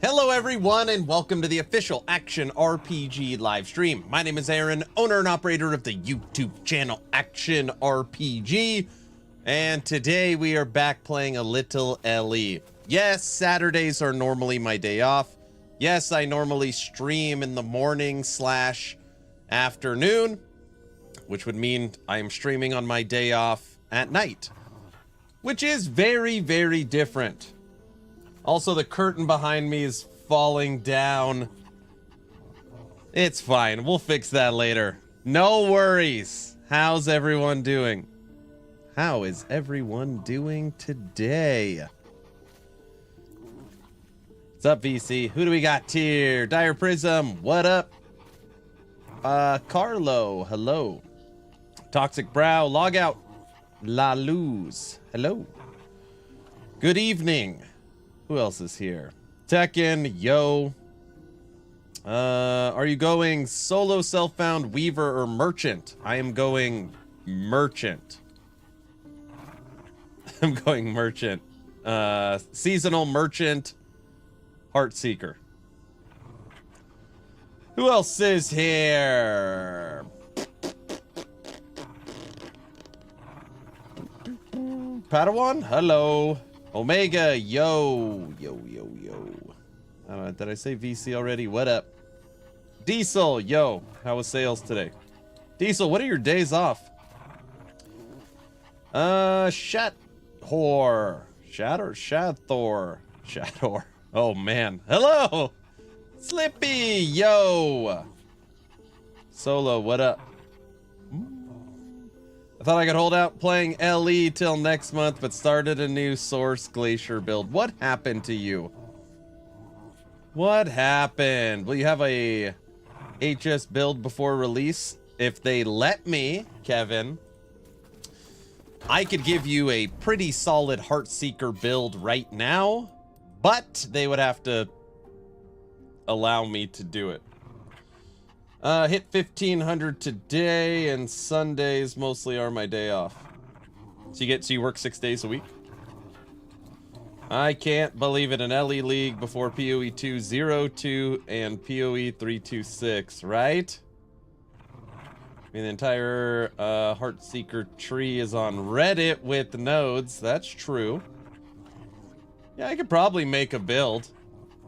Hello everyone and welcome to the official Action RPG live stream. My name is Aaron, owner and operator of the YouTube channel Action RPG, and today we are back playing a little LE. Yes, Saturdays are normally my day off. Yes, I normally stream in the morning / afternoon, which would mean I am streaming on my day off at night, which is very, very different. Also, the curtain behind me is falling down. It's fine. We'll fix that later. No worries. How's everyone doing? How is everyone doing today? What's up, VC? Who do we got here? Dire Prism, what up? Carlo, hello. Toxic Brow, log out. La Luz, hello. Good evening. Who else is here? Tekken, yo. Are you going solo, self-found, weaver, or merchant? I am going merchant. I'm going merchant. Seasonal merchant, Heartseeker. Who else is here? Padawan, hello. Omega, yo. Did I say VC already? What up? Diesel, yo. How was sales today? Diesel, what are your days off? Shathor. Shathor. Oh, man. Hello. Slippy, yo. Solo, what up? I thought I could hold out playing LE till next month, but started a new Source Glacier build. What happened to you? What happened? Will you have a HS build before release? If they let me, Kevin, I could give you a pretty solid Heartseeker build right now, but they would have to allow me to do it. Hit 1,500 today, and Sundays mostly are my day off. So you work 6 days a week? I can't believe it. An LE League before PoE 2.02 and PoE 3.26, right? I mean, the entire Heartseeker tree is on Reddit with nodes. That's true. Yeah, I could probably make a build.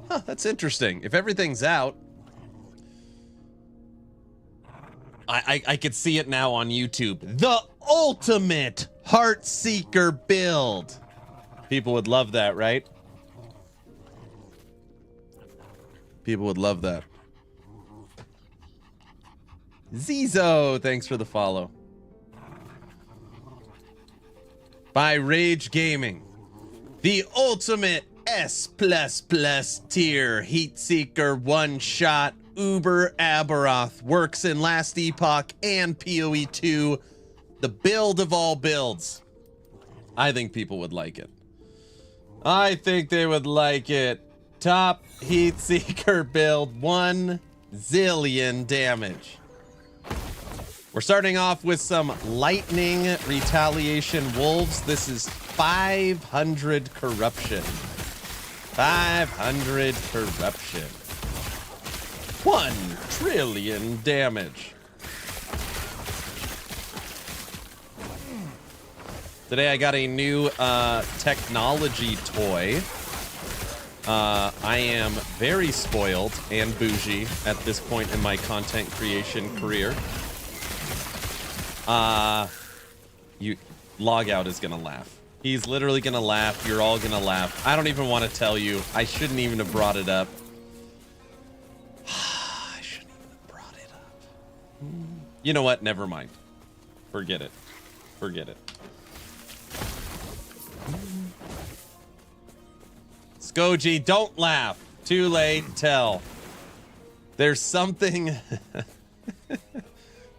Huh, that's interesting. If everything's out, I could see it now on YouTube. The ultimate Heartseeker build. People would love that, right? People would love that. Zizo, thanks for the follow. By Rage Gaming. The ultimate S++ tier Heatseeker one-shot Uber Aberoth works in last Epoch and PoE 2. The build of all builds. I think people would like it. I think they would like it. Top Heatseeker build, 1 zillion damage. We're starting off with some Lightning Retaliation Wolves. This is 500 corruption. 500 corruption. 1 trillion damage. Today I got a new technology toy. I am very spoiled and bougie at this point in my content creation career. Logout is gonna laugh. He's literally gonna laugh. You're all gonna laugh. I don't even want to tell you. I shouldn't even have brought it up. I shouldn't even have brought it up. You know what? Never mind. Forget it. Forget it. Skoji, don't laugh. Too late. Tell. There's something...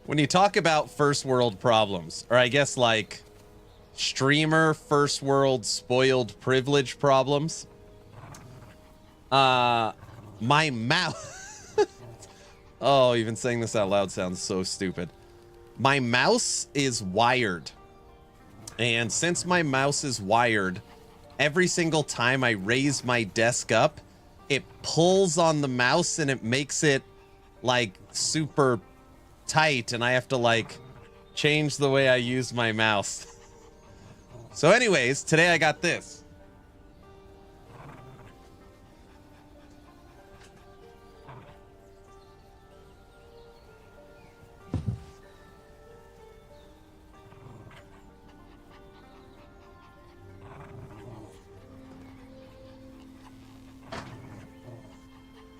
When you talk about first world problems, or I guess like streamer first world spoiled privilege problems, my mouse... Oh, even saying this out loud sounds so stupid. My mouse is wired. And since my mouse is wired, every single time I raise my desk up, it pulls on the mouse and it makes it like super tight, and I have to like change the way I use my mouse. So anyways, today I got this.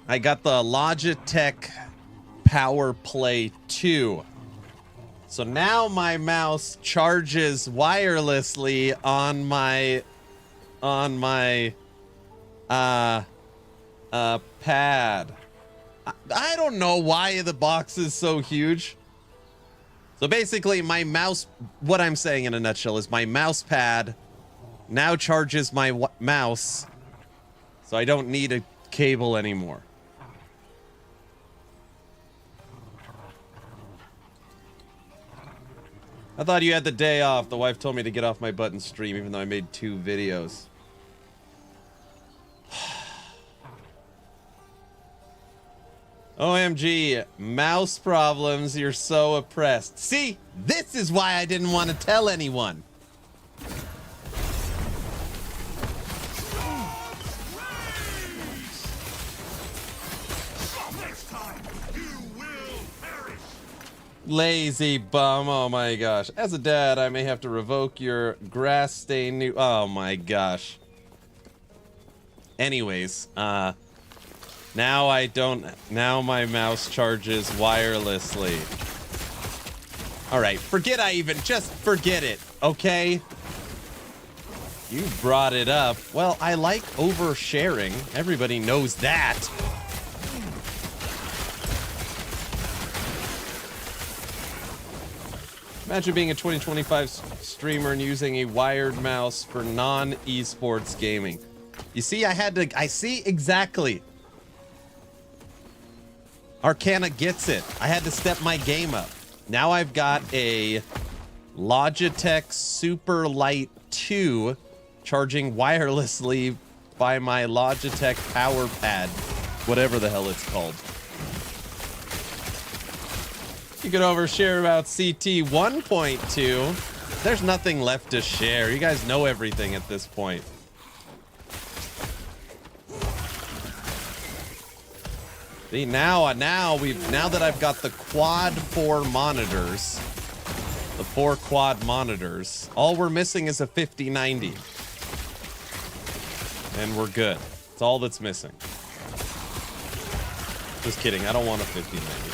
I got the Logitech Power Play 2. So now my mouse charges wirelessly on my pad. I don't know why the box is so huge. So basically my mouse, what I'm saying in a nutshell is my mouse pad now charges my mouse, so I don't need a cable anymore. I thought you had the day off. The wife told me to get off my butt and stream, even though I made 2 videos. OMG, mouse problems, you're so oppressed. See, this is why I didn't want to tell anyone. Lazy bum, oh my gosh. As a dad, I may have to revoke your grass stain new. Oh my gosh. Anyways, now I don't. Now my mouse charges wirelessly. Alright, forget I even. Just forget it, okay? You brought it up. Well, I like oversharing. Everybody knows that. Imagine being a 2025 streamer and using a wired mouse for non-esports gaming. You see, I see exactly. Arcana gets it. I had to step my game up. Now I've got a Logitech Super Light 2 charging wirelessly by my Logitech Power Pad, whatever the hell it's called. You could overshare about CT 1.2. There's nothing left to share. You guys know everything at this point. See, now that I've got the quad 4 monitors, the 4 quad monitors, all we're missing is a 5090. And we're good. That's all that's missing. Just kidding, I don't want a 5090.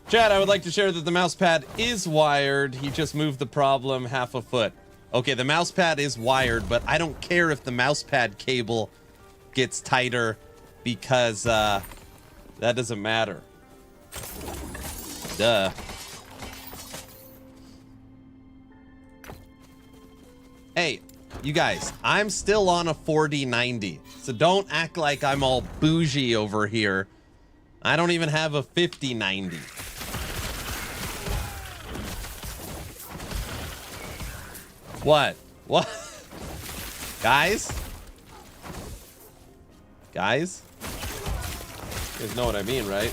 Chad, I would like to share that the mouse pad is wired. He just moved the problem half a foot. Okay, the mouse pad is wired, but I don't care if the mouse pad cable gets tighter because that doesn't matter. Duh. Hey, you guys, I'm still on a 4090, so don't act like I'm all bougie over here. I don't even have a 5090. What? What? Guys? Guys? You guys know what I mean, right?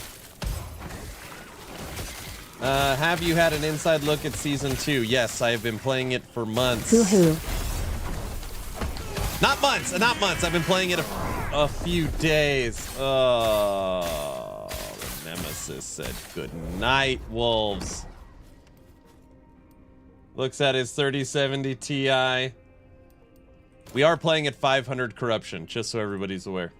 Have you had an inside look at Season 2? Yes, I have been playing it for months. Woohoo. Not months, not months. I've been playing it a few days. Oh, the Nemesis said good night, wolves. Looks at his 3070 Ti. We are playing at 500 corruption, just so everybody's aware.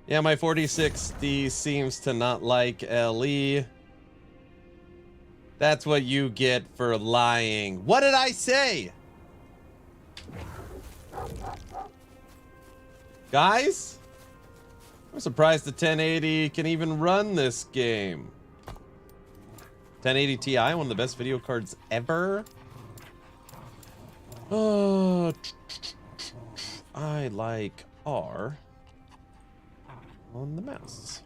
Yeah, my 4060 seems to not like LE. That's what you get for lying. What did I say? Guys? I'm surprised the 1080 can even run this game. 1080 Ti, one of the best video cards ever. I like R on the mouse.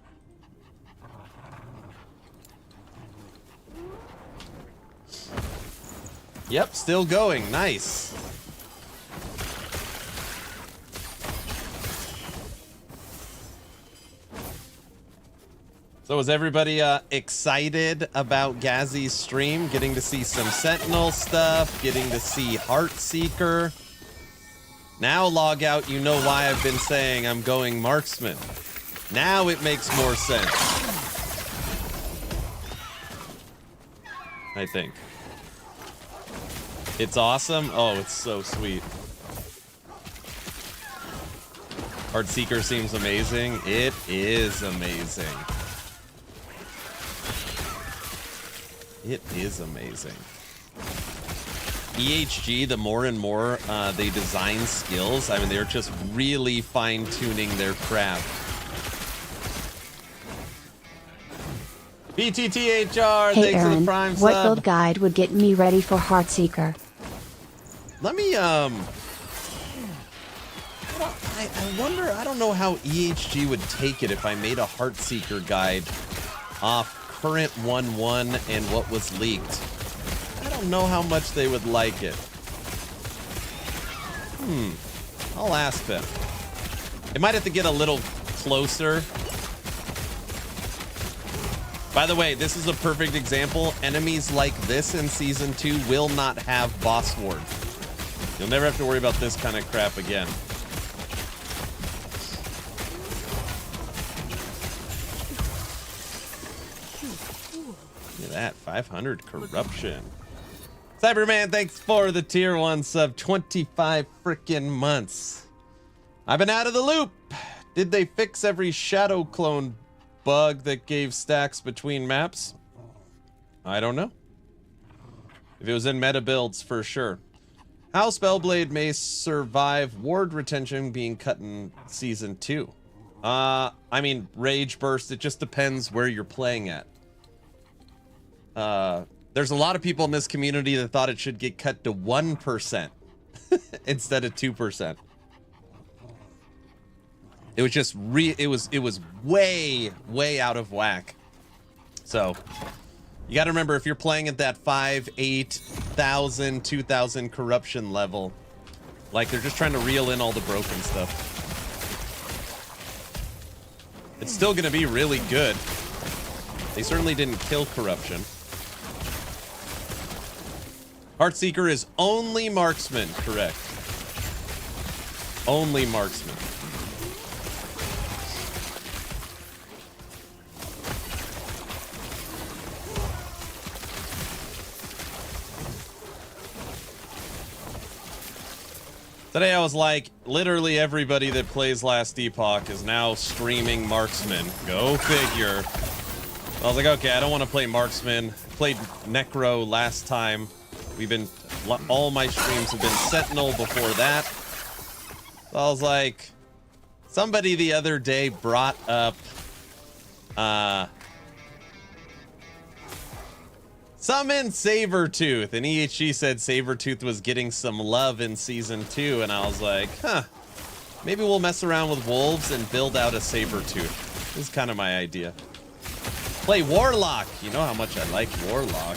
Yep, still going. Nice. So is everybody excited about Gazzy's stream? Getting to see some Sentinel stuff, getting to see Heartseeker. Now log out, you know why I've been saying I'm going marksman. Now it makes more sense. I think. It's awesome. Oh, it's so sweet. Heartseeker seems amazing. It is amazing. It is amazing. EHG, the more and more they design skills, I mean, they're just really fine-tuning their craft. BTTHR, hey thanks Aaron, for the prime what sub. build guide would get me ready for Heartseeker? Let me, I wonder, I don't know how EHG would take it if I made a Heartseeker guide off current 1.1 and what was leaked. I don't know how much they would like it. I'll ask them. It might have to get a little closer. By the way, this is a perfect example. Enemies like this in Season 2 will not have boss ward. You'll never have to worry about this kind of crap again. Look at that, 500 corruption. Cyberman, thanks for the tier 1 sub, 25 freaking months. I've been out of the loop. Did they fix every shadow clone bug that gave stacks between maps? I don't know. If it was in meta builds, for sure. How Spellblade may survive ward retention being cut in Season 2. I mean, Rage Burst, it just depends where you're playing at. There's a lot of people in this community that thought it should get cut to 1% instead of 2%. It was just it was way out of whack. So you got to remember, if you're playing at that 5, 8,000, 2,000 corruption level, like, they're just trying to reel in all the broken stuff. It's still going to be really good. They certainly didn't kill corruption. Heartseeker is only marksman, correct. Only marksman. Today I was like, literally everybody that plays Last Epoch is now streaming marksman. Go figure. I was like, okay, I don't want to play marksman. Played Necro last time. All my streams have been Sentinel before that. So I was like, somebody the other day brought up summon Sabertooth, and EHG said Sabertooth was getting some love in Season 2, and I was like, huh, maybe we'll mess around with wolves and build out a Sabertooth. This is kind of my idea. Play Warlock. You know how much I like Warlock.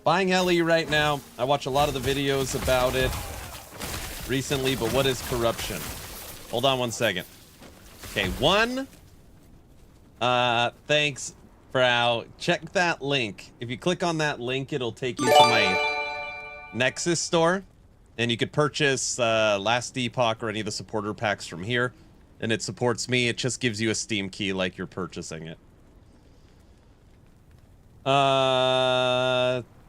Buying Ellie right now. I watch a lot of the videos about it recently, but what is corruption? Hold on one second. Okay, thanks, Brow. Check that link. If you click on that link, it'll take you to my Nexus store, and you could purchase Last Epoch or any of the supporter packs from here, and it supports me. It just gives you a Steam key like you're purchasing it.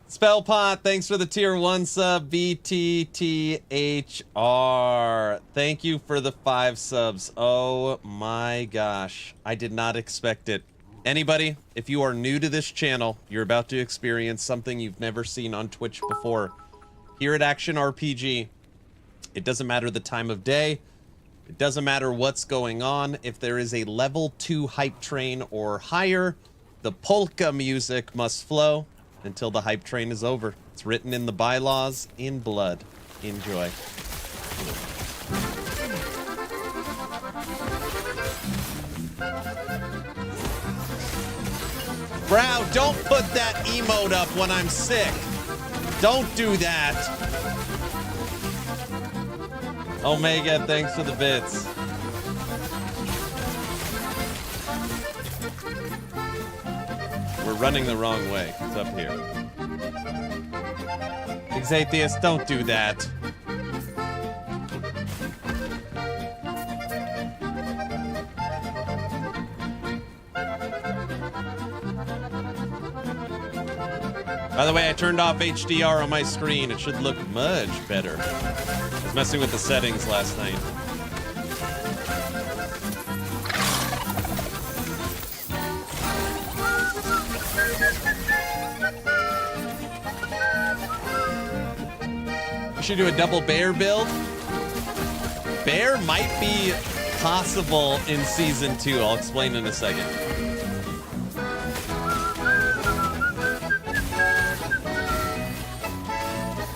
Spellpot, thanks for the tier 1 sub. BTTHR, thank you for the 5 subs. Oh my gosh, I did not expect it. Anybody, if you are new to this channel, you're about to experience something you've never seen on Twitch before. Here at Action RPG, it doesn't matter the time of day. It doesn't matter what's going on. If there is a level 2 hype train or higher, the polka music must flow until the hype train is over. It's written in the bylaws in blood. Enjoy. Brow, don't put that emote up when I'm sick. Don't do that. Omega, thanks for the bits. We're running the wrong way. It's up here. Exatheus, don't do that. By the way, I turned off HDR on my screen. It should look much better. I was messing with the settings last night. We should do a double bear build. Bear might be possible in season 2. I'll explain in a second.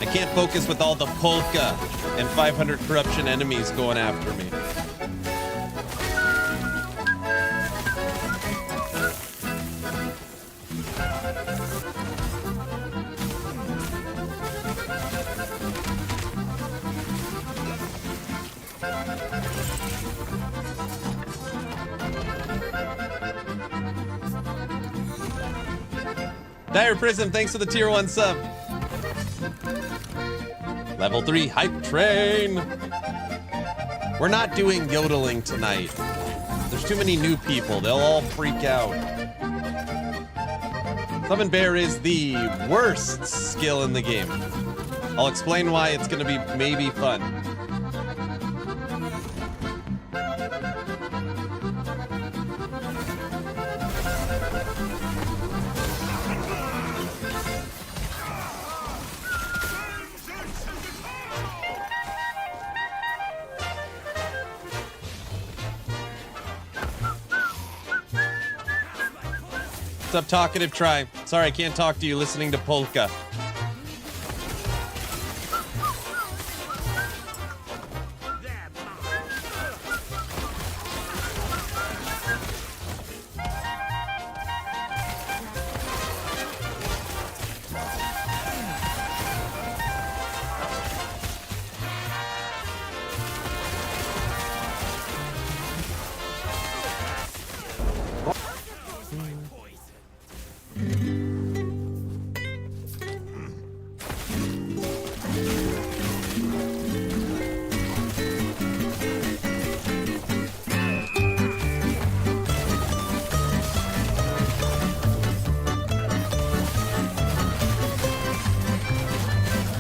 I can't focus with all the polka and 500 corruption enemies going after me. Dire Prism, thanks for the tier 1 sub. Level 3 hype train. We're not doing yodeling tonight. There's too many new people. They'll all freak out. Summon Bear is the worst skill in the game. I'll explain why it's going to be maybe fun. What's up, Talkative Tribe? Sorry, I can't talk to you listening to polka.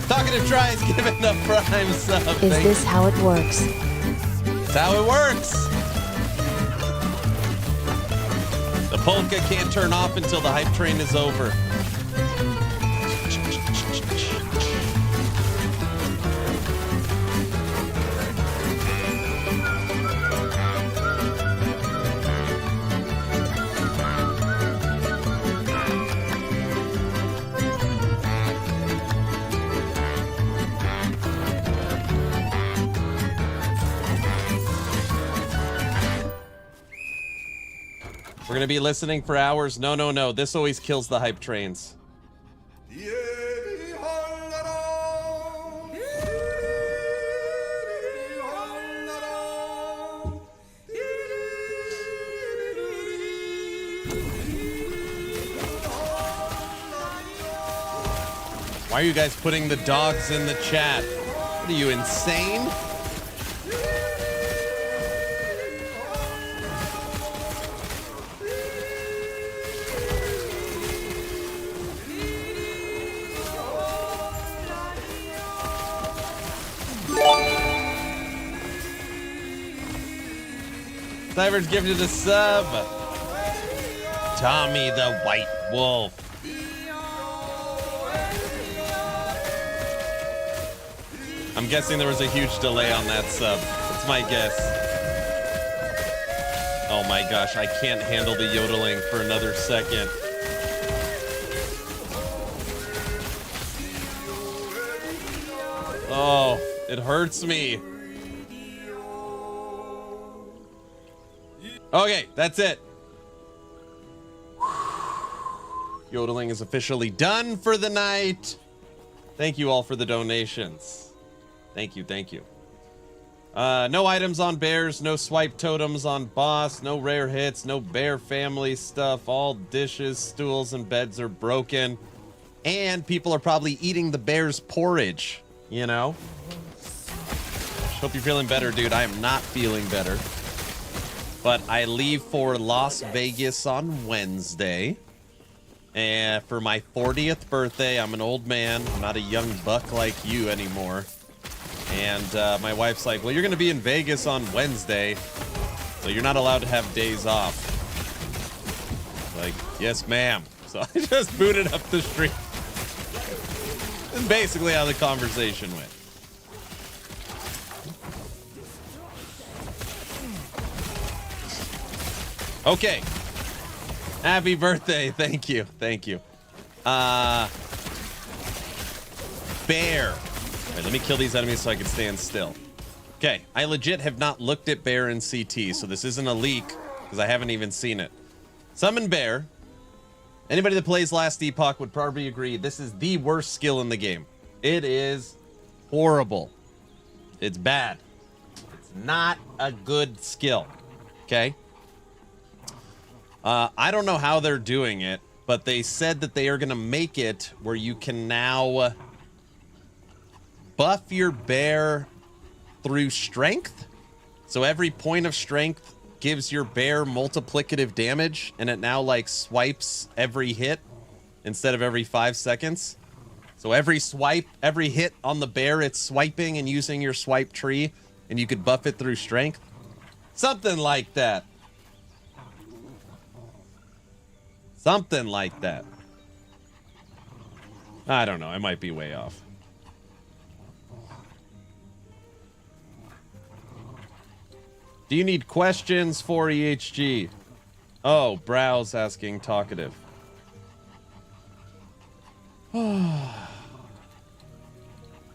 Talkative Tries giving the prime sub. Is this how it works? That's how it works. The polka can't turn off until the hype train is over. We're gonna be listening for hours. No, no, no. This always kills the hype trains. Why are you guys putting the dogs in the chat? What are you, insane? Cyber's gifted a sub. Tommy the White Wolf. I'm guessing there was a huge delay on that sub. That's my guess. Oh my gosh, I can't handle the yodeling for another second. Oh, it hurts me. Okay, that's it. Yodeling is officially done for the night. Thank you all for the donations. Thank you, thank you. No items on bears, no swipe totems on boss, no rare hits, no bear family stuff. All dishes, stools, and beds are broken. And people are probably eating the bear's porridge, you know? Hope you're feeling better, dude. I am not feeling better. But I leave for Las Vegas on Wednesday. And for my 40th birthday, I'm an old man. I'm not a young buck like you anymore. And my wife's like, well, you're going to be in Vegas on Wednesday, so you're not allowed to have days off. Like, yes, ma'am. So I just booted up the street. That's basically how the conversation went. Okay. Happy birthday. Thank you. Thank you. Bear. All right, let me kill these enemies so I can stand still. Okay. I legit have not looked at bear in CT, so this isn't a leak because I haven't even seen it. Summon bear. Anybody that plays Last Epoch would probably agree this is the worst skill in the game. It is horrible. It's bad. It's not a good skill. Okay? I don't know how they're doing it, but they said that they are going to make it where you can now buff your bear through strength. So every point of strength gives your bear multiplicative damage, and it now like swipes every hit instead of every 5 seconds. So every swipe, every hit on the bear, it's swiping and using your swipe tree, and you could buff it through strength. Something like that. Something like that. I don't know. I might be way off. Do you need questions for EHG? Oh, Browse asking talkative.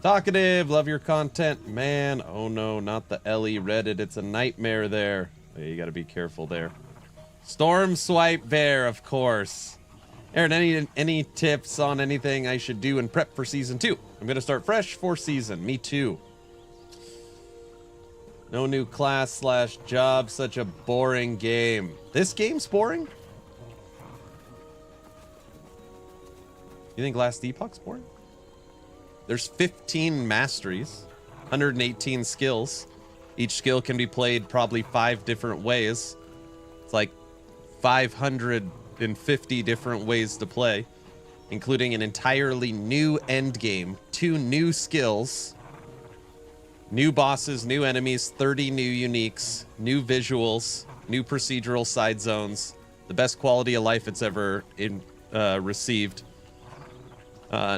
Talkative, love your content, man. Oh no, not the LE Reddit. It's a nightmare there. Yeah, you gotta be careful there. Storm Swipe Bear, of course. Aaron, any tips on anything I should do in prep for season 2? I'm gonna start fresh for season. Me too. No new class / job. Such a boring game. This game's boring? You think Last Epoch's boring? There's 15 masteries, 118 skills. Each skill can be played probably 5 different ways. It's like 550 different ways to play, including an entirely new end game, 2 new skills, new bosses, new enemies, 30 new uniques, new visuals, new procedural side zones, the best quality of life it's ever received,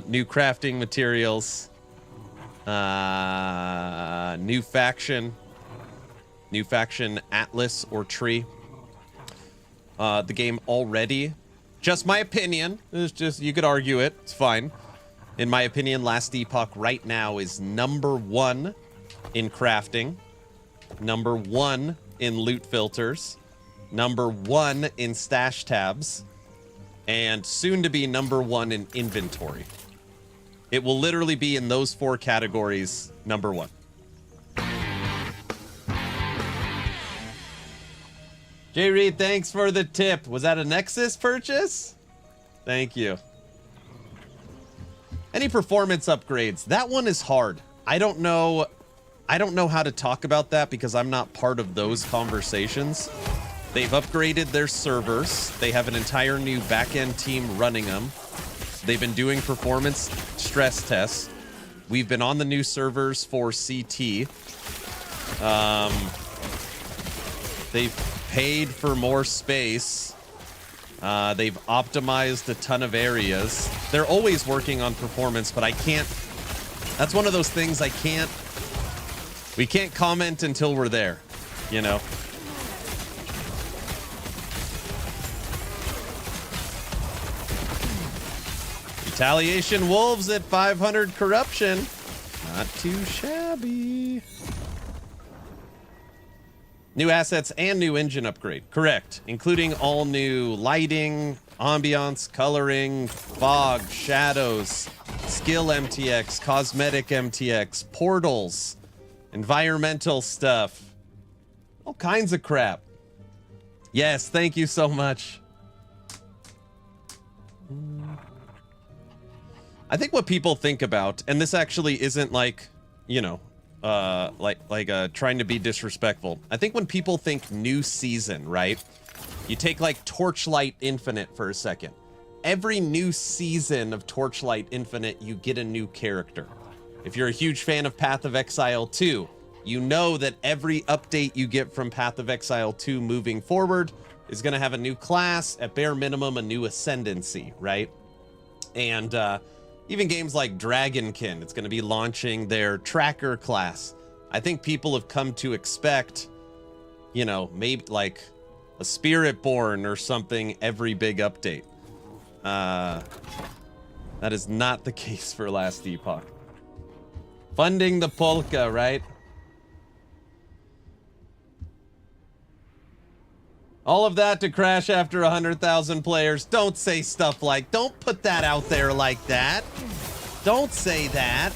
new crafting materials, new faction atlas or tree. The game already, just my opinion, it's just, you could argue it, it's fine. In my opinion, Last Epoch right now is #1 in crafting, #1 in loot filters, #1 in stash tabs, and soon to be #1 in inventory. It will literally be in those 4 categories, #1. Jay Reed, thanks for the tip. Was that a Nexus purchase? Thank you. Any performance upgrades? That one is hard. I don't know how to talk about that because I'm not part of those conversations. They've upgraded their servers. They have an entire new back-end team running them. They've been doing performance stress tests. We've been on the new servers for CT. They've paid for more space. They've optimized a ton of areas. They're always working on performance, but I can't. That's one of those things we can't comment until we're there, you know? Retaliation Wolves at 500 corruption. Not too shabby. New assets and new engine upgrade. Correct. Including all new lighting, ambiance, coloring, fog, shadows, skill MTX, cosmetic MTX, portals, environmental stuff, all kinds of crap. Yes, thank you so much. I think what people think about, and this actually isn't like, you know, trying to be disrespectful. I think when people think new season, right? You take like Torchlight Infinite for a second. Every new season of Torchlight Infinite, you get a new character. If you're a huge fan of Path of Exile 2, you know that every update you get from Path of Exile 2 moving forward is going to have a new class, at bare minimum, a new ascendancy, right? And even games like Dragonkin, it's going to be launching their tracker class. I think people have come to expect, you know, maybe like a Spiritborn or something every big update. That is not the case for Last Epoch. Funding the polka, right? All of that to crash after 100,000 players. Don't say stuff like, don't put that out there like that. Don't say that.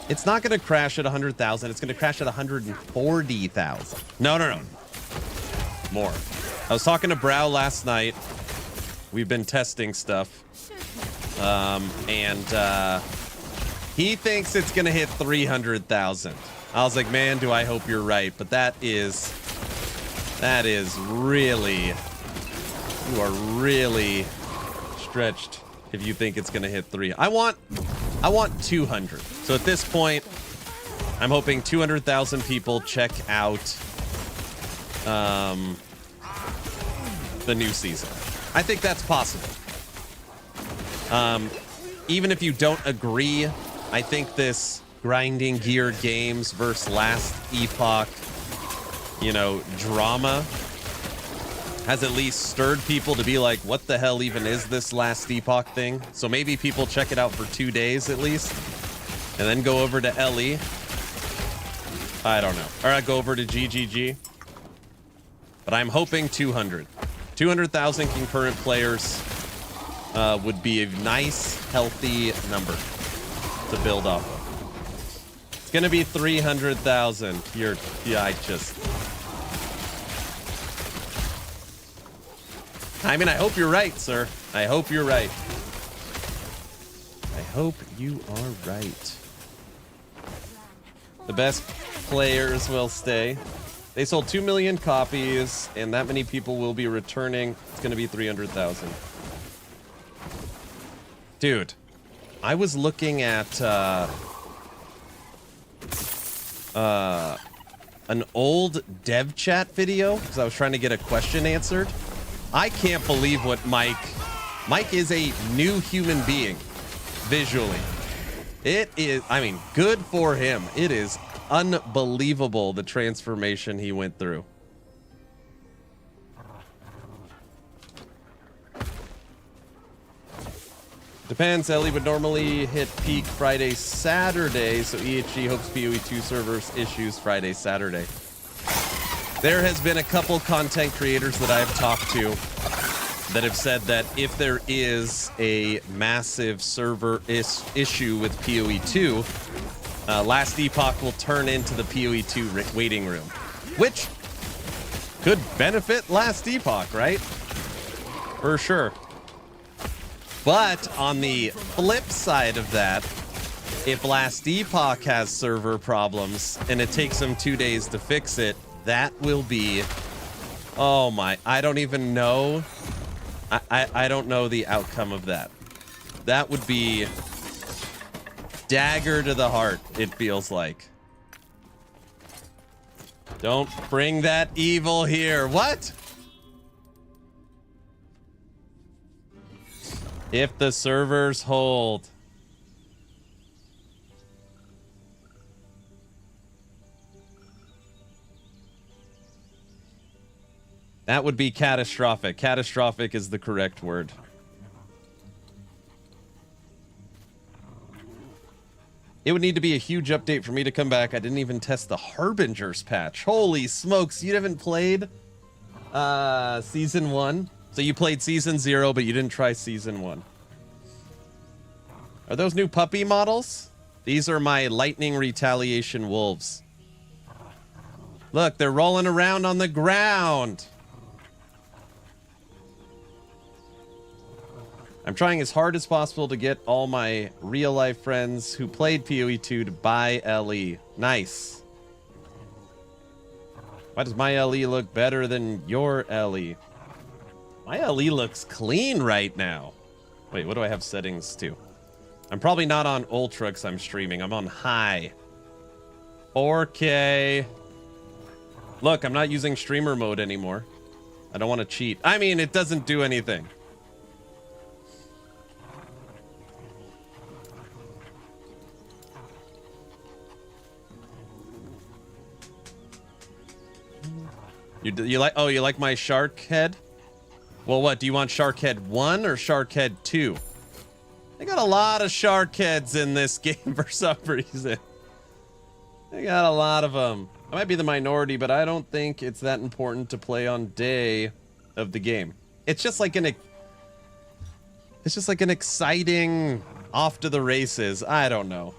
It's not going to crash at 100,000. It's going to crash at 140,000. No. More. I was talking to Brow last night. We've been testing stuff. He thinks it's going to hit 300,000. I was like, man, do I hope you're right. But that is really, you are really stretched if you think it's going to hit 3. I want 200. So at this point, I'm hoping 200,000 people check out the new season. I think that's possible. Even if you don't agree, I think this grinding gear games versus Last Epoch, you know, drama has at least stirred people to be like, what the hell even is this Last Epoch thing? So maybe people check it out for 2 days at least, and then go over to LE. I don't know. All right, go over to GGG. But I'm hoping 200. 200,000 concurrent players would be a nice, healthy number to build off of. It's gonna be 300,000. I mean, I hope you're right, sir. I hope you're right. I hope you are right. The best players will stay. They sold 2 million copies, and that many people will be returning. It's gonna be 300,000. Dude, I was looking at an old dev chat video because I was trying to get a question answered. I can't believe what Mike is a new human being visually. It is, I mean, good for him. It is unbelievable the transformation he went through. Depends. Ellie would normally hit peak Friday, Saturday, so EHG hopes PoE2 servers issues Friday, Saturday. There has been a couple content creators that I've talked to that have said that if there is a massive server issue with PoE2, Last Epoch will turn into the PoE2 waiting room, which could benefit Last Epoch, right? For sure. But on the flip side of that, if Last Epoch has server problems and it takes them 2 days to fix it, that will be, oh my, I don't even know. I don't know the outcome of that. That would be dagger to the heart, it feels like. Don't bring that evil here. What? If the servers hold. That would be catastrophic. Catastrophic is the correct word. It would need to be a huge update for me to come back. I didn't even test the Harbingers patch. Holy smokes, you haven't played Season 1? So you played Season 0, but you didn't try Season 1. Are those new puppy models? These are my lightning retaliation wolves. Look, they're rolling around on the ground. I'm trying as hard as possible to get all my real-life friends who played PoE 2 to buy LE. Nice. Why does my LE look better than your LE? My LE looks clean right now. Wait, what do I have settings to? I'm probably not on Ultra because I'm streaming. I'm on high. 4K. Look, I'm not using streamer mode anymore. I don't want to cheat. I mean, it doesn't do anything. You like my shark head? Well, what do you want, shark head 1 or shark head 2? They got a lot of shark heads in this game for some reason. They got a lot of them. I might be the minority, but I don't think it's that important to play on day of the game. It's just like an exciting off to the races. I don't know.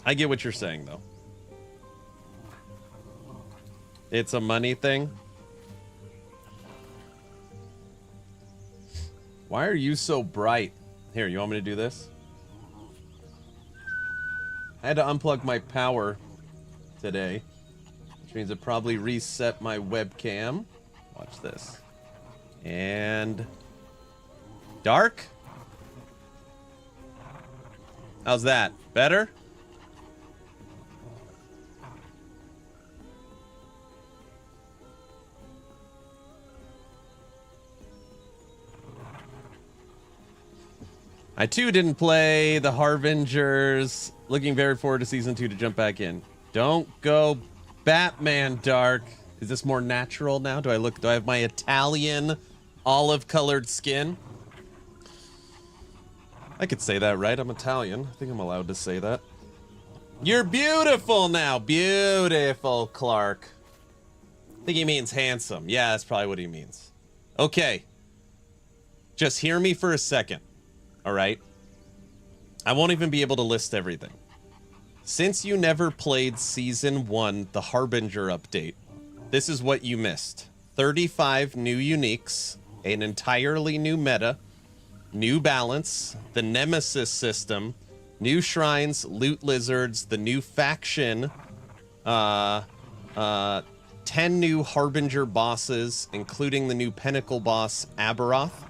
I get what you're saying though. It's a money thing. Why are you so bright? Here, you want me to do this? I had to unplug my power today, which means it probably reset my webcam. Watch this. And dark? How's that? Better? I too didn't play the Harbingers. Looking very forward to season 2 to jump back in. Don't go Batman dark. Is this more natural now? Do I have my Italian olive colored skin? I could say that, right? I'm Italian. I think I'm allowed to say that. You're beautiful now. Beautiful, Clark. I think he means handsome. Yeah, that's probably what he means. Okay. Just hear me for a second. All right. I won't even be able to list everything. Since you never played Season 1, the Harbinger update, this is what you missed. 35 new uniques, an entirely new meta, new balance, the Nemesis system, new shrines, loot lizards, the new faction, 10 new Harbinger bosses, including the new Pinnacle boss, Aberoth.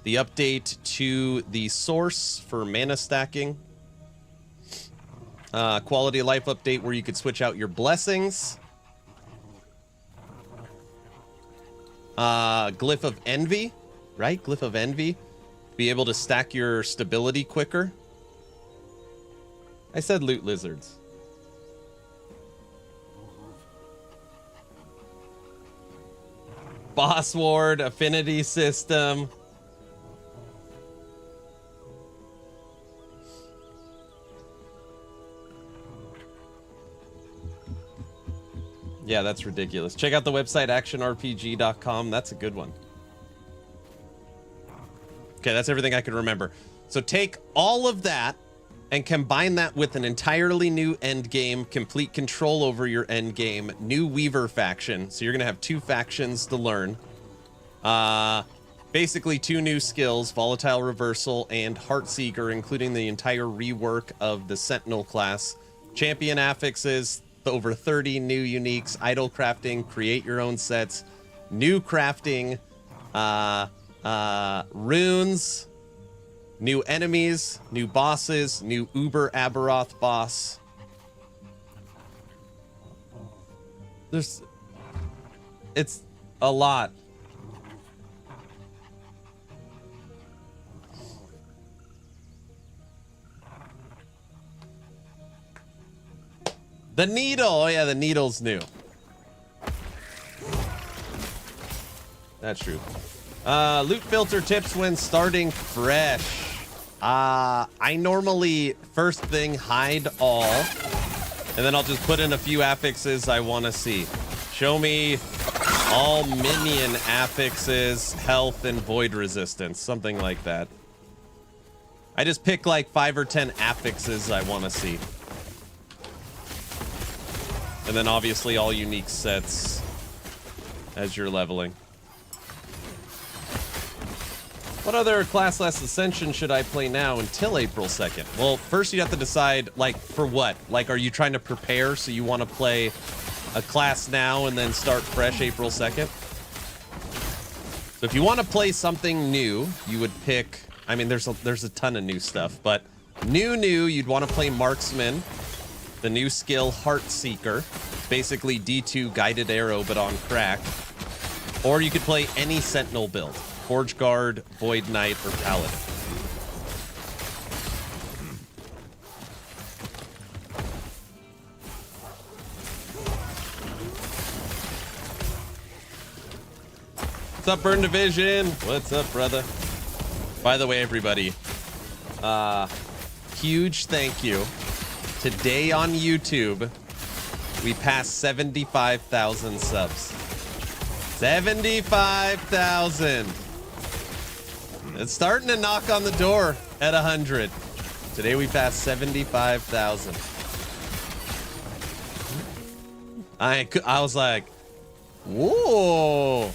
The update to the source for mana stacking. Quality of life update where you could switch out your blessings. Glyph of Envy, right? Glyph of Envy. Be able to stack your stability quicker. I said loot lizards. Boss ward, affinity system. Yeah, that's ridiculous. Check out the website actionrpg.com. That's a good one. Okay, that's everything I can remember. So take all of that and combine that with an entirely new end game, complete control over your end game, new Weaver faction. So you're going to have 2 factions to learn. Basically 2 new skills, Volatile Reversal and Heartseeker, including the entire rework of the Sentinel class. Champion affixes, over 30 new uniques, idle crafting, create your own sets, new crafting, runes, new enemies, new bosses, new Uber Aberoth boss. It's a lot. The needle. Oh yeah, the needle's new. That's true. Loot filter tips when starting fresh. I normally first thing hide all, and then I'll just put in a few affixes I want to see. Show me all minion affixes, health, and void resistance, something like that. I just pick like 5 or 10 affixes I want to see. And then obviously all unique sets as you're leveling. What other classless Ascension should I play now until April 2nd? Well, first you have to decide, like, for what? Like, are you trying to prepare so you want to play a class now and then start fresh April 2nd? So if you want to play something new, you would pick... I mean, there's a ton of new stuff, but new, you'd want to play Marksman, the new skill Heartseeker, basically D2 guided arrow, but on crack. Or you could play any Sentinel build, Forge Guard, Void Knight, or Paladin. What's up, Burn Division? What's up, brother? By the way, everybody, huge thank you. Today on YouTube, we passed 75,000 subs. 75,000. It's starting to knock on the door at 100. Today we passed 75,000. I was like, whoa.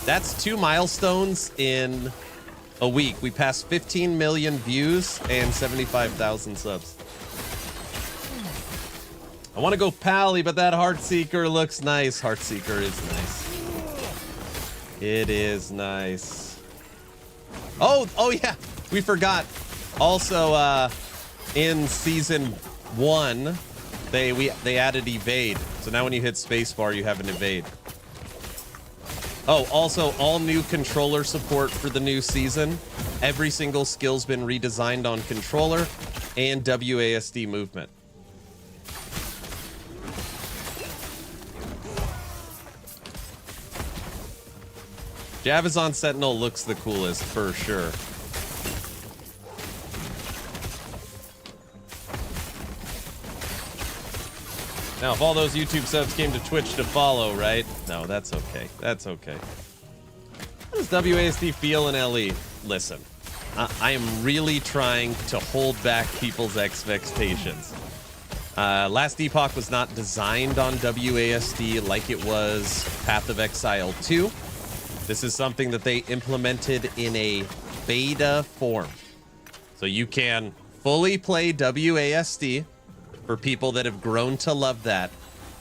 That's 2 milestones in a week. We passed 15 million views and 75,000 subs. I want to go Pally, but that Heartseeker looks nice. Heartseeker is nice. It is nice. Oh yeah, we forgot. Also, in season 1, they added evade. So now when you hit spacebar, you have an evade. Oh, also, all new controller support for the new season. Every single skill's been redesigned on controller and WASD movement. Javazon Sentinel looks the coolest, for sure. Now, if all those YouTube subs came to Twitch to follow, right? No, that's okay. That's okay. How does WASD feel in LE? Listen, I am really trying to hold back people's expectations. Last Epoch was not designed on WASD like it was Path of Exile 2. This is something that they implemented in a beta form. So you can fully play WASD for people that have grown to love that,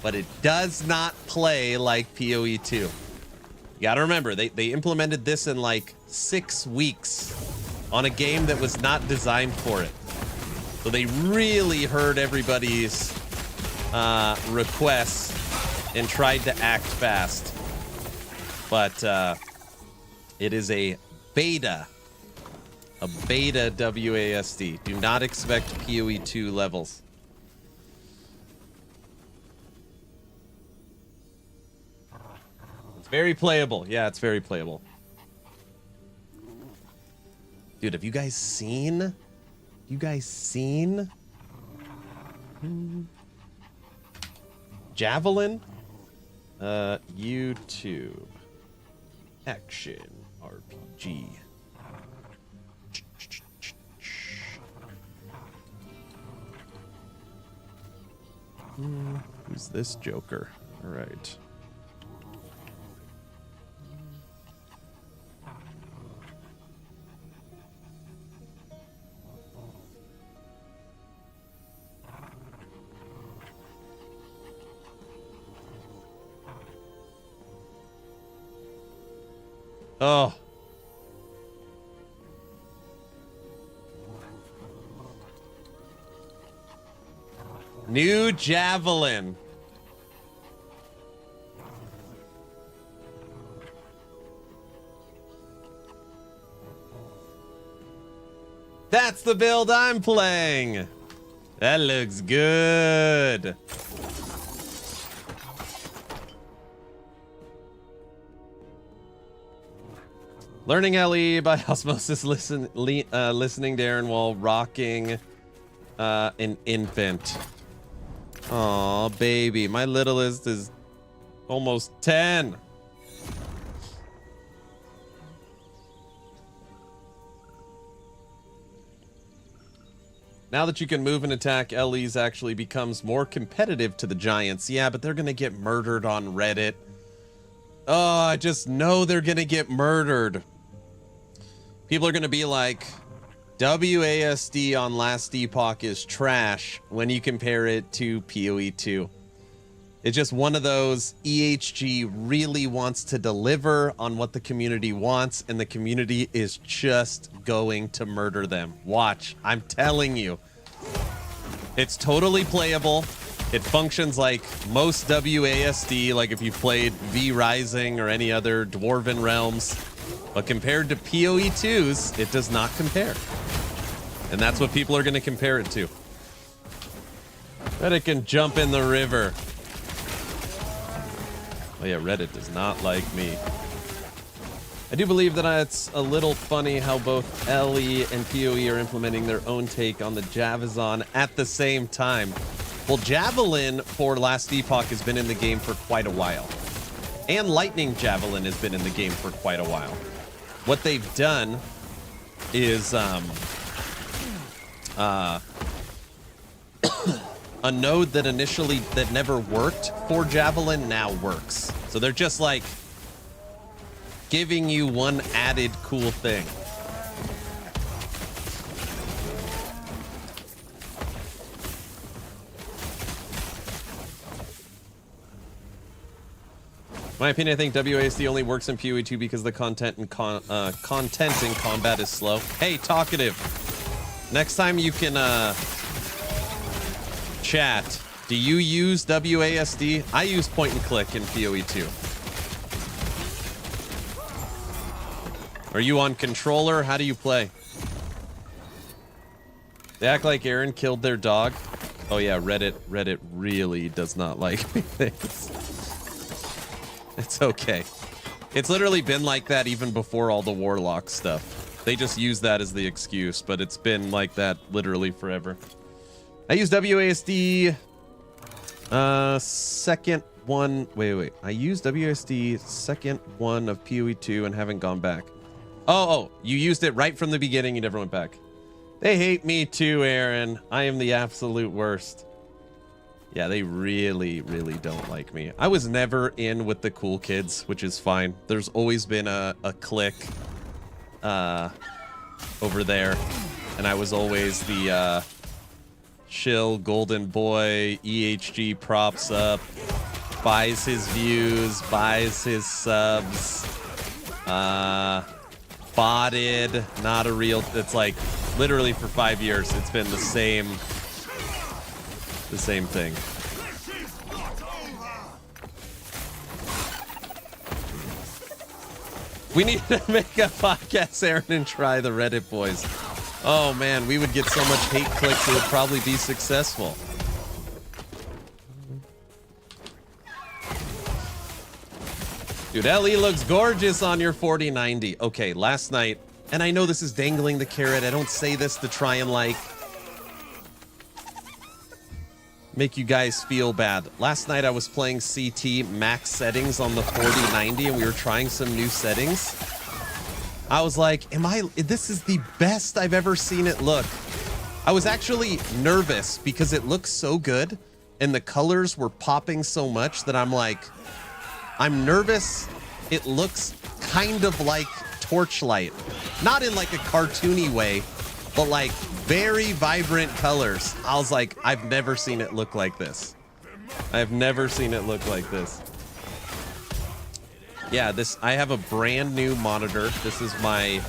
but it does not play like PoE2. You gotta remember, they implemented this in like 6 weeks on a game that was not designed for it. So they really heard everybody's requests and tried to act fast. But it is a beta WASD. Do not expect PoE2 levels. It's very playable. Yeah, it's very playable. Dude, have you guys seen? Javelin? YouTube. Action RPG. Who's this Joker? All right. Oh. New Javelin. That's the build I'm playing. That looks good. Learning LE by osmosis, listening Darren while rocking an infant. Aw, baby. My littlest is almost 10. Now that you can move and attack, Ellie's actually becomes more competitive to the Giants. Yeah, but they're going to get murdered on Reddit. Oh, I just know they're going to get murdered. People are going to be like, WASD on Last Epoch is trash when you compare it to PoE 2. It's just one of those. EHG really wants to deliver on what the community wants, and the community is just going to murder them. Watch. I'm telling you. It's totally playable. It functions like most WASD, like if you played V Rising or any other Dwarven Realms. But compared to PoE 2s, it does not compare. And that's what people are going to compare it to. Reddit can jump in the river. Oh yeah, Reddit does not like me. I do believe that it's a little funny how both LE and PoE are implementing their own take on the Javazon at the same time. Well, Javelin for Last Epoch has been in the game for quite a while. And Lightning Javelin has been in the game for quite a while. What they've done is a node that never worked for Javelin now works. So they're just like giving you one added cool thing. In my opinion, I think WASD only works in PoE 2 because the content in combat is slow. Hey, Talkative. Next time you can chat. Do you use WASD? I use point and click in PoE 2. Are you on controller? How do you play? They act like Aaron killed their dog. Oh yeah, Reddit really does not like me. It's okay. It's literally been like that even before all the Warlock stuff. They just use that as the excuse, but it's been like that literally forever. I use WASD second one. Wait. I used WASD second one of PoE 2 and haven't gone back. Oh, you used it right from the beginning. You never went back. They hate me too, Aaron. I am the absolute worst. Yeah, they really don't like me. I was never in with the cool kids, which is fine. There's always been a clique over there, and I was always the chill golden boy. EHG props up, buys his views, buys his subs, botted, not a real. It's like literally for 5 years it's been the same thing. We need to make a podcast, Aaron, and try the Reddit boys. Oh man, we would get so much hate clicks it would probably be successful. Dude, LE looks gorgeous on your 4090. Okay, last night, and I know this is dangling the carrot. I don't say this to try and like make you guys feel bad. Last night I was playing CT max settings on the 4090 and we were trying some new settings. I was like, this is the best I've ever seen it look. I was actually nervous because it looks so good and the colors were popping so much that I'm like, I'm nervous. It looks kind of like Torchlight. Not in like a cartoony way, but like very vibrant colors. I was like, I've never seen it look like this. I've never seen it look like this. Yeah, I have a brand new monitor. This is my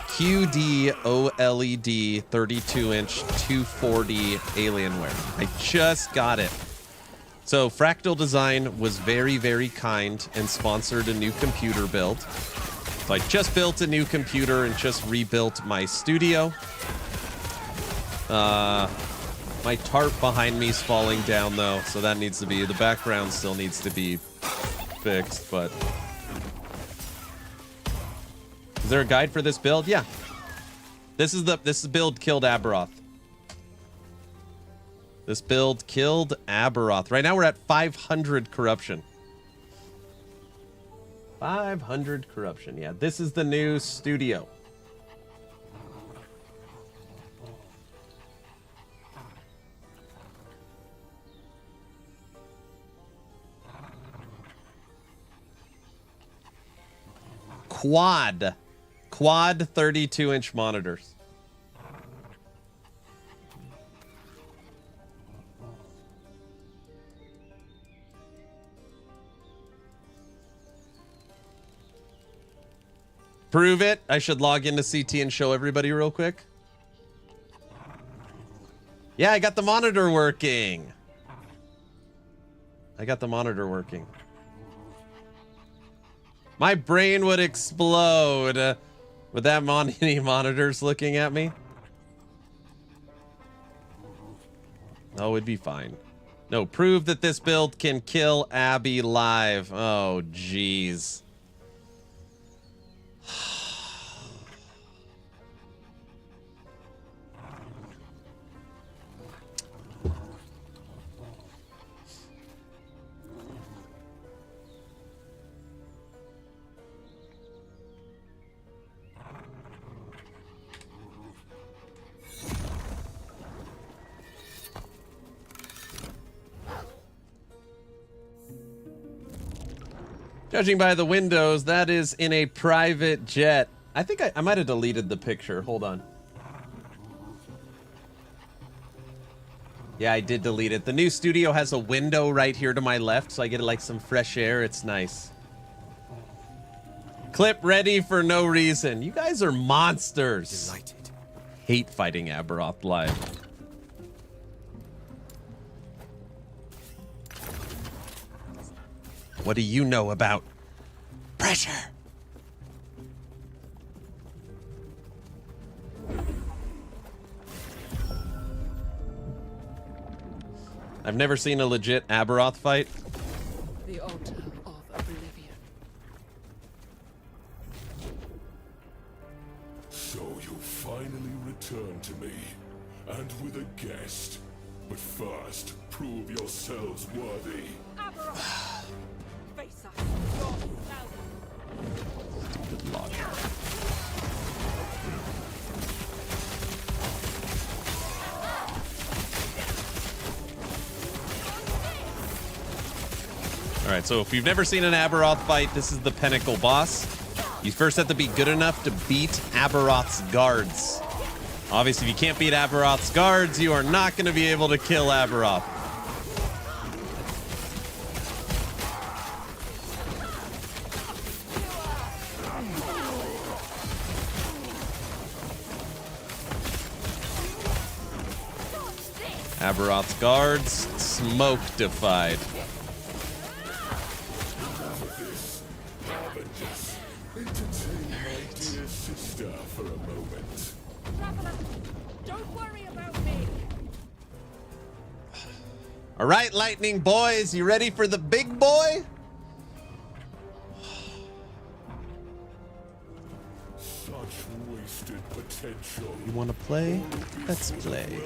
QD OLED 32-inch 240 Alienware. I just got it. So Fractal Design was very kind and sponsored a new computer build. So I just built a new computer and just rebuilt my studio. My tarp behind me is falling down though, so that needs to be, the background still needs to be fixed, but. Is there a guide for this build? Yeah. This build killed Aberoth. This build killed Aberoth. Right now we're at 500 corruption. 500 corruption. Yeah, this is the new studio. quad 32-inch monitors. Prove it. I should log into CT and show everybody real quick. Yeah, I got the monitor working. My brain would explode with that many monitors looking at me. Oh, it'd be fine. No, prove that this build can kill Abby live. Oh, jeez. Judging by the windows, that is in a private jet. I think I might have deleted the picture. Hold on. Yeah, I did delete it. The new studio has a window right here to my left, so I get like some fresh air. It's nice. Clip ready for no reason. You guys are monsters. Delighted. Hate fighting Aberoth live. What do you know about pressure? I've never seen a legit Aberoth fight. The altar of oblivion. So you finally returned to me, and with a guest. But first, prove yourselves worthy. Aberoth! Face us, yourself! Stupid logic. Alright, so if you've never seen an Aberoth fight, this is the pinnacle boss. You first have to be good enough to beat Aberoth's guards. Obviously, if you can't beat Aberoth's guards, you are not going to be able to kill Aberoth. Aberoth's guards, smoke-defied. Don't worry about me! All right, Lightning boys, you ready for the big boy? Such wasted potential. You want to play? Let's play.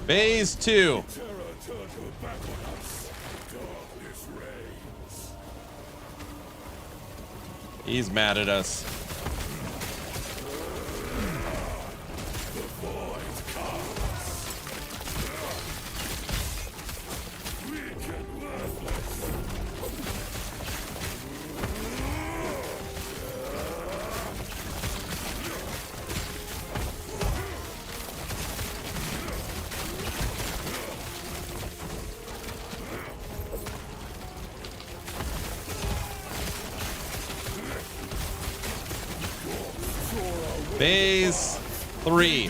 Phase 2. He's mad at us. Phase 3.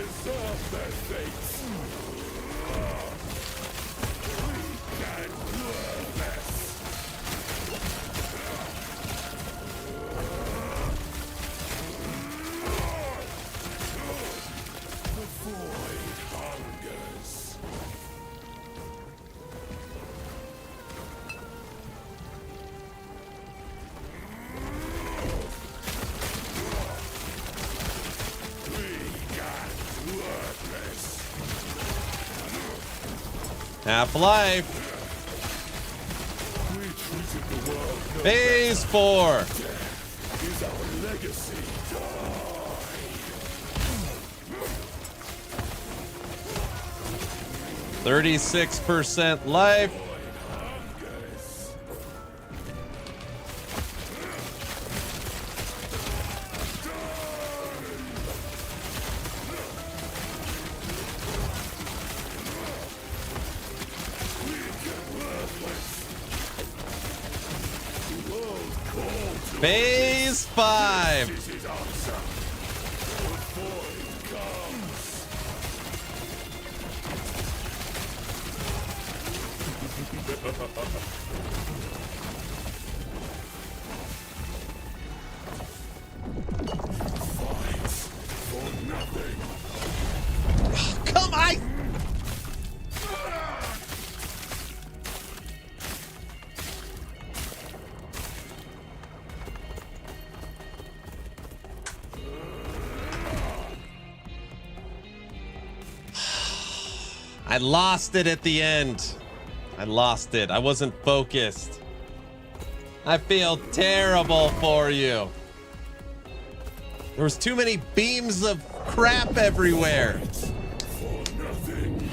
Half-life. We treated the world no Phase 4. is our legacy. 36% life. Phase 5. This is awesome. Before it comes. Fights for nothing. Come on! I lost it at the end. I lost it. I wasn't focused. I feel terrible for you. There was too many beams of crap everywhere. For nothing.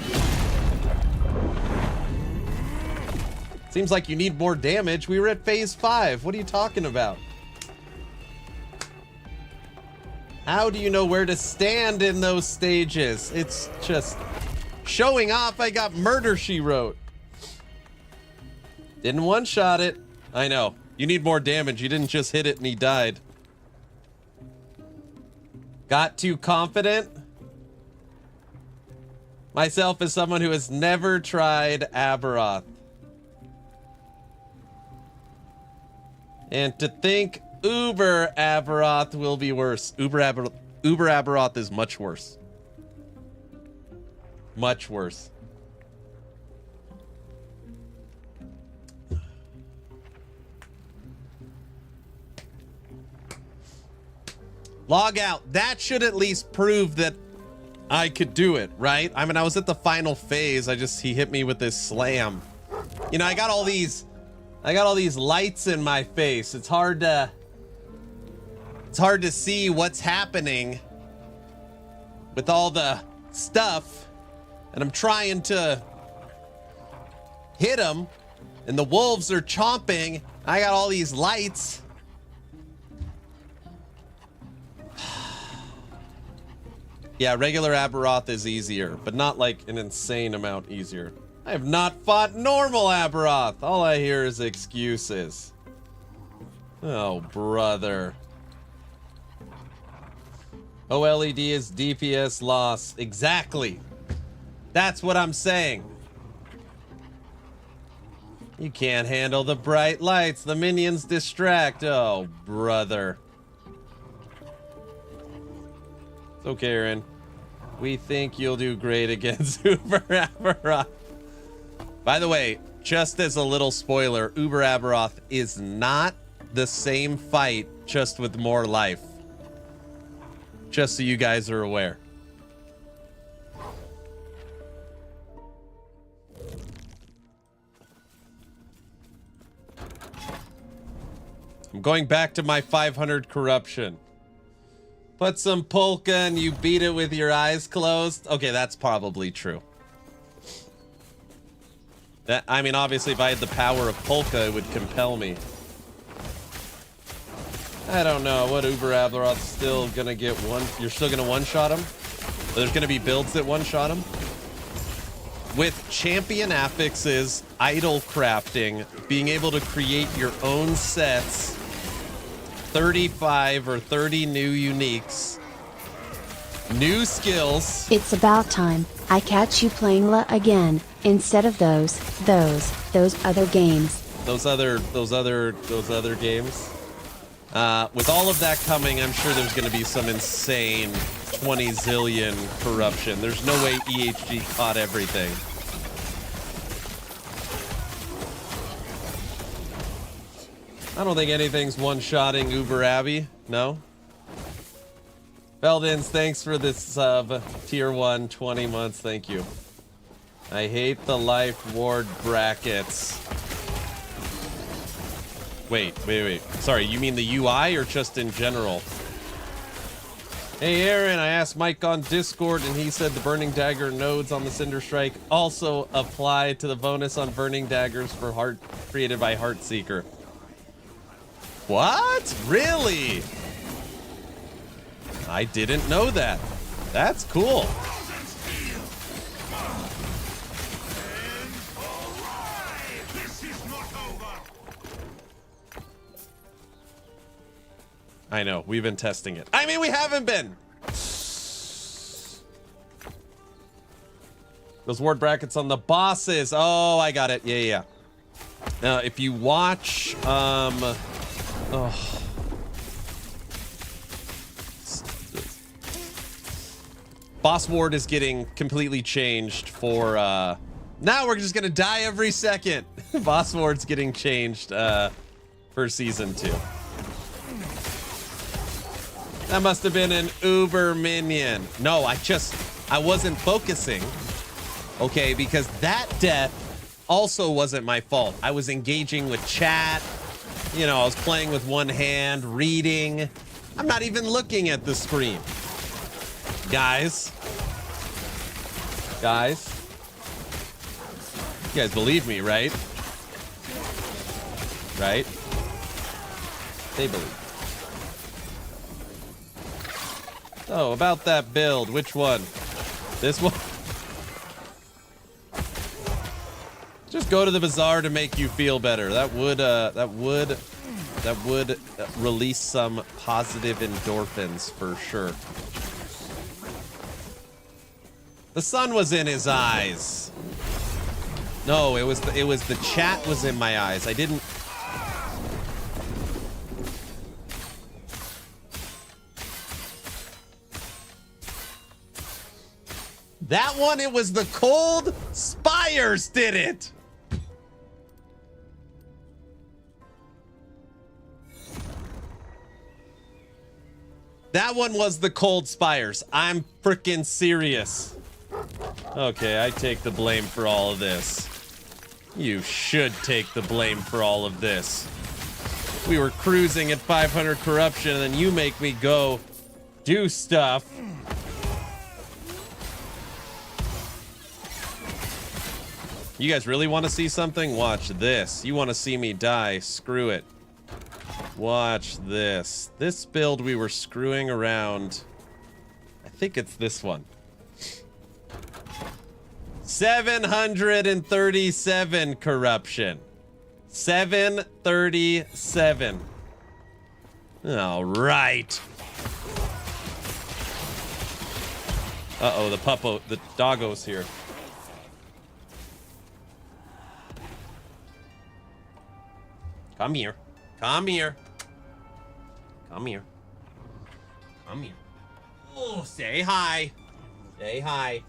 Seems like you need more damage. We were at phase 5. What are you talking about? How do you know where to stand in those stages? It's just showing off. I got Murder, She Wrote. Didn't one-shot it. I know. You need more damage. You didn't just hit it and he died. Got too confident? Myself as someone who has never tried Aberoth. And to think Uber Aberoth will be worse. Uber Aberoth is much worse. Much worse. Log out. That should at least prove that I could do it, right? I mean, I was at the final phase. He hit me with this slam. You know, I got all these lights in my face. It's hard to see what's happening with all the stuff. And I'm trying to hit him, and the wolves are chomping. I got all these lights. Yeah, regular Aberoth is easier, but not like an insane amount easier. I have not fought normal Aberoth. All I hear is excuses. Oh, brother. OLED is DPS loss. Exactly. That's what I'm saying. You can't handle the bright lights. The minions distract. Oh, brother. It's okay, Aaron. We think you'll do great against Uber Aberoth. By the way, just as a little spoiler, Uber Aberoth is not the same fight, just with more life. Just so you guys are aware. I'm going back to my 500 corruption. Put some polka and you beat it with your eyes closed. Okay, that's probably true. I mean, obviously, if I had the power of polka, it would compel me. I don't know. What Uber Aberoth's still gonna get one? You're still gonna one-shot him? There's gonna be builds that one-shot him? With champion affixes, idol crafting, being able to create your own sets, 35 or 30 new uniques, new skills. It's about time I catch you playing La again, instead of those other games. Those other games. With all of that coming, I'm sure there's going to be some insane 20 zillion corruption. There's no way EHG caught everything. I don't think anything's one-shotting Uber Abby. No? Beldins, thanks for this sub. Tier 1, 20 months. Thank you. I hate the life ward brackets. Wait. Sorry, you mean the UI or just in general? Hey Aaron, I asked Mike on Discord and he said the Burning Dagger nodes on the Cinder Strike also apply to the bonus on Burning Daggers for heart created by Heartseeker. What? Really? I didn't know that. That's cool. I know, we've been testing it. I mean, we haven't been. Those ward brackets on the bosses. Oh, I got it. Yeah. Now, if you watch, Boss ward is getting completely changed for, now we're just gonna die every second. Boss ward's getting changed, for season 2. That must have been an uber minion. No, I wasn't focusing. Okay, because that death also wasn't my fault. I was engaging with chat. You know, I was playing with one hand, reading. I'm not even looking at the screen. Guys. You guys believe me, right? Right? They believe. Oh, about that build, which one? This one? Just go to the bazaar to make you feel better. That would release some positive endorphins for sure. The sun was in his eyes. No, it was the chat was in my eyes. I didn't. That one, it was the cold spires did it. That one was the cold spires. I'm freaking serious. Okay, I take the blame for all of this. You should take the blame for all of this. We were cruising at 500 corruption and then you make me go do stuff. You guys really want to see something? Watch this. You want to see me die? Screw it. Watch this. This build we were screwing around. I think it's this one. 737 corruption. 737. All right. Uh-oh, the doggo's here. Come here. Come here. Come here. Come here. Oh, say hi. Say hi.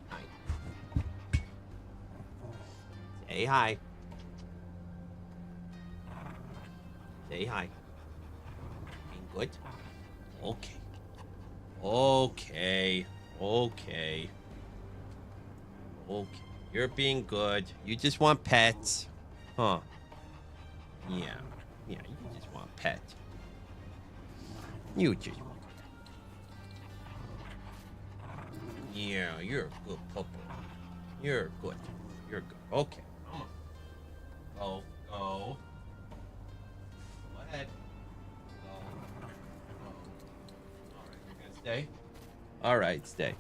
Hi. Say hi. Say hi. Being good? Okay. Okay. Okay. Okay. You're being good. You just want pets. Huh. Yeah. Yeah, you just want pets. You just want pets. Yeah, you're a good puppy. You're good. You're good. Okay. Come on. Go. Go. Go ahead. Go. Go. Alright, you're gonna stay? Alright, stay.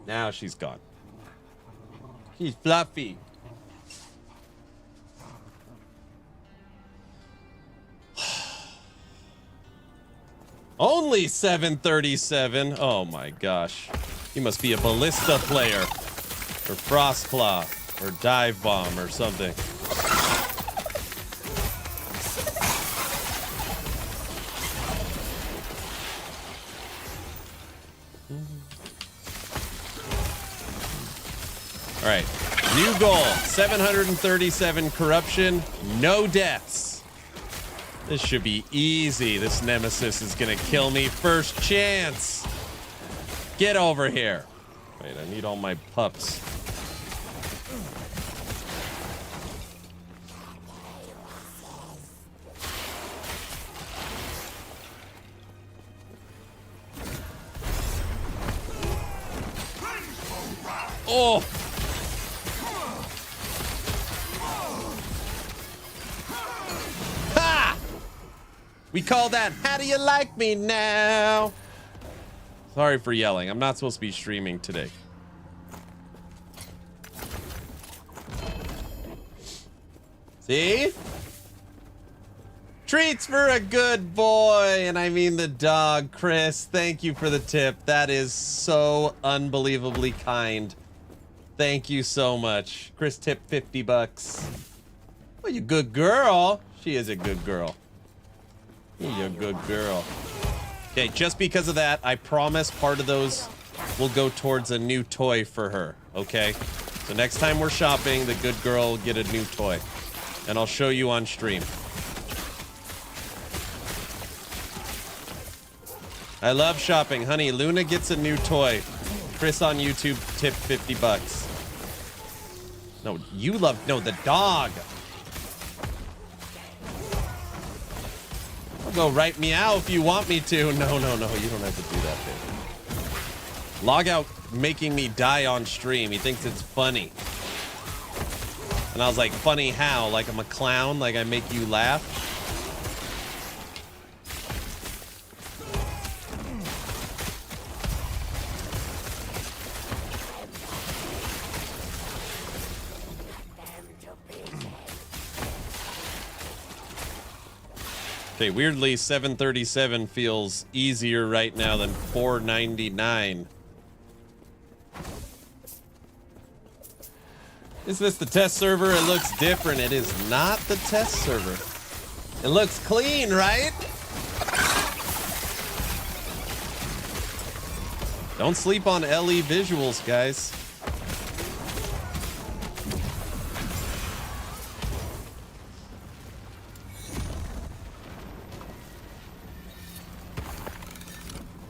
Now she's gone. She's fluffy. Only 737. Oh my gosh. He must be a ballista player. Or Frostclaw. Or Dive Bomb or something. All right, new goal, 737 corruption, no deaths. This should be easy. This nemesis is gonna kill me first chance. Get over here. Wait, I need all my pups. Oh! Ha! We call that, how do you like me now? Sorry for yelling. I'm not supposed to be streaming today. See? Treats for a good boy, and I mean the dog. Chris, thank you for the tip. That is so unbelievably kind. Thank you so much. Chris tipped 50 bucks. Well, you good girl. She is a good girl. You're a good girl. Okay, just because of that, I promise part of those will go towards a new toy for her, okay? So next time we're shopping, the good girl will get a new toy. And I'll show you on stream. I love shopping. Honey, Luna gets a new toy. Chris on YouTube tipped 50 bucks. No, you love... No, the dog. I'll go right meow if you want me to. No, no, no. You don't have to do that, baby. Log out making me die on stream. He thinks it's funny. And I was like, funny how? Like I'm a clown? Like I make you laugh? Okay, weirdly, 737 feels easier right now than 499. Is this the test server? It looks different. It is not the test server. It looks clean, right? Don't sleep on LE visuals, guys.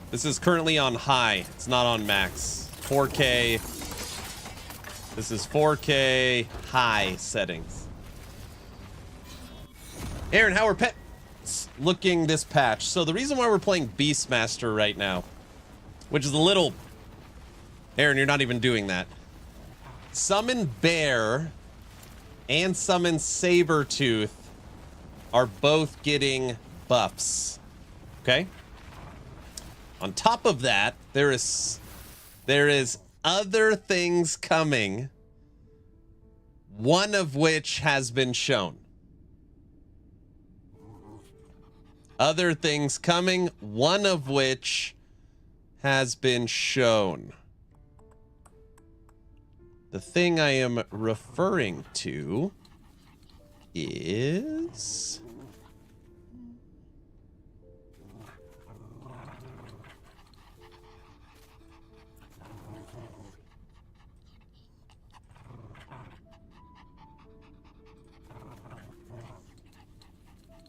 This is currently on high. It's not on max. 4K. This is 4K high settings. Aaron, how are pets looking this patch? So the reason why we're playing Beastmaster right now, which is a little... Aaron, you're not even doing that. Summon Bear and Summon Sabertooth are both getting buffs. Okay? On top of that, there is other things coming, one of which has been shown. Other things coming, one of which has been shown. The thing I am referring to is...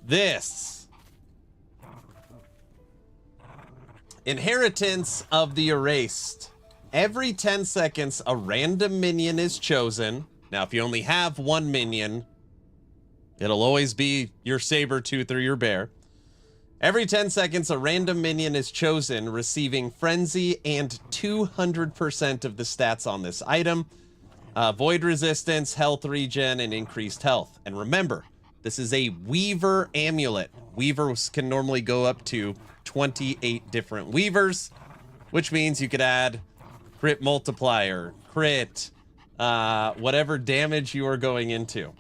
this. Inheritance of the Erased. Every 10 seconds, a random minion is chosen. Now, if you only have one minion, it'll always be your Sabertooth or your Bear. Every 10 seconds, a random minion is chosen, receiving Frenzy and 200% of the stats on this item. Void resistance, health regen, and increased health. And remember, this is a Weaver amulet. Weavers can normally go up to 28 different Weavers, which means you could add crit multiplier, crit, whatever damage you are going into.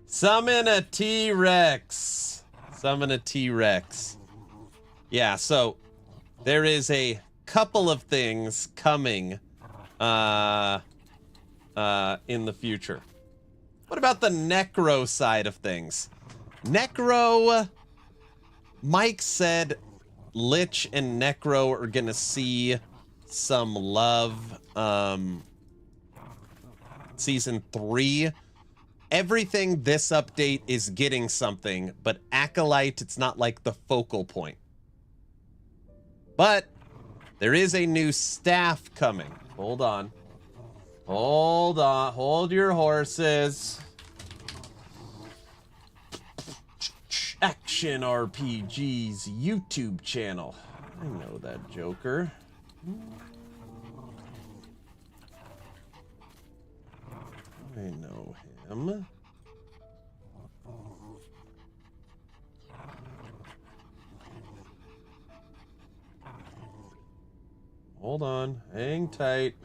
Summon a T-Rex. Summon a T-Rex. Yeah, so there is a couple of things coming in the future. What about the Necro side of things? Necro, Mike said Lich and Necro are gonna see some love. Season 3. Everything this update is getting something, but Acolyte, it's not like the focal point. But There is a new staff coming. Hold on. Hold on. Hold your horses. Action RPG's YouTube channel. I know that joker. I know him. Hold on. Hang tight.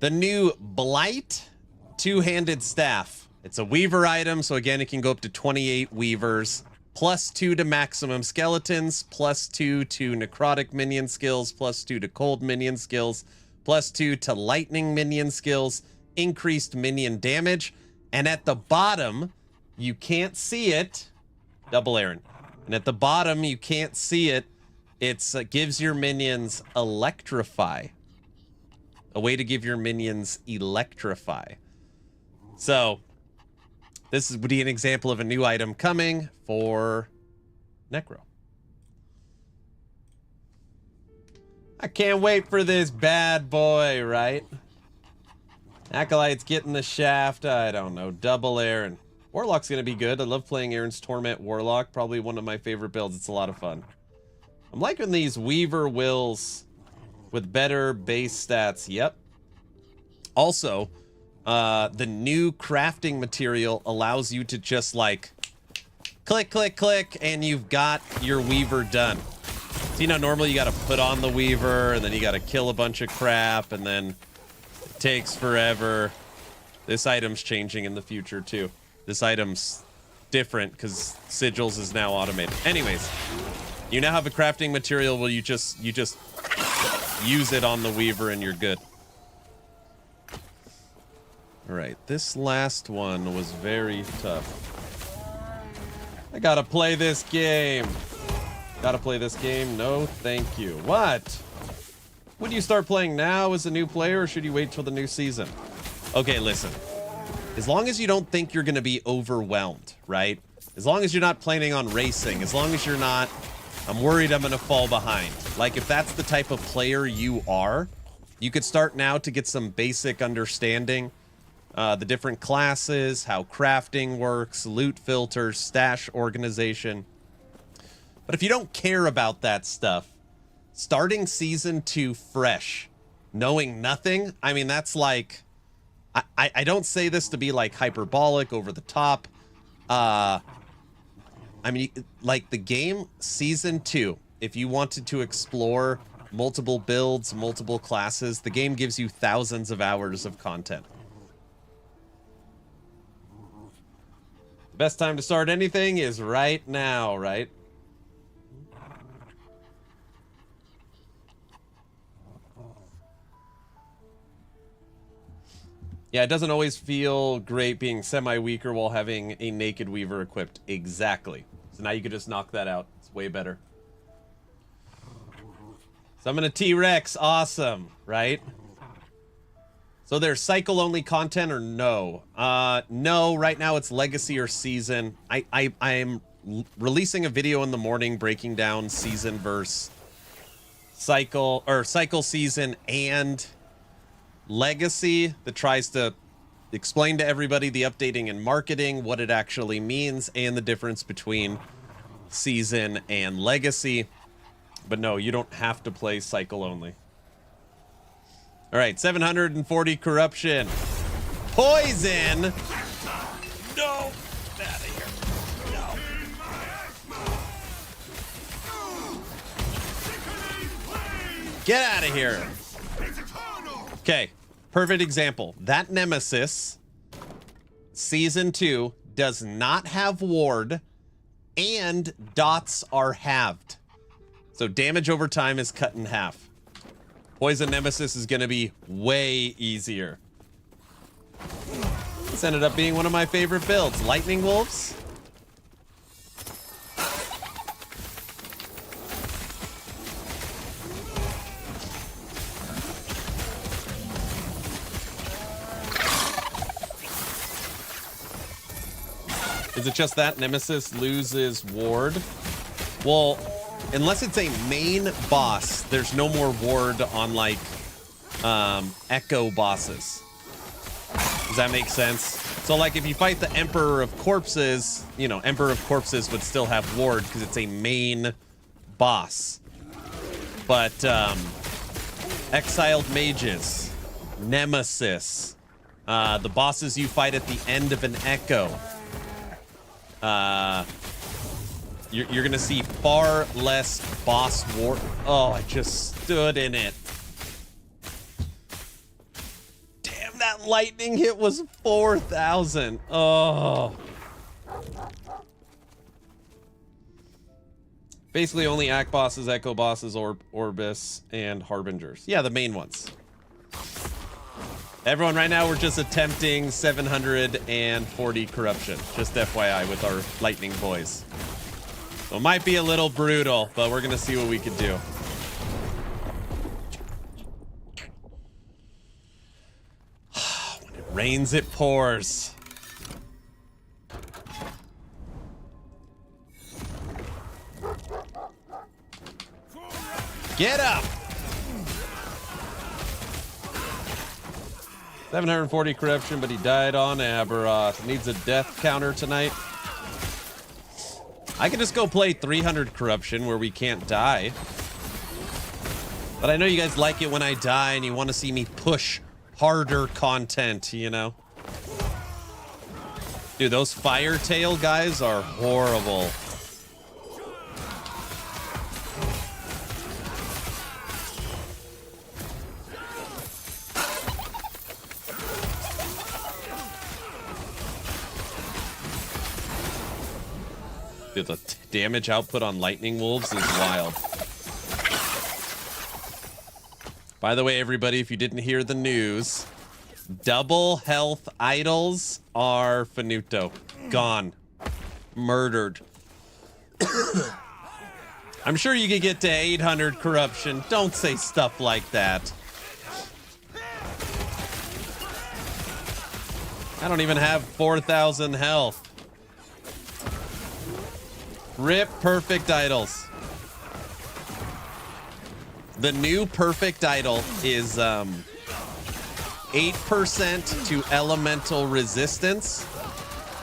The new Blight two-handed staff. It's a weaver item, so again, it can go up to 28 weavers. +2 to maximum skeletons, +2 to necrotic minion skills, +2 to cold minion skills, +2 to lightning minion skills, increased minion damage, and at the bottom, you can't see it. Double Aaron. And at the bottom, you can't see it. It's gives your minions electrify. A way to give your minions electrify. So, this would be an example of a new item coming for Necro. I can't wait for this bad boy, right? Acolyte's getting the shaft. I don't know. Double Aaron. Warlock's going to be good. I love playing Aaron's Torment Warlock. Probably one of my favorite builds. It's a lot of fun. I'm liking these Weaver Wills with better base stats. Yep. Also, the new crafting material allows you to just like click, click, click, and you've got your Weaver done. So, you know, normally you got to put on the Weaver, and then you got to kill a bunch of crap, and then it takes forever. This item's changing in the future, too. This item's different because Sigils is now automated. Anyways, you now have a crafting material where you just use it on the Weaver and you're good. All right, this last one was very tough. I gotta play this game. Gotta play this game? No, thank you. What? Would you start playing now as a new player, or should you wait till the new season? Okay, listen. As long as you don't think you're gonna be overwhelmed, right? As long as you're not planning on racing, as long as you're not, I'm worried I'm gonna fall behind. Like, if that's the type of player you are, you could start now to get some basic understanding. The different classes, how crafting works, loot filters, stash organization. But if you don't care about that stuff, starting season 2 fresh, knowing nothing, I mean, that's like, I don't say this to be like hyperbolic, over the top. I mean, like the game season 2, if you wanted to explore multiple builds, multiple classes, the game gives you thousands of hours of content. The best time to start anything is right now, right? Yeah, it doesn't always feel great being semi-weaker while having a naked Weaver equipped. Exactly. So now you can just knock that out. It's way better. Summon a T-Rex. Awesome, right? So there's cycle-only content or no? No, right now it's legacy or season. I'm releasing a video in the morning breaking down season versus cycle, or cycle, season, and legacy, that tries to explain to everybody the updating and marketing, what it actually means, and the difference between season and legacy. But no, you don't have to play cycle only. All right, 740 corruption. Poison! No! Get out of here. No. Get out of here. Okay, perfect example. That Nemesis, Season 2, does not have ward, and dots are halved. So damage over time is cut in half. Poison Nemesis is going to be way easier. This ended up being one of my favorite builds. Lightning Wolves. Is it just that Nemesis loses ward? Well, unless it's a main boss, there's no more ward on like echo bosses. Does that make sense? So like if you fight the Emperor of Corpses, you know, Emperor of Corpses would still have ward because it's a main boss. But exiled mages, Nemesis, the bosses you fight at the end of an echo, you're gonna see far less boss war. Oh, I just stood in it. Damn, that lightning hit was 4,000. Oh. Basically only Act bosses, Echo bosses, Orbis, and Harbingers. Yeah, the main ones. Everyone, right now we're just attempting 740 corruption. Just FYI with our lightning boys. So it might be a little brutal, but we're gonna see what we can do. When it rains, it pours. Get up! 740 corruption, but he died on Aberoth. Needs a death counter tonight. I could just go play 300 corruption where we can't die. But I know you guys like it when I die and you want to see me push harder content, you know? Dude, those fire tail guys are horrible. Dude, the damage output on lightning wolves is wild. By the way, everybody, if you didn't hear the news, double health idols are finito. Gone. Murdered. I'm sure you could get to 800 corruption. Don't say stuff like that. I don't even have 4,000 health. Rip perfect idols. The new perfect idol is 8% to elemental resistance,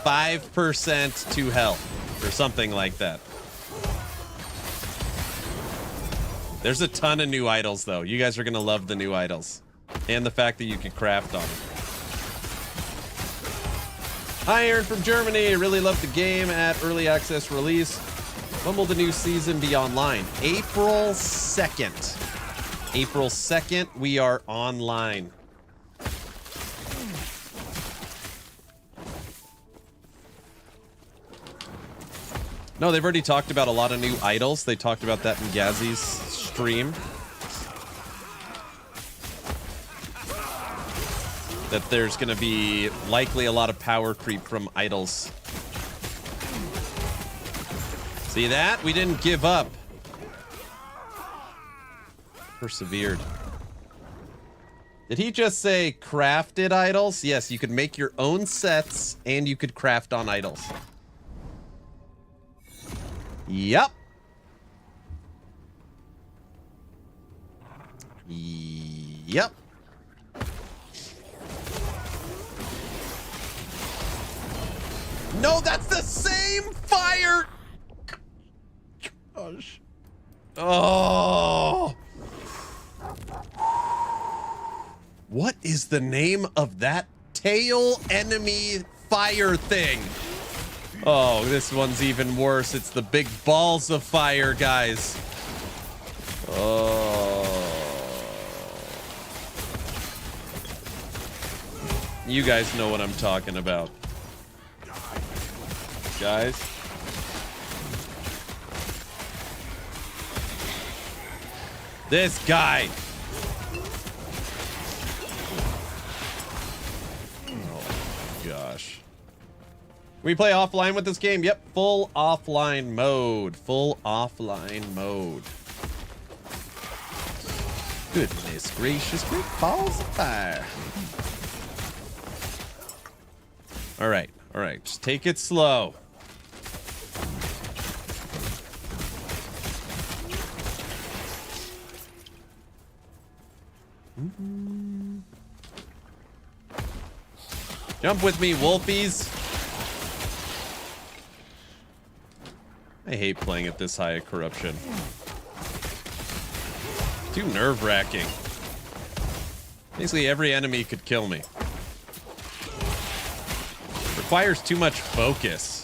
5% to health, or something like that. There's a ton of new idols, though. You guys are going to love the new idols. And the fact that you can craft on them. Hi, Aaron from Germany. Really love the game at early access release. When will the new season be online? April 2nd. April 2nd, we are online. No, they've already talked about a lot of new idols. They talked about that in Gazzy's stream. That there's going to be likely a lot of power creep from idols. See that? We didn't give up. Persevered. Did he just say crafted idols? Yes, you could make your own sets and you could craft on idols. Yep. Yep. No, that's the same fire. Gosh. Oh. What is the name of that tail enemy fire thing? Oh, this one's even worse. It's the big balls of fire, guys. Oh. You guys know what I'm talking about. Guys. This guy. Oh, gosh. We play offline with this game? Yep, full offline mode. Full offline mode. Goodness gracious, great balls of fire. All right, just take it slow. Jump with me, wolfies. I hate playing at this high of corruption. Too nerve-wracking. Basically, every enemy could kill me. Requires too much focus.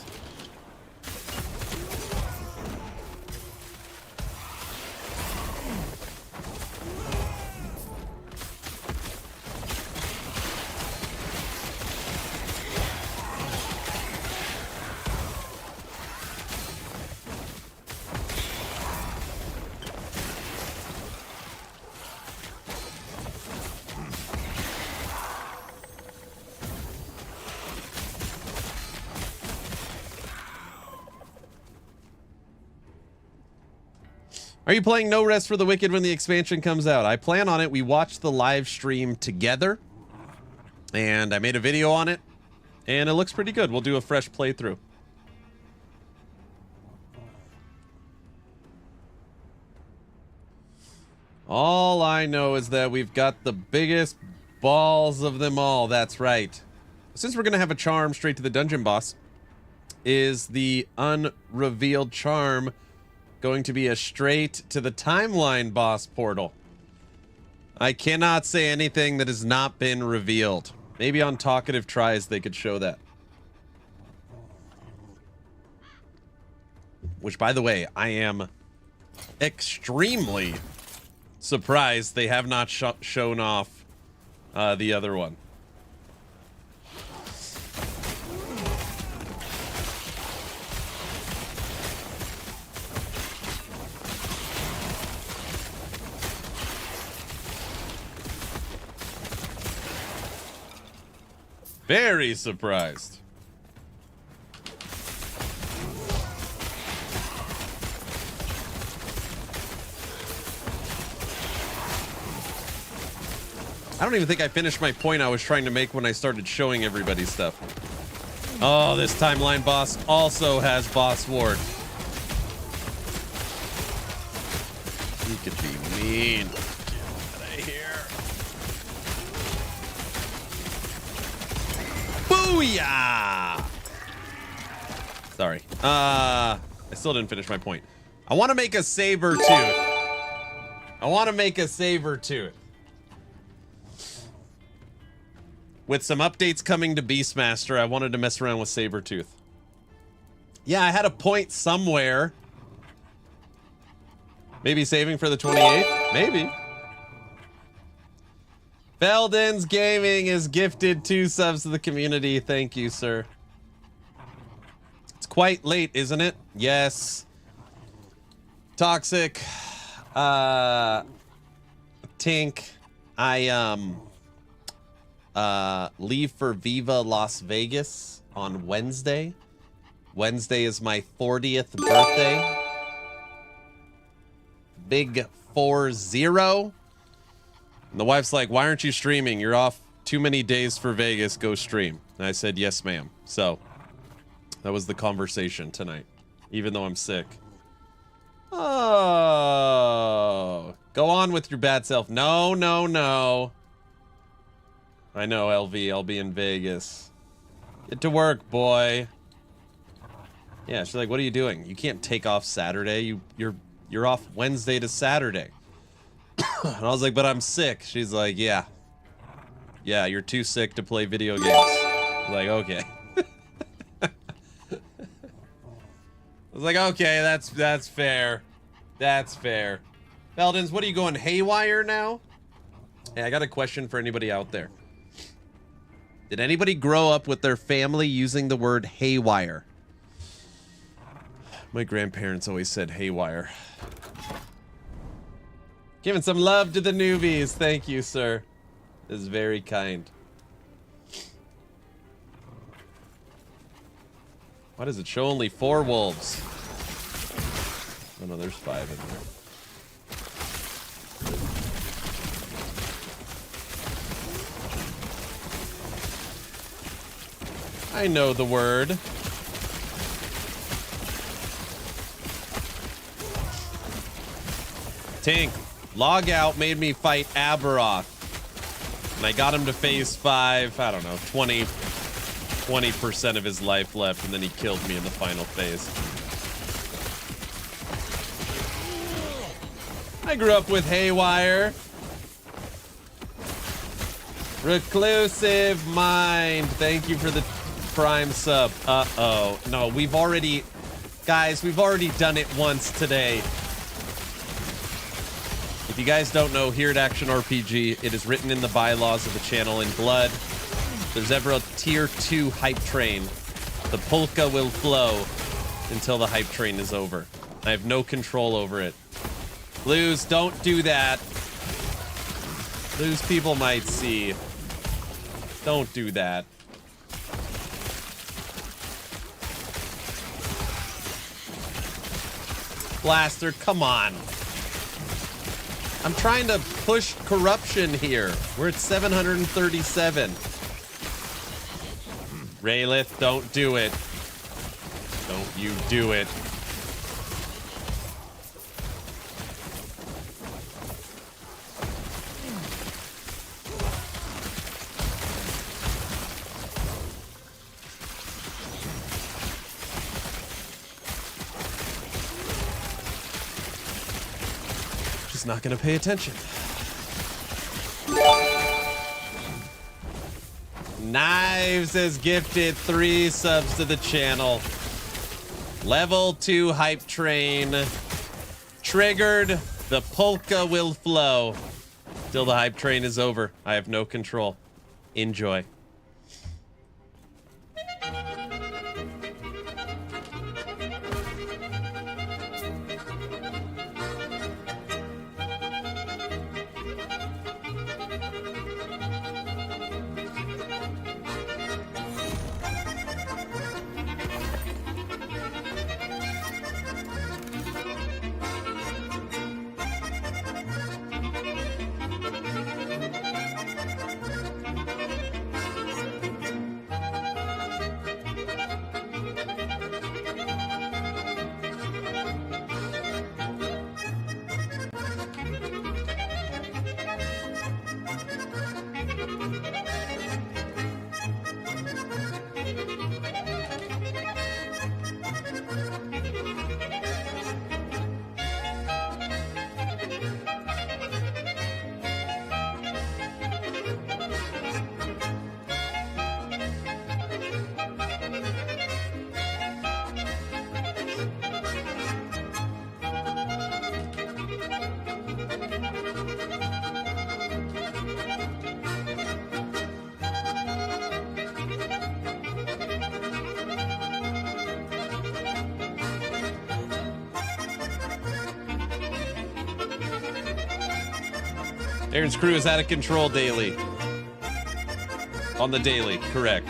Are you playing No Rest for the Wicked when the expansion comes out? I plan on it. We watched the live stream together, and I made a video on it, and it looks pretty good. We'll do a fresh playthrough. All I know is that we've got the biggest balls of them all. That's right. Since we're going to have a charm straight to the dungeon boss, is the unrevealed charm going to be a straight to the timeline boss portal? I cannot say anything that has not been revealed. Maybe on Talkative Tries they could show that. Which, by the way, I am extremely surprised they have not shown off the other one. Very surprised. I don't even think I finished my point I was trying to make when I started showing everybody stuff. Oh, this timeline boss also has boss ward. He could be mean. Get out of here. Booyah! Sorry. I still didn't finish my point. I want to make a saber tooth. With some updates coming to Beastmaster, I wanted to mess around with Sabertooth. Yeah, I had a point somewhere. Maybe saving for the 28th? Maybe. Felden's Gaming is gifted 2 subs to the community. Thank you, sir. It's quite late, isn't it? Yes. Toxic. Tink. I leave for Viva Las Vegas on Wednesday. Wednesday is my 40th birthday. Big 40. And the wife's like, why aren't you streaming? You're off too many days for Vegas. Go stream. And I said, yes, ma'am. So that was the conversation tonight, even though I'm sick. Oh, go on with your bad self. No, no, no. I know, LV. I'll be in Vegas. Get to work, boy. Yeah, she's like, what are you doing? You can't take off Saturday. You're off Wednesday to Saturday. And I was like, but I'm sick. She's like, yeah. Yeah, you're too sick to play video games. I was like, okay. I was like, okay, that's fair. That's fair. Feldens, what are you going haywire now? Hey, I got a question for anybody out there. Did anybody grow up with their family using the word haywire? My grandparents always said haywire. Giving some love to the newbies. Thank you, sir. This is very kind. Why does it show only 4 wolves? Oh no, there's 5 in there. I know the word. Tink, log out made me fight Aberoth. And I got him to phase 5, I don't know, 20% of his life left, and then he killed me in the final phase. I grew up with Haywire. Reclusive Mind, thank you for the Prime sub. Uh-oh. No, we've already... Guys, we've already done it once today. If you guys don't know, here at Action RPG, it is written in the bylaws of the channel in blood. If there's ever a tier 2 hype train, the polka will flow until the hype train is over. I have no control over it. Lose, don't do that. Lose, people might see. Don't do that. Blaster, come on. I'm trying to push corruption here. We're at 737. Raylith, don't do it. Don't you do it. Not gonna pay attention. Knives has gifted 3 subs to the channel. Level 2 hype train triggered. The polka will flow till the hype train is over. I have no control. Enjoy. Aaron's crew is out of control daily. On the daily, correct.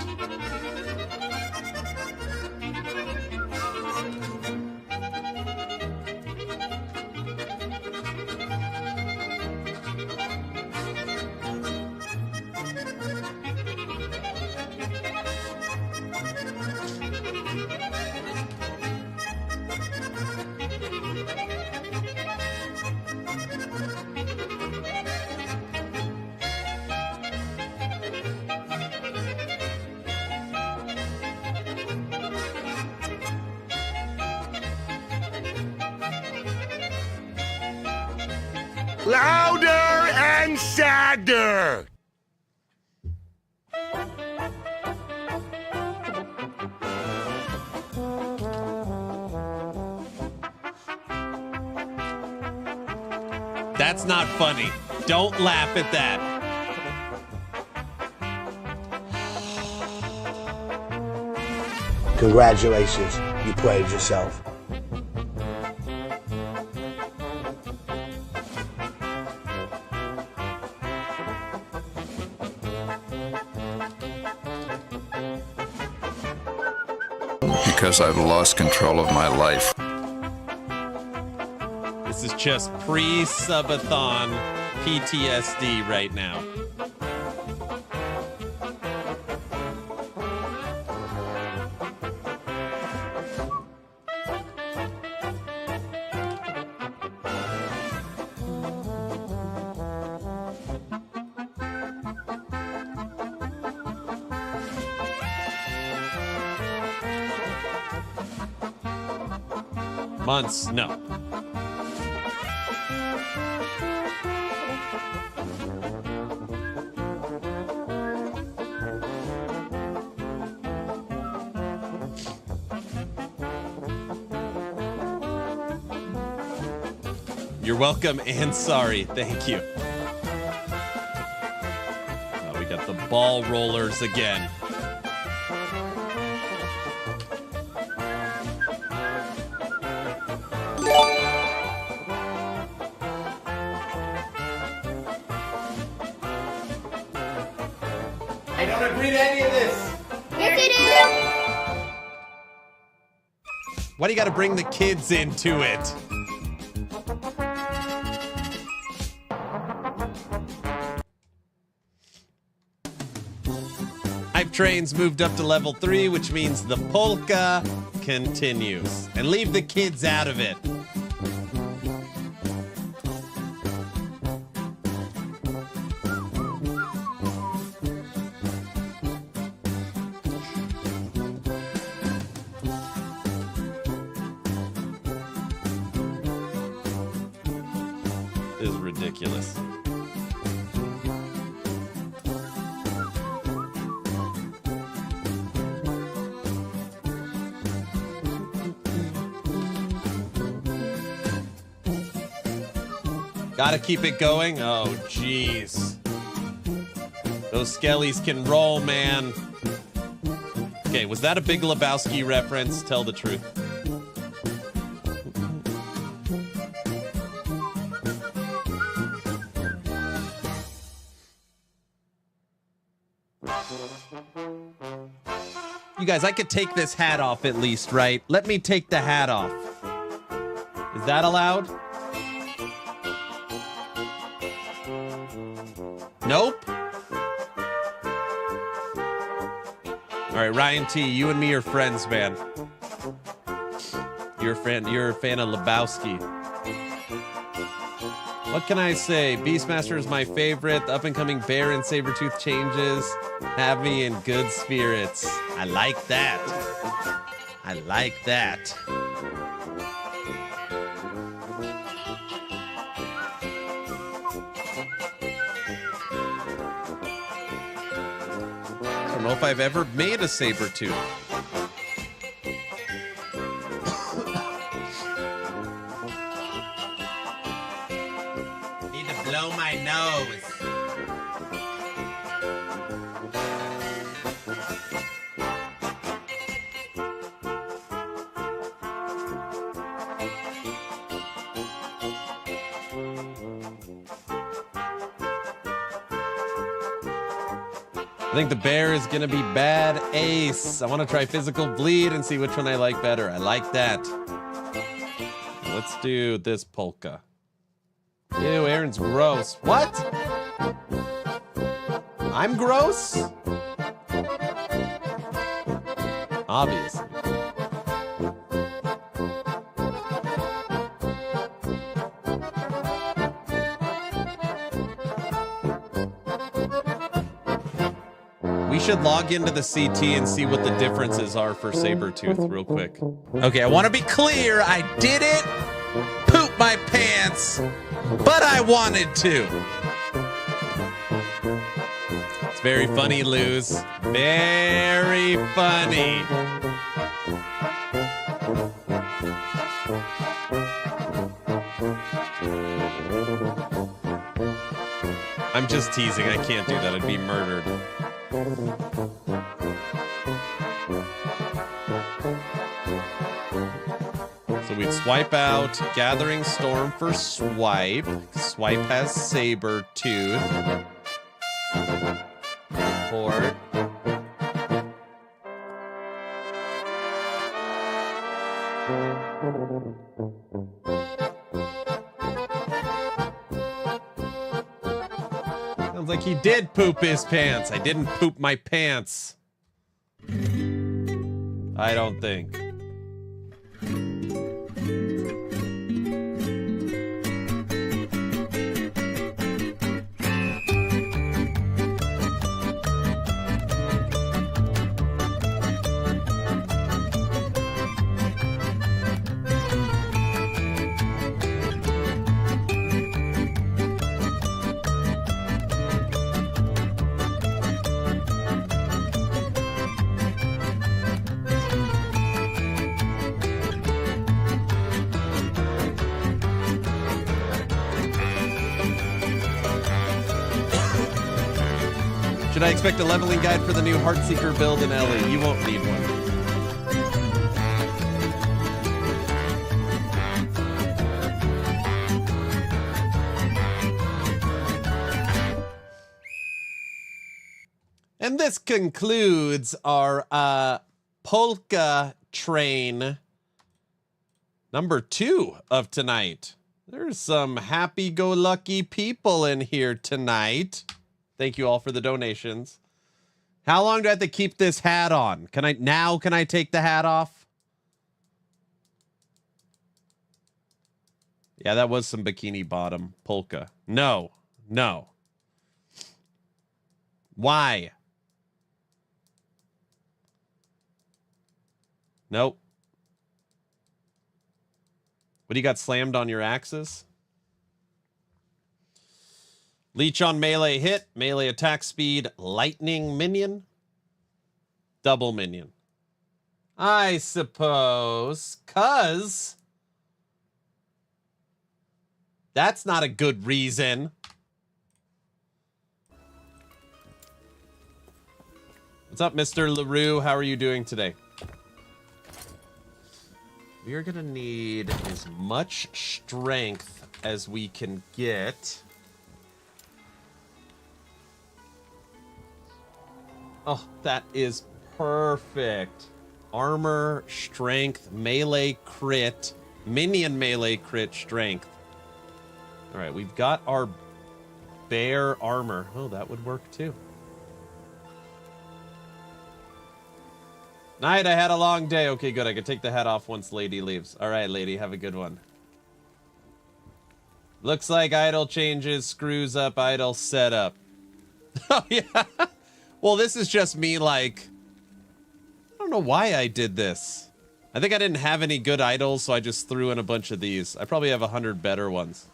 Louder and sadder! That's not funny. Don't laugh at that. Congratulations, you played yourself. Because I've lost control of my life. This is just pre-subathon PTSD right now. Months? No. You're welcome and sorry. Thank you. Oh, we got the ball rollers again. I don't agree to any of this. Yes, you do. Why do you got to bring the kids into it? Hype Train's moved up to level 3, which means the polka continues. And leave the kids out of it. This is ridiculous. Gotta keep it going. Oh, jeez. Those skellies can roll, man. Okay, was that a Big Lebowski reference? Tell the truth. You guys, I could take this hat off at least, right? Let me take the hat off. Is that allowed? Nope. All right, Ryan T, you and me are friends, man. You're a fan of Lebowski. What can I say? Beastmaster is my favorite. The up-and-coming Bear and Sabretooth changes have me in good spirits. I like that. I like that. I don't know if I've ever made a Sabretooth. Need to blow my nose. I think the bear is gonna be bad ace. I want to try physical bleed and see which one I like better. I like that. Let's do this polka. Ew, Aaron's gross. What? I'm gross? Obviously. We should log into the CT and see what the differences are for Sabretooth real quick. Okay, I want to be clear. I didn't poop my pants, but I wanted to. It's very funny, Luz. Very funny. I'm just teasing. I can't do that. I'd be murdered. So we'd swipe out Gathering Storm for Swipe. Swipe has Sabretooth. Port. Sounds like he did poop his pants. I didn't poop my pants. I don't think. Should I expect a leveling guide for the new Heartseeker build in Ellie? You won't need one. And this concludes our polka train number 2 of tonight. There's some happy-go-lucky people in here tonight. Thank you all for the donations. How long do I have to keep this hat on? Can I take the hat off? Yeah, that was some bikini bottom polka. No. Why? Nope. What do you got slammed on your axes? Leech on melee hit, melee attack speed, lightning minion, double minion. I suppose, 'cause that's not a good reason. What's up, Mr. LaRue? How are you doing today? We are gonna need as much strength as we can get. Oh, that is perfect. Armor, strength, melee crit, minion melee crit, strength. All right, we've got our bear armor. Oh, that would work too. Night, I had a long day. Okay, good. I can take the hat off once Lady leaves. All right, Lady, have a good one. Looks like idle changes screws up idle setup. Oh, yeah. Well, this is just me, like, I don't know why I did this. I think I didn't have any good idols, so I just threw in a bunch of these. I probably have 100 better ones.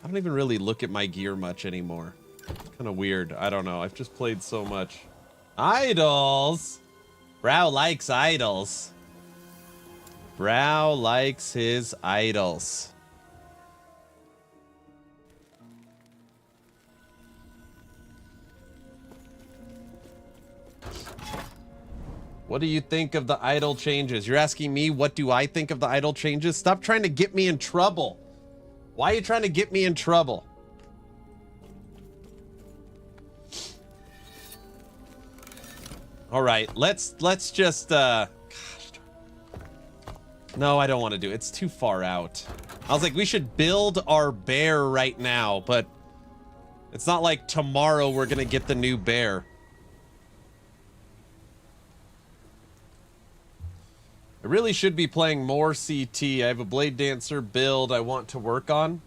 I don't even really look at my gear much anymore. It's kind of weird. I don't know. I've just played so much. Idols! Brow likes idols. Brow likes his idols. What do you think of the idol changes? You're asking me what do I think of the idol changes? Stop trying to get me in trouble. Why are you trying to get me in trouble? All right, let's just gosh. No, I don't want to do it. It's too far out. I was like, we should build our bear right now, but it's not like tomorrow we're gonna get the new bear. I really should be playing more CT. I have a Blade Dancer build I want to work on.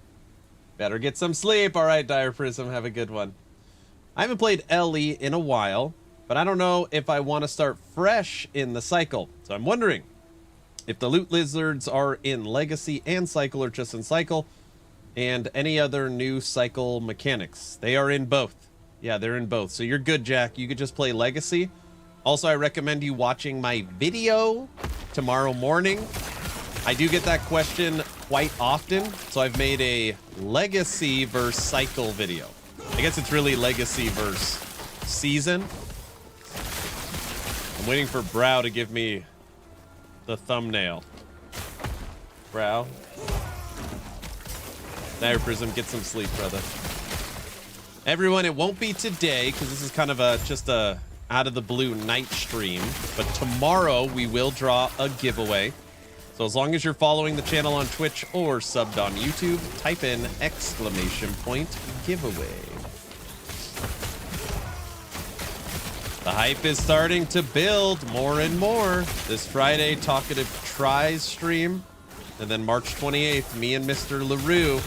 Better get some sleep. All right, Dire Prism, have a good one. I haven't played LE in a while, but I don't know if I want to start fresh in the cycle. So I'm wondering if the loot lizards are in Legacy and Cycle or just in Cycle, and any other new Cycle mechanics. They are in both. Yeah, they're in both. So you're good, Jack. You could just play Legacy. Also, I recommend you watching my video tomorrow morning. I do get that question quite often, so I've made a Legacy versus Cycle video. I guess it's really Legacy versus Season. I'm waiting for Brow to give me the thumbnail. Brow. Dire Prism, get some sleep, brother. Everyone, it won't be today, because this is kind of just a out of the blue night stream, but tomorrow we will draw a giveaway. So as long as you're following the channel on Twitch or subbed on YouTube, type in !giveaway. The hype is starting to build more and more. This Friday, Talkative Tries stream, and then March 28th, me and Mr. LaRue.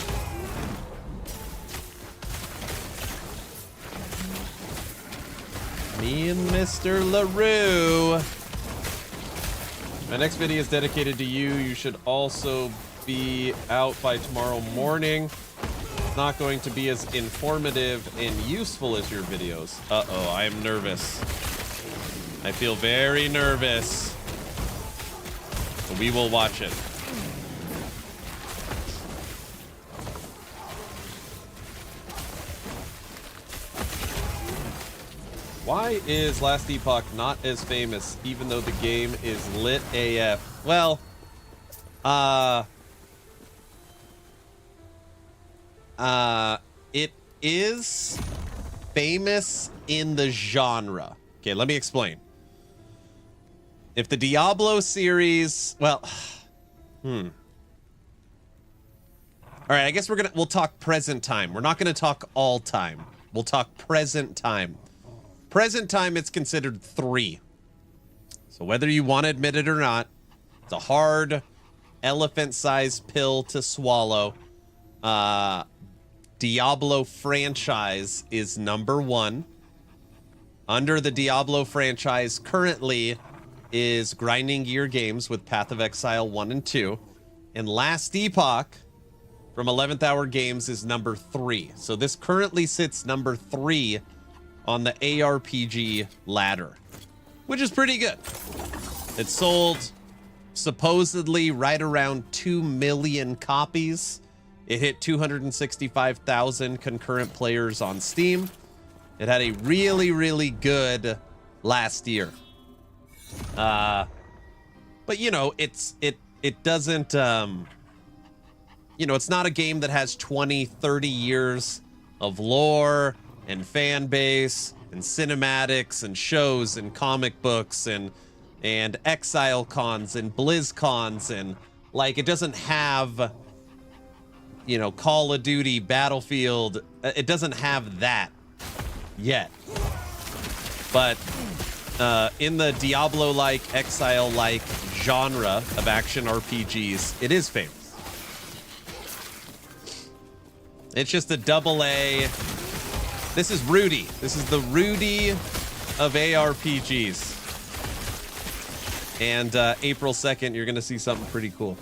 Me and Mr. LaRue. My next video is dedicated to you. You should also be out by tomorrow morning. It's not going to be as informative and useful as your videos. Uh-oh, I am nervous. I feel very nervous. But we will watch it. Why is Last Epoch not as famous, even though the game is lit AF? Well, it is famous in the genre. Okay, let me explain. If the Diablo series, well, all right, I guess we'll talk present time. We're not gonna talk all time. We'll talk present time. Present time, it's considered 3. So whether you want to admit it or not, it's a hard elephant-sized pill to swallow. Diablo franchise is number 1. Under the Diablo franchise currently is Grinding Gear Games with Path of Exile 1 and 2. And Last Epoch from 11th Hour Games is number 3. So this currently sits number 3 on the ARPG ladder, which is pretty good. It sold supposedly right around 2 million copies. It hit 265,000 concurrent players on Steam. It had a really, really good last year. But you know, it doesn't, you know, it's not a game that has 20, 30 years of lore and fan base and cinematics and shows and comic books and Exile cons and BlizzCons, and like, it doesn't have, you know, Call of Duty, Battlefield. It doesn't have that yet. But in the Diablo-like, Exile-like genre of action RPGs, it is famous. It's just a AA. This is Rudy. This is the Rudy of ARPGs. And April 2nd, you're going to see something pretty cool.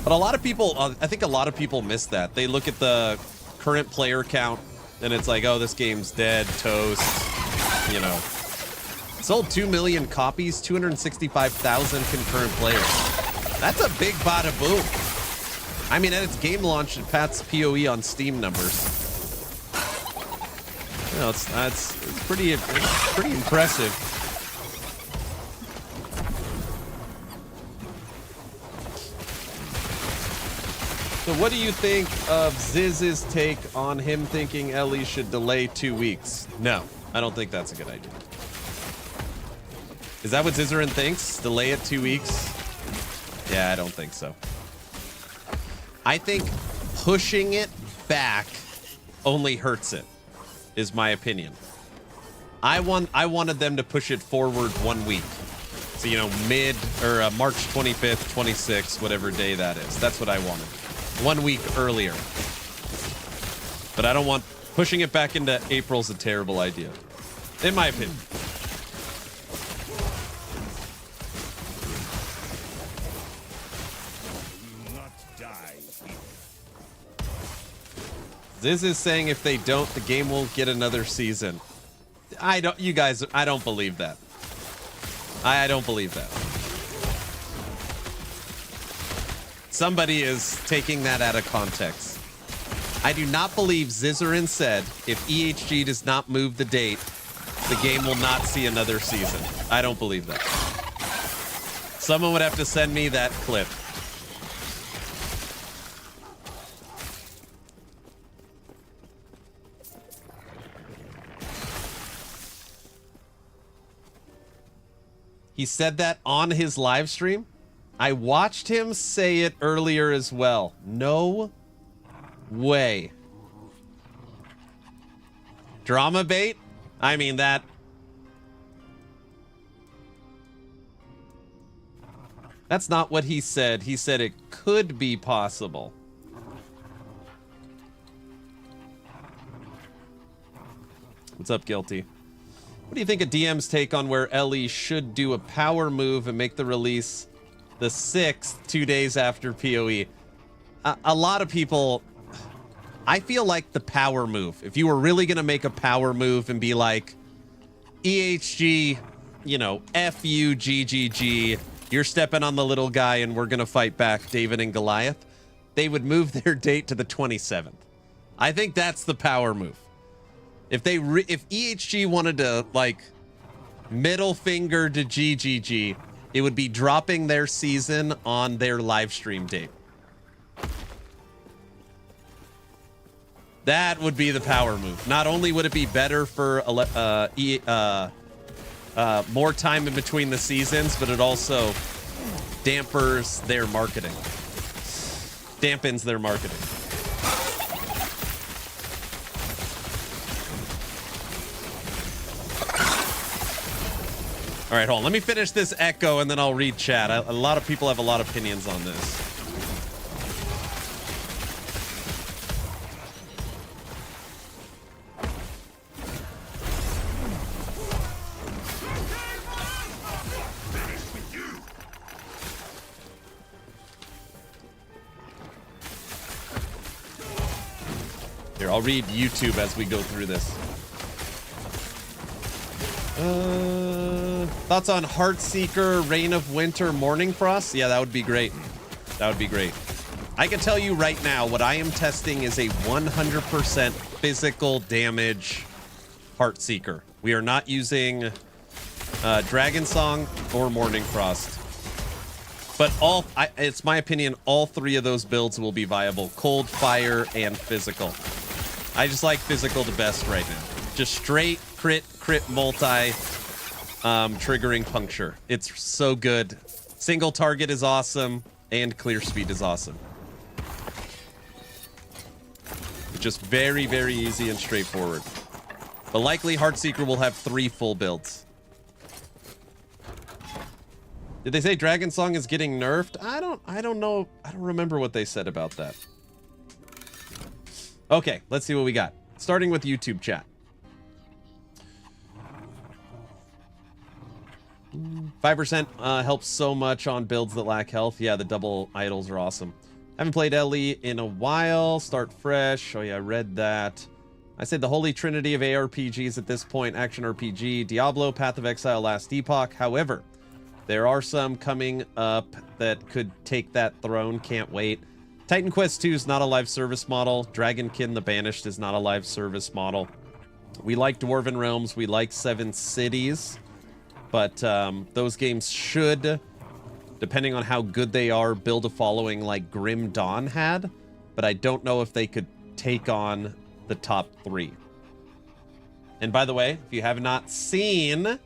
But a lot of people, I think a lot of people miss that. They look at the current player count and it's like, oh, this game's dead, toast, you know. Sold 2 million copies, 265,000 concurrent players. That's a big bada boom. I mean, at its game launch, it pats PoE on Steam numbers. You know, it's pretty impressive. So what do you think of Ziz's take on him thinking Ellie should delay 2 weeks? No, I don't think that's a good idea. Is that what Zizarin thinks? Delay it 2 weeks? Yeah, I don't think so. I think pushing it back only hurts it, is my opinion. I wanted them to push it forward 1 week. So, you know, March 25th, 26th, whatever day that is. That's what I wanted. 1 week earlier. But I don't want... Pushing it back into April's a terrible idea. In my opinion. Ziz is saying if they don't, the game will get another season. I don't believe that. I don't believe that. Somebody is taking that out of context. I do not believe Zizarin said if EHG does not move the date, the game will not see another season. I don't believe that. Someone would have to send me that clip. He said that on his live stream. I watched him say it earlier as well. No way. Drama bait? I mean, that... That's not what he said. He said it could be possible. What's up, Guilty? What do you think of DM's take on where Ellie should do a power move and make the release the 6th, 2 days after PoE? A lot of people... I feel like the power move, if you were really going to make a power move and be like, EHG, you know, F you, GGG, you're stepping on the little guy and we're going to fight back David and Goliath. they would move their date to the 27th. I think that's the power move. If if EHG wanted to, like, middle finger to GGG, it would be dropping their season on their live stream date. That would be the power move. Not only would it be better for more time in between the seasons, but it also dampens their marketing. All right, hold on. Let me finish this echo and then I'll read chat. A lot of people have a lot of opinions on this. Here, I'll read YouTube as we go through this. Thoughts on Heartseeker, Reign of Winter, Morning Frost? Yeah, that would be great. That would be great. I can tell you right now, what I am testing is a 100% physical damage Heartseeker. We are not using Dragon Song or Morning Frost. But it's my opinion, all three of those builds will be viable. Cold, fire, and physical. I just like physical the best right now. Just straight crit multi, triggering puncture. It's so good. Single target is awesome, and clear speed is awesome. It's just very, very easy and straightforward. But likely Heartseeker will have 3 full builds. Did they say Dragon Song is getting nerfed? I don't know. I don't remember what they said about that. Okay, let's see what we got. Starting with YouTube chat. 5% helps so much on builds that lack health. Yeah, the double idols are awesome. Haven't played Ellie in a while. Start fresh. Oh yeah, I read that. I said the holy trinity of ARPGs at this point. Action RPG, Diablo, Path of Exile, Last Epoch. However, there are some coming up that could take that throne. Can't wait. Titan Quest 2 is not a live service model. Dragonkin the Banished is not a live service model. We like Dwarven Realms. We like Seven Cities. But those games should, depending on how good they are, build a following like Grim Dawn had. But I don't know if they could take on the top 3. And by the way, if you have not seen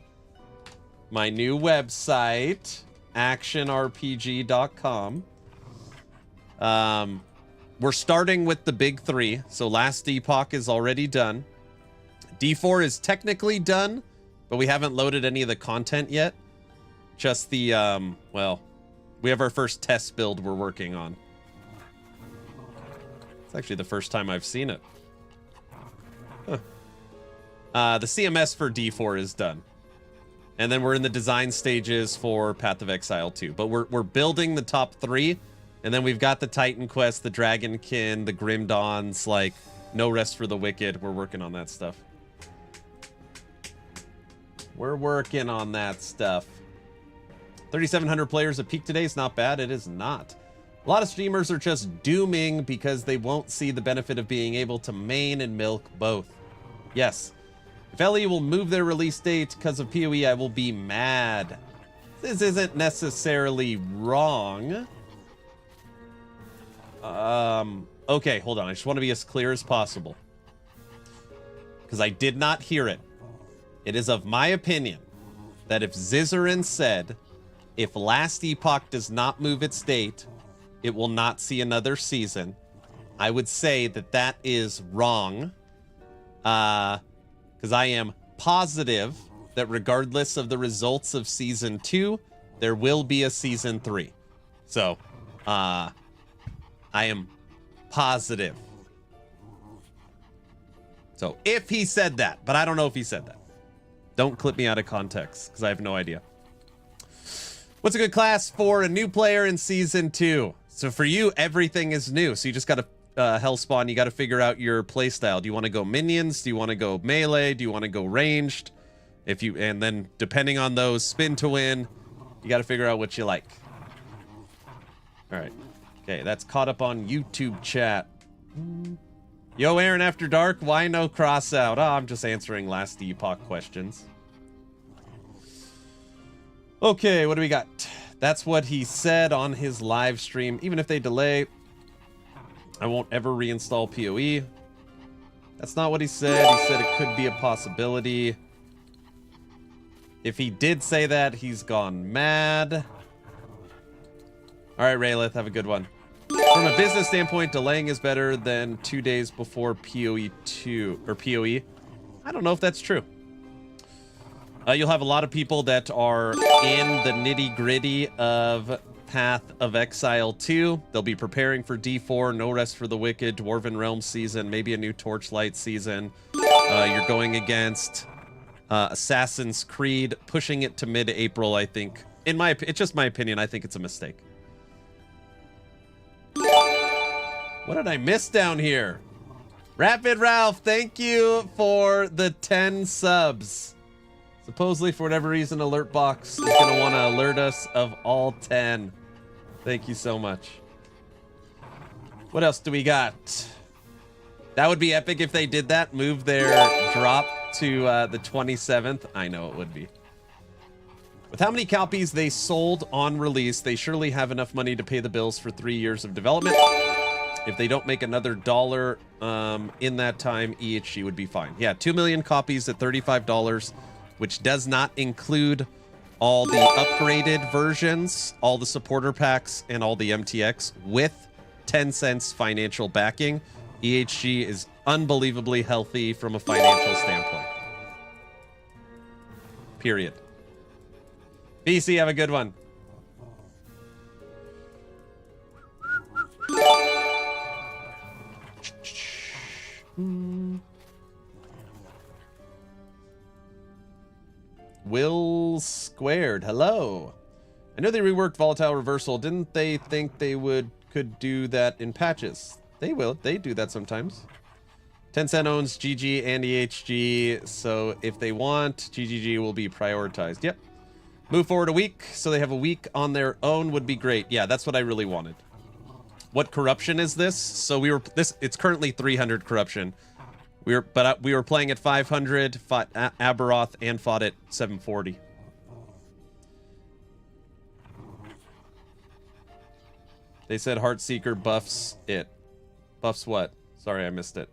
my new website, actionrpg.com, we're starting with the big 3. So Last Epoch is already done. D4 is technically done, but we haven't loaded any of the content yet. Just the, well, we have our first test build we're working on. It's actually the first time I've seen it. Huh. The CMS for D4 is done. And then we're in the design stages for Path of Exile 2. But we're building the top 3. And then we've got the Titan Quest, the Dragonkin, the Grim Dawns, like, No Rest for the Wicked. We're working on that stuff. We're working on that stuff. 3,700 players at peak today is not bad. It is not. A lot of streamers are just dooming because they won't see the benefit of being able to main and milk both. Yes. If LE will move their release date because of PoE, I will be mad. This isn't necessarily wrong. Okay, hold on. I just want to be as clear as possible, because I did not hear it. It is of my opinion that if Zizarin said, if Last Epoch does not move its date, it will not see another season, I would say that that is wrong. Because I am positive that regardless of the results of Season 2, there will be a Season 3. So, I am positive. So, if he said that, but I don't know if he said that. Don't clip me out of context, because I have no idea. What's a good class for a new player in Season 2? So for you, everything is new. So you just got to Hellspawn, you got to figure out your playstyle. Do you want to go minions? Do you want to go melee? Do you want to go ranged? And then depending on those, spin to win. You got to figure out what you like. All right. Okay, that's caught up on YouTube chat. Yo, Aaron After Dark, why no cross out? Oh, I'm just answering last Epoch questions. Okay, what do we got? That's what he said on his live stream. Even if they delay, I won't ever reinstall PoE. That's not what he said. He said it could be a possibility. If he did say that, he's gone mad. All right, Raylith, have a good one. From a business standpoint, delaying is better than 2 days before PoE 2 or PoE. I don't know if that's true. You'll have a lot of people that are in the nitty-gritty of Path of Exile 2. They'll be preparing for D4, No Rest for the Wicked, Dwarven Realm season, maybe a new Torchlight season. You're going against Assassin's Creed, pushing it to mid-April, I think. It's just my opinion. I think it's a mistake. What did I miss down here? Rapid Ralph, thank you for the 10 subs. Supposedly, for whatever reason, Alert Box is going to want to alert us of all 10. Thank you so much. What else do we got? That would be epic if they did that. Move their drop to the 27th. I know it would be. With how many copies they sold on release, they surely have enough money to pay the bills for 3 years of development. If they don't make another dollar in that time, EHG would be fine. Yeah, 2 million copies at $35, which does not include all the upgraded versions, all the supporter packs, and all the MTX with 10 cents financial backing. EHG is unbelievably healthy from a financial standpoint. Period. BC, have a good one. Will Squared, hello. I know they reworked Volatile Reversal. Didn't they think they could do that in patches? They will. They do that sometimes. Tencent owns GG and EHG, so if they want, GGG will be prioritized. Yep. Move forward a week, so they have a week on their own would be great. Yeah, that's what I really wanted. What corruption is this? So it's currently 300 corruption. We were playing at 500, fought Aberoth, and fought at 740. They said Heartseeker buffs it. Buffs what? Sorry, I missed it.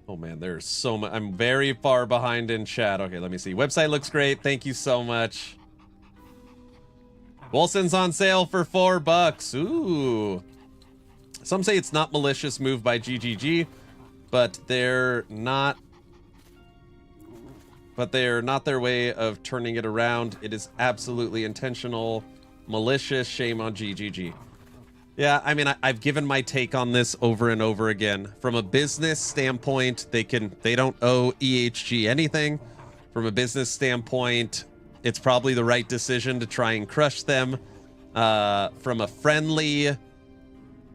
Oh man, there's so much. I'm very far behind in chat. Okay, let me see. Website looks great. Thank you so much. Wilson's on sale for $4. Ooh. Some say it's not malicious move by GGG, but they're not their way of turning it around. It is absolutely intentional, malicious. Shame on GGG. Yeah, I mean, I've given my take on this over and over again. From a business standpoint, they don't owe EHG anything. From a business standpoint, it's probably the right decision to try and crush them. From a friendly,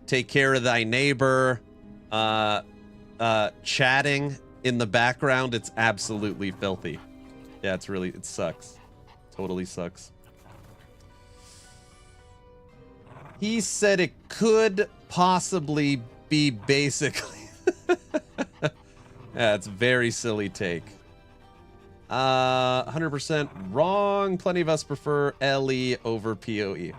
take care of thy neighbor, chatting in the background, it's absolutely filthy. Yeah, it sucks. Totally sucks. He said it could possibly be basically. Yeah, it's a very silly take. 100% wrong. Plenty of us prefer LE over PoE.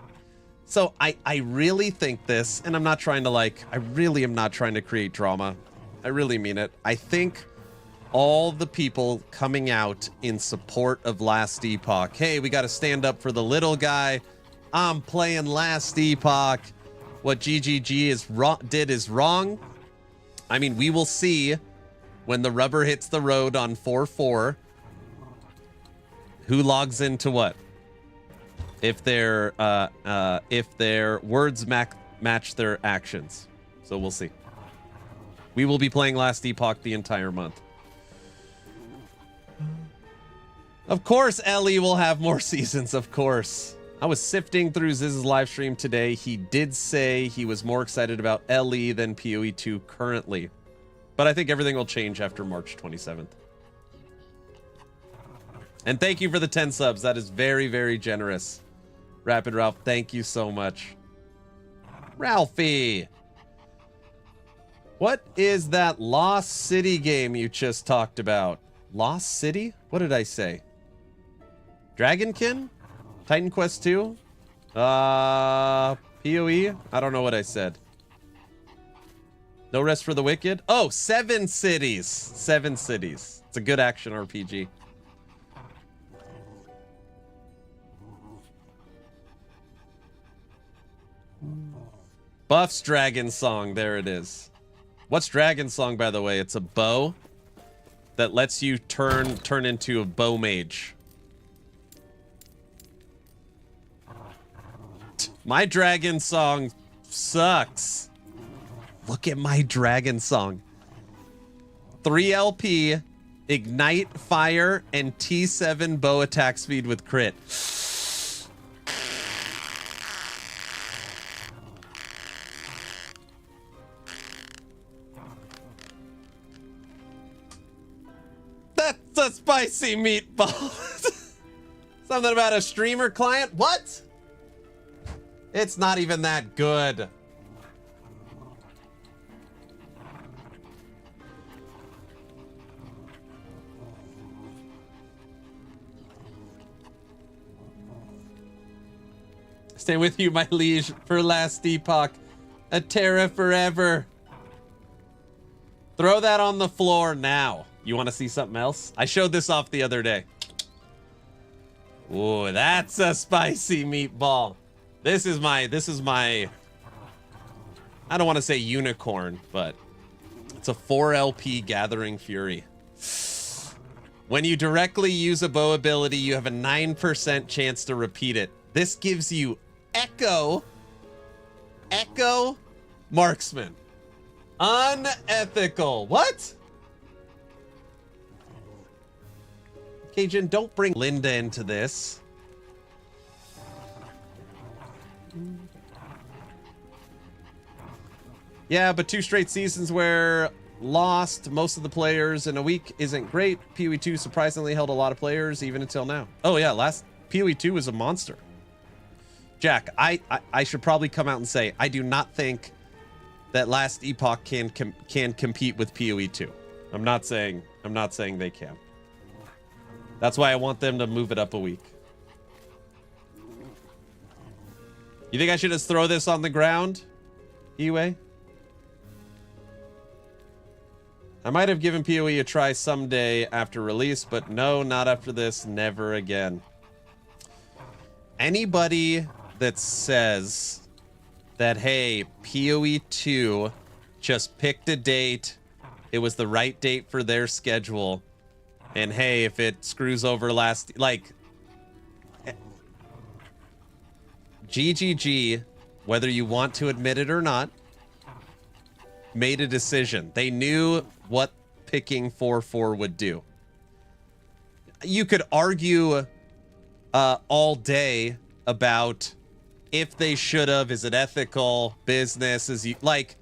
So I really think this, and I'm not trying to I really am not trying to create drama. I really mean it. I think all the people coming out in support of Last Epoch, hey, we got to stand up for the little guy. I'm playing Last Epoch. What GGG did is wrong. I mean, we will see when the rubber hits the road on 4-4 who logs into what. If their words match their actions. So we'll see. We will be playing Last Epoch the entire month. Of course, Ellie will have more seasons, of course. I was sifting through Ziz's live stream today. He did say he was more excited about LE than PoE 2 currently. But I think everything will change after March 27th. And thank you for the 10 subs. That is very, very generous. Rapid Ralph, thank you so much. Ralphie. What is that Lost City game you just talked about? Lost City? What did I say? Dragonkin? Titan Quest 2? PoE? I don't know what I said. No Rest for the Wicked? Oh, Seven Cities. Seven Cities. It's a good action RPG. Buff's Dragon Song. There it is. What's Dragon Song, by the way? It's a bow that lets you turn into a bow mage. My Dragon Song sucks. Look at my Dragon Song. 3 LP, Ignite, Fire, and T7 bow attack speed with crit. That's a spicy meatball. Something about a streamer client? What? It's not even that good. Stay with you, my liege, for last epoch. A Terra forever. Throw that on the floor now. You want to see something else? I showed this off the other day. Ooh, that's a spicy meatball. This is my, I don't want to say unicorn, but it's a 4 LP Gathering Fury. When you directly use a bow ability, you have a 9% chance to repeat it. This gives you Echo Marksman. Unethical. What? Cajun, don't bring Linda into this. Yeah, but 2 straight seasons where lost most of the players in a week isn't great. PoE 2 surprisingly held a lot of players even until now. Oh yeah, last PoE 2 was a monster. Jack, I should probably come out and say I do not think that last epoch can compete with PoE 2. I'm not saying they can. That's why I want them to move it up a week. You think I should just throw this on the ground, Iwe? I might have given PoE a try someday after release, but no, not after this, never again. Anybody that says that, hey, PoE 2 just picked a date, it was the right date for their schedule, and hey, if it screws over last, like, GGG, whether you want to admit it or not, made a decision. They knew what picking 4-4 would do. You could argue all day about if they should have, is it ethical, business, is you like,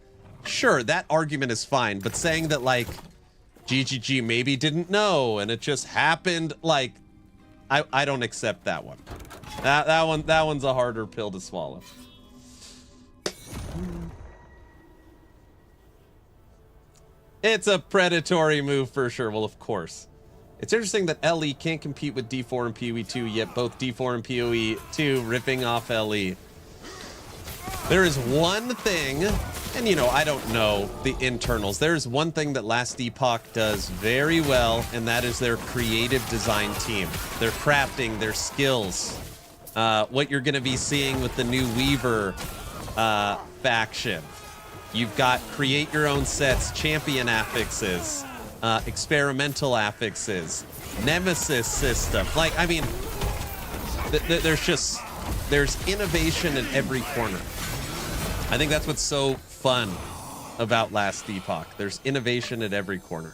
sure, that argument is fine, but saying that like GGG maybe didn't know and it just happened, like, I don't accept that one. That one's a harder pill to swallow. It's a predatory move for sure. Well, of course. It's interesting that LE can't compete with D4 and PoE 2, yet both D4 and PoE 2 ripping off LE. There is one thing, and you know, I don't know the internals. There's one thing that Last Epoch does very well, and that is their creative design team. Their crafting, their skills. What you're going to be seeing with the new Weaver faction. You've got create your own sets, champion affixes, experimental affixes, nemesis system. Like, I mean, there's innovation in every corner. I think that's what's so fun about Last Epoch. There's innovation at every corner.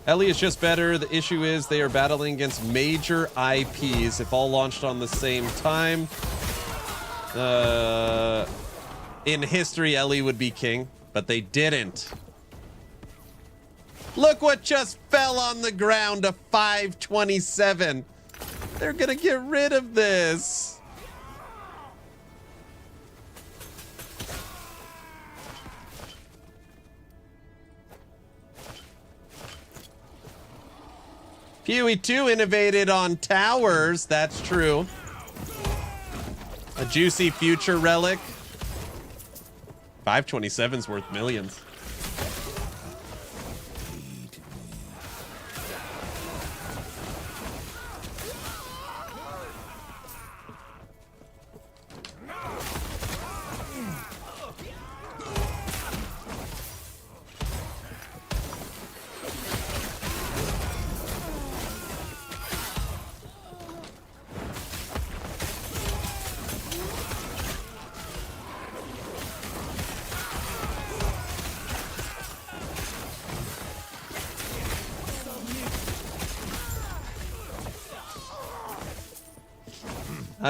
Ellie is just better. The issue is they are battling against major IPs. If all launched on the same time, in history, Ellie would be king, but they didn't. Look what just fell on the ground, a 527. They're gonna get rid of this. Huey 2 innovated on towers, that's true. A juicy future relic. 527's worth millions.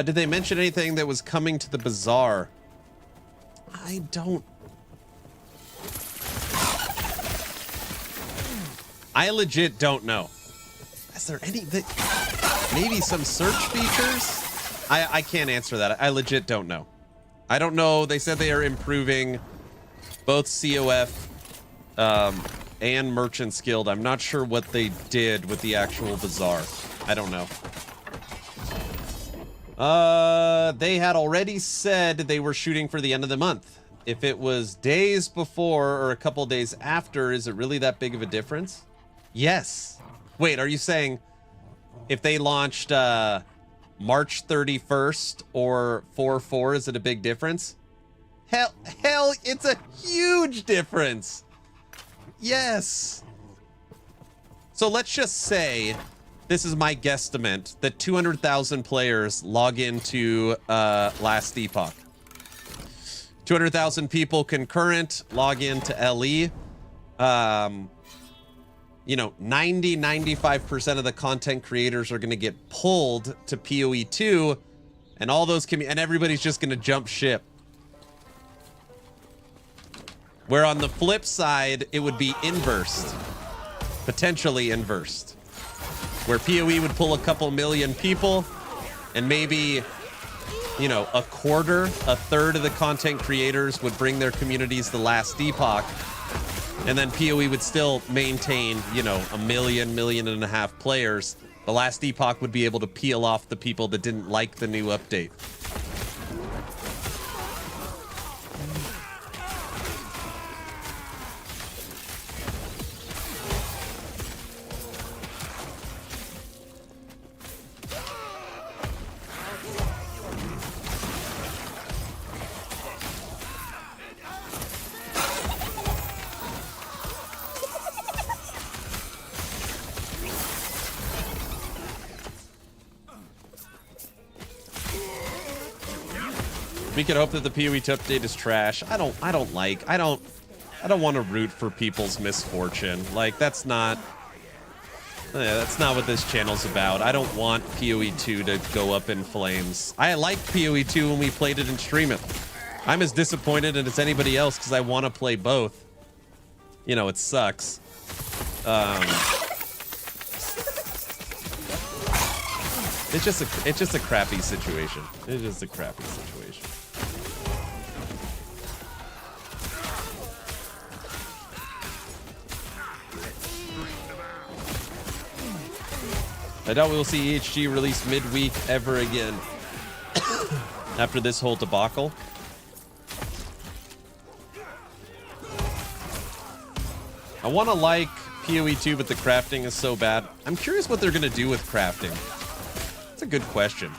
Did they mention anything that was coming to the bazaar? I don't... I legit don't know. Is there any... Maybe some search features? I can't answer that. I legit don't know. I don't know. They said they are improving both COF and Merchant's Guild. I'm not sure what they did with the actual bazaar. I don't know. They had already said they were shooting for the end of the month. If it was days before or a couple days after, is it really that big of a difference? Yes. Wait, are you saying if they launched March 31st or 4/4, is it a big difference? Hell, it's a huge difference. Yes. So let's just say, this is my guesstimate, that 200,000 players log into last Epoch. 200,000 people concurrent log into LE. You know, 95% of the content creators are going to get pulled to PoE 2, and all those and everybody's just going to jump ship. Where on the flip side, it would be inversed, potentially inversed, where PoE would pull a couple million people, and maybe, you know, a third of the content creators would bring their communities the last Epoch, and then PoE would still maintain, you know, 1 million, 1.5 million players. The last Epoch would be able to peel off the people that didn't like the new update. We could hope that the PoE update is trash. I don't want to root for people's misfortune. Like, that's not what this channel's about. I don't want PoE 2 to go up in flames. I liked PoE 2 when we played it and stream it. I'm as disappointed as anybody else because I want to play both. You know, it sucks. It's just a crappy situation. It's just a crappy situation. I doubt we will see EHG release midweek ever again after this whole debacle. I want to like PoE 2, but the crafting is so bad. I'm curious what they're going to do with crafting. That's a good question.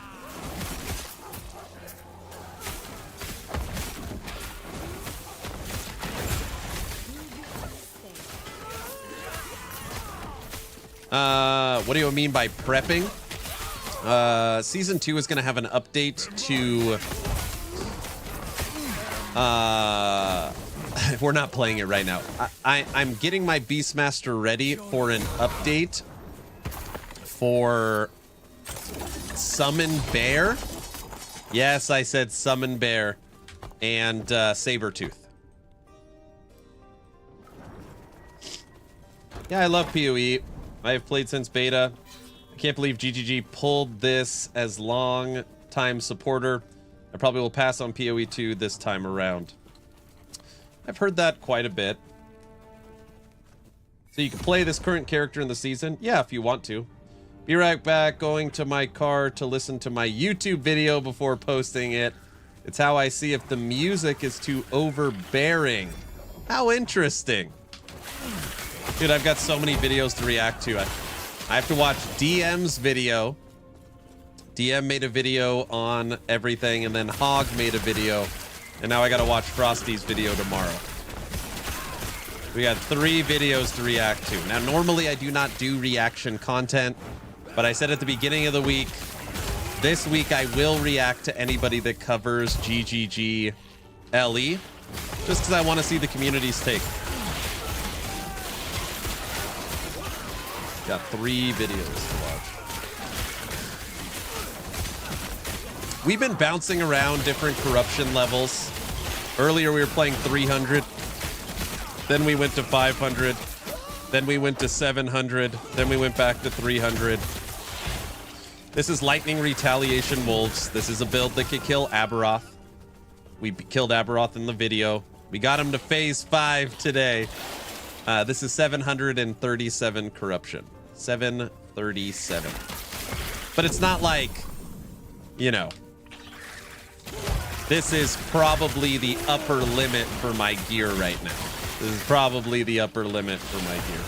What do you mean by prepping? Season 2 is going to have an update to... we're not playing it right now. I'm getting my Beastmaster ready for an update for Summon Bear. Yes, I said Summon Bear. and Sabretooth. Yeah, I love PoE. I have played since beta. I can't believe GGG pulled this as long time supporter. I probably will pass on PoE 2 this time around. I've heard that quite a bit. So you can play this current character in the season? Yeah, if you want to. Be right back, going to my car to listen to my YouTube video before posting it. It's how I see if the music is too overbearing. How interesting. Dude, I've got so many videos to react to. I have to watch DM's video. DM made a video on everything, and then Hog made a video. And now I gotta watch Frosty's video tomorrow. We got 3 videos to react to. Now, normally I do not do reaction content, but I said at the beginning of the week, this week I will react to anybody that covers GGG LE, just because I want to see the community's take. Got 3 videos to watch. We've been bouncing around different corruption levels. Earlier we were playing 300. Then we went to 500. Then we went to 700. Then we went back to 300. This is Lightning Retaliation Wolves. This is a build that could kill Aberoth. We killed Aberoth in the video. We got him to phase 5 today. This is 737 corruption. 737. But it's not like, you know, this is probably the upper limit for my gear right now. This is probably the upper limit for my gear.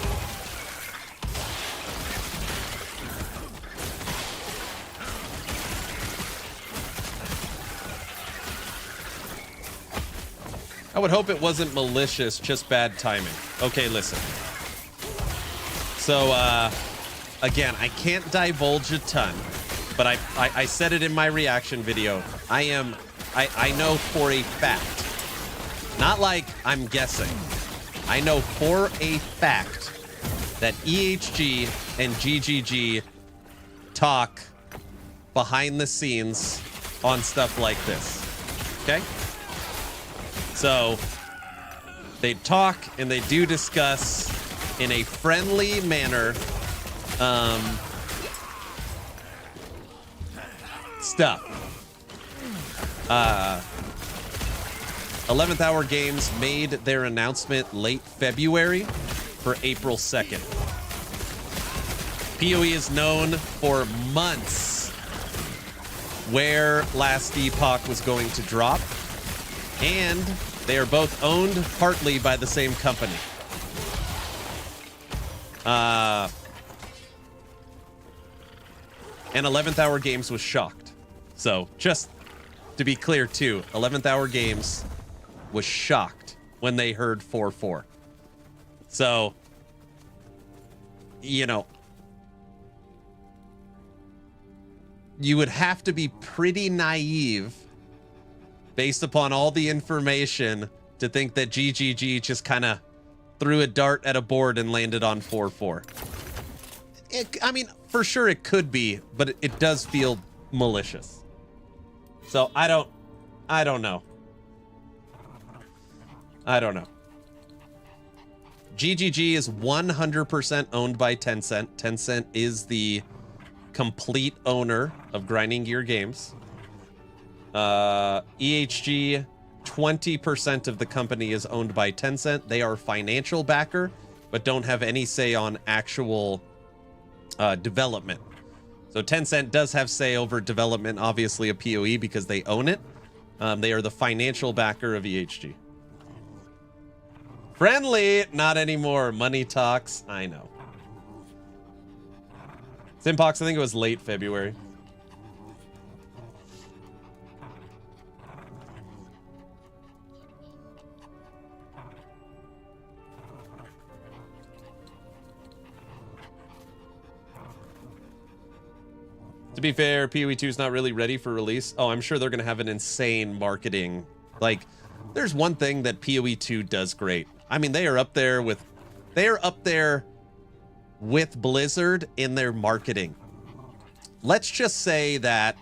I would hope it wasn't malicious, just bad timing. Okay, listen. So, again, I can't divulge a ton, but I said it in my reaction video. I know for a fact, not like I'm guessing, I know for a fact that EHG and GGG talk behind the scenes on stuff like this, okay? So they talk and they do discuss in a friendly manner stuff. 11th Hour Games made their announcement late February for April 2nd. PoE is known for months where Last Epoch was going to drop, and they are both owned partly by the same company. And 11th Hour Games was shocked. So just to be clear too, 11th Hour Games was shocked when they heard 4-4. So, you know, you would have to be pretty naive based upon all the information to think that GGG just kind of threw a dart at a board and landed on 4-4. I mean, for sure it could be, but it does feel malicious. So I don't know. I don't know. GGG is 100% owned by Tencent. Tencent is the complete owner of Grinding Gear Games. EHG, 20% of the company is owned by Tencent. They are financial backer, but don't have any say on actual development. So Tencent does have say over development, obviously, of PoE because they own it. They are the financial backer of EHG. Friendly, not anymore. Money talks. I know. Simpox, I think it was late February. To be fair, PoE 2 is not really ready for release. Oh, I'm sure they're going to have an insane marketing. Like, there's one thing that PoE 2 does great. I mean, they are up there with Blizzard in their marketing. Let's just say that,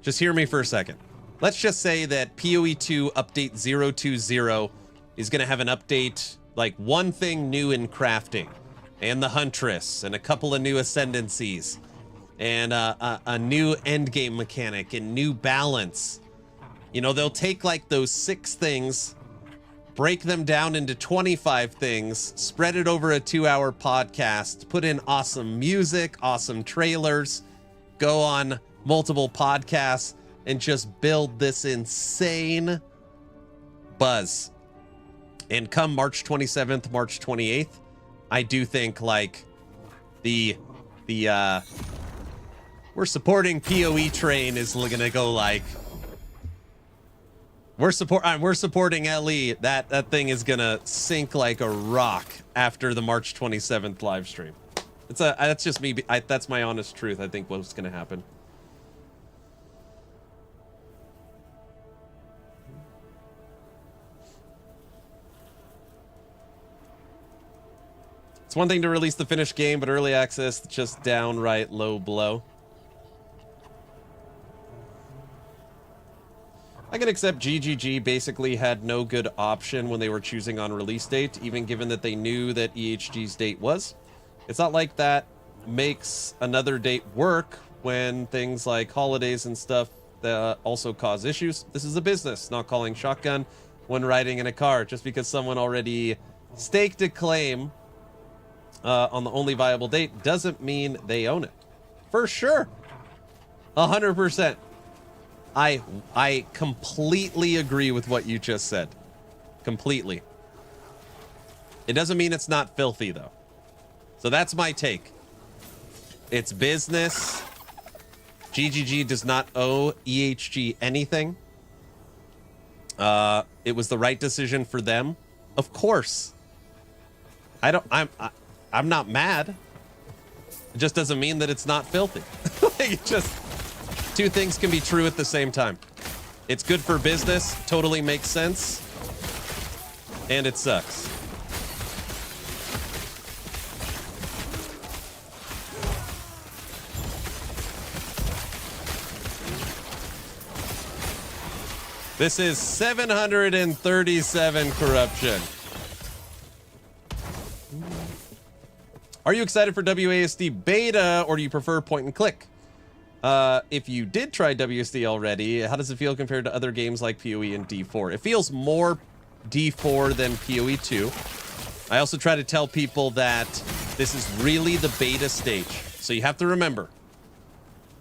just hear me for a second. let's just say that PoE 2 update 020 is going to have an update, like one thing new in crafting, and the Huntress, and a couple of new ascendancies, and a new endgame mechanic, and new balance. You know, they'll take like those 6 things, break them down into 25 things, spread it over a 2-hour podcast, put in awesome music, awesome trailers, go on multiple podcasts, and just build this insane buzz. And come March 27th, March 28th, I do think like the we're supporting PoE train is gonna go like we're supporting LE. That thing is gonna sink like a rock after the March 27th live stream. That's just me. That's my honest truth. I think what's gonna happen. It's one thing to release the finished game, but early access just downright low blow. I can accept GGG basically had no good option when they were choosing on release date, even given that they knew that EHG's date was. It's not like that makes another date work when things like holidays and stuff that also cause issues. This is a business, not calling shotgun when riding in a car. Just because someone already staked a claim on the only viable date doesn't mean they own it. For sure. 100%. I completely agree with what you just said. Completely. It doesn't mean it's not filthy, though. So that's my take. It's business. GGG does not owe EHG anything. It was the right decision for them. Of course. I'm not mad. It just doesn't mean that it's not filthy. Like, it just... Two things can be true at the same time. It's good for business, totally makes sense, and it sucks. This is 737 corruption. Are you excited for WASD beta, or do you prefer point and click? If you did try WSD already, how does it feel compared to other games like PoE and D4? It feels more D4 than PoE 2. I also try to tell people that this is really the beta stage. So you have to remember,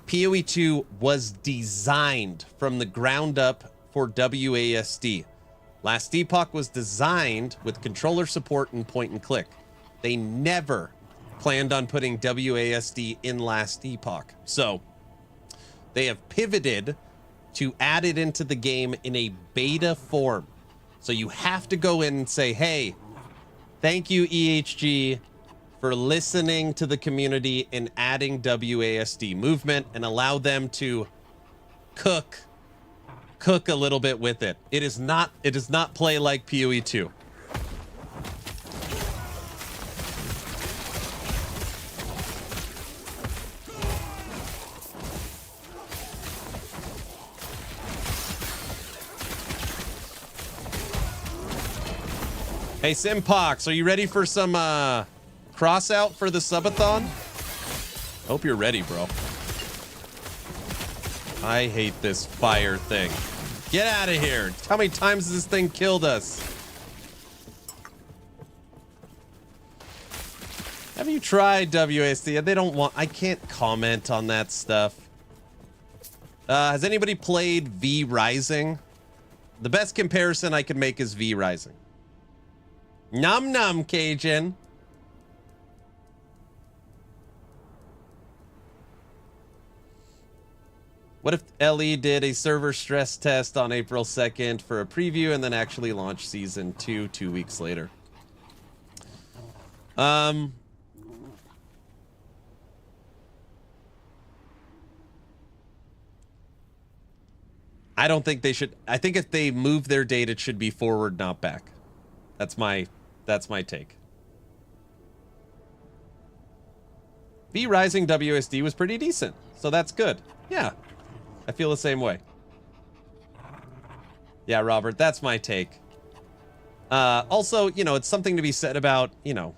PoE 2 was designed from the ground up for WASD. Last Epoch was designed with controller support and point and click. They never planned on putting WASD in Last Epoch. So they have pivoted to add it into the game in a beta form. So you have to go in and say, hey, thank you, EHG, for listening to the community and adding WASD movement, and allow them to cook a little bit with it. It does not play like PoE 2. Hey, Simpox, are you ready for some cross out for the subathon? Hope you're ready, bro. I hate this fire thing. Get out of here. How many times has this thing killed us? Have you tried WASD? They don't want... I can't comment on that stuff. Has anybody played V Rising? The best comparison I can make is V Rising. Num num, Cajun. What if LE did a server stress test on April 2nd for a preview and then actually launched season 2 2 weeks later? I don't think they should. I think if they move their date, it should be forward, not back. That's my take. V Rising WSD was pretty decent, so that's good. Yeah, I feel the same way. Yeah, Robert, that's my take. Also, you know, it's something to be said about, you know,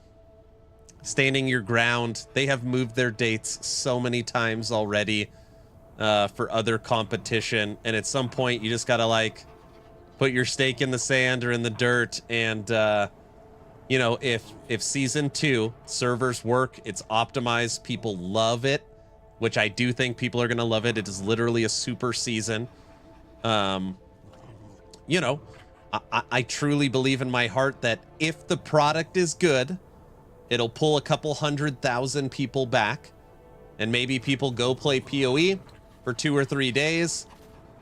standing your ground. They have moved their dates so many times already for other competition. And at some point, you just got to, like, put your stake in the sand or in the dirt. And, you know, if Season 2 servers work, it's optimized, people love it, which I do think people are going to love it. It is literally a super season. You know, I truly believe in my heart that if the product is good, it'll pull a couple 100,000 people back, and maybe people go play PoE for 2 or 3 days.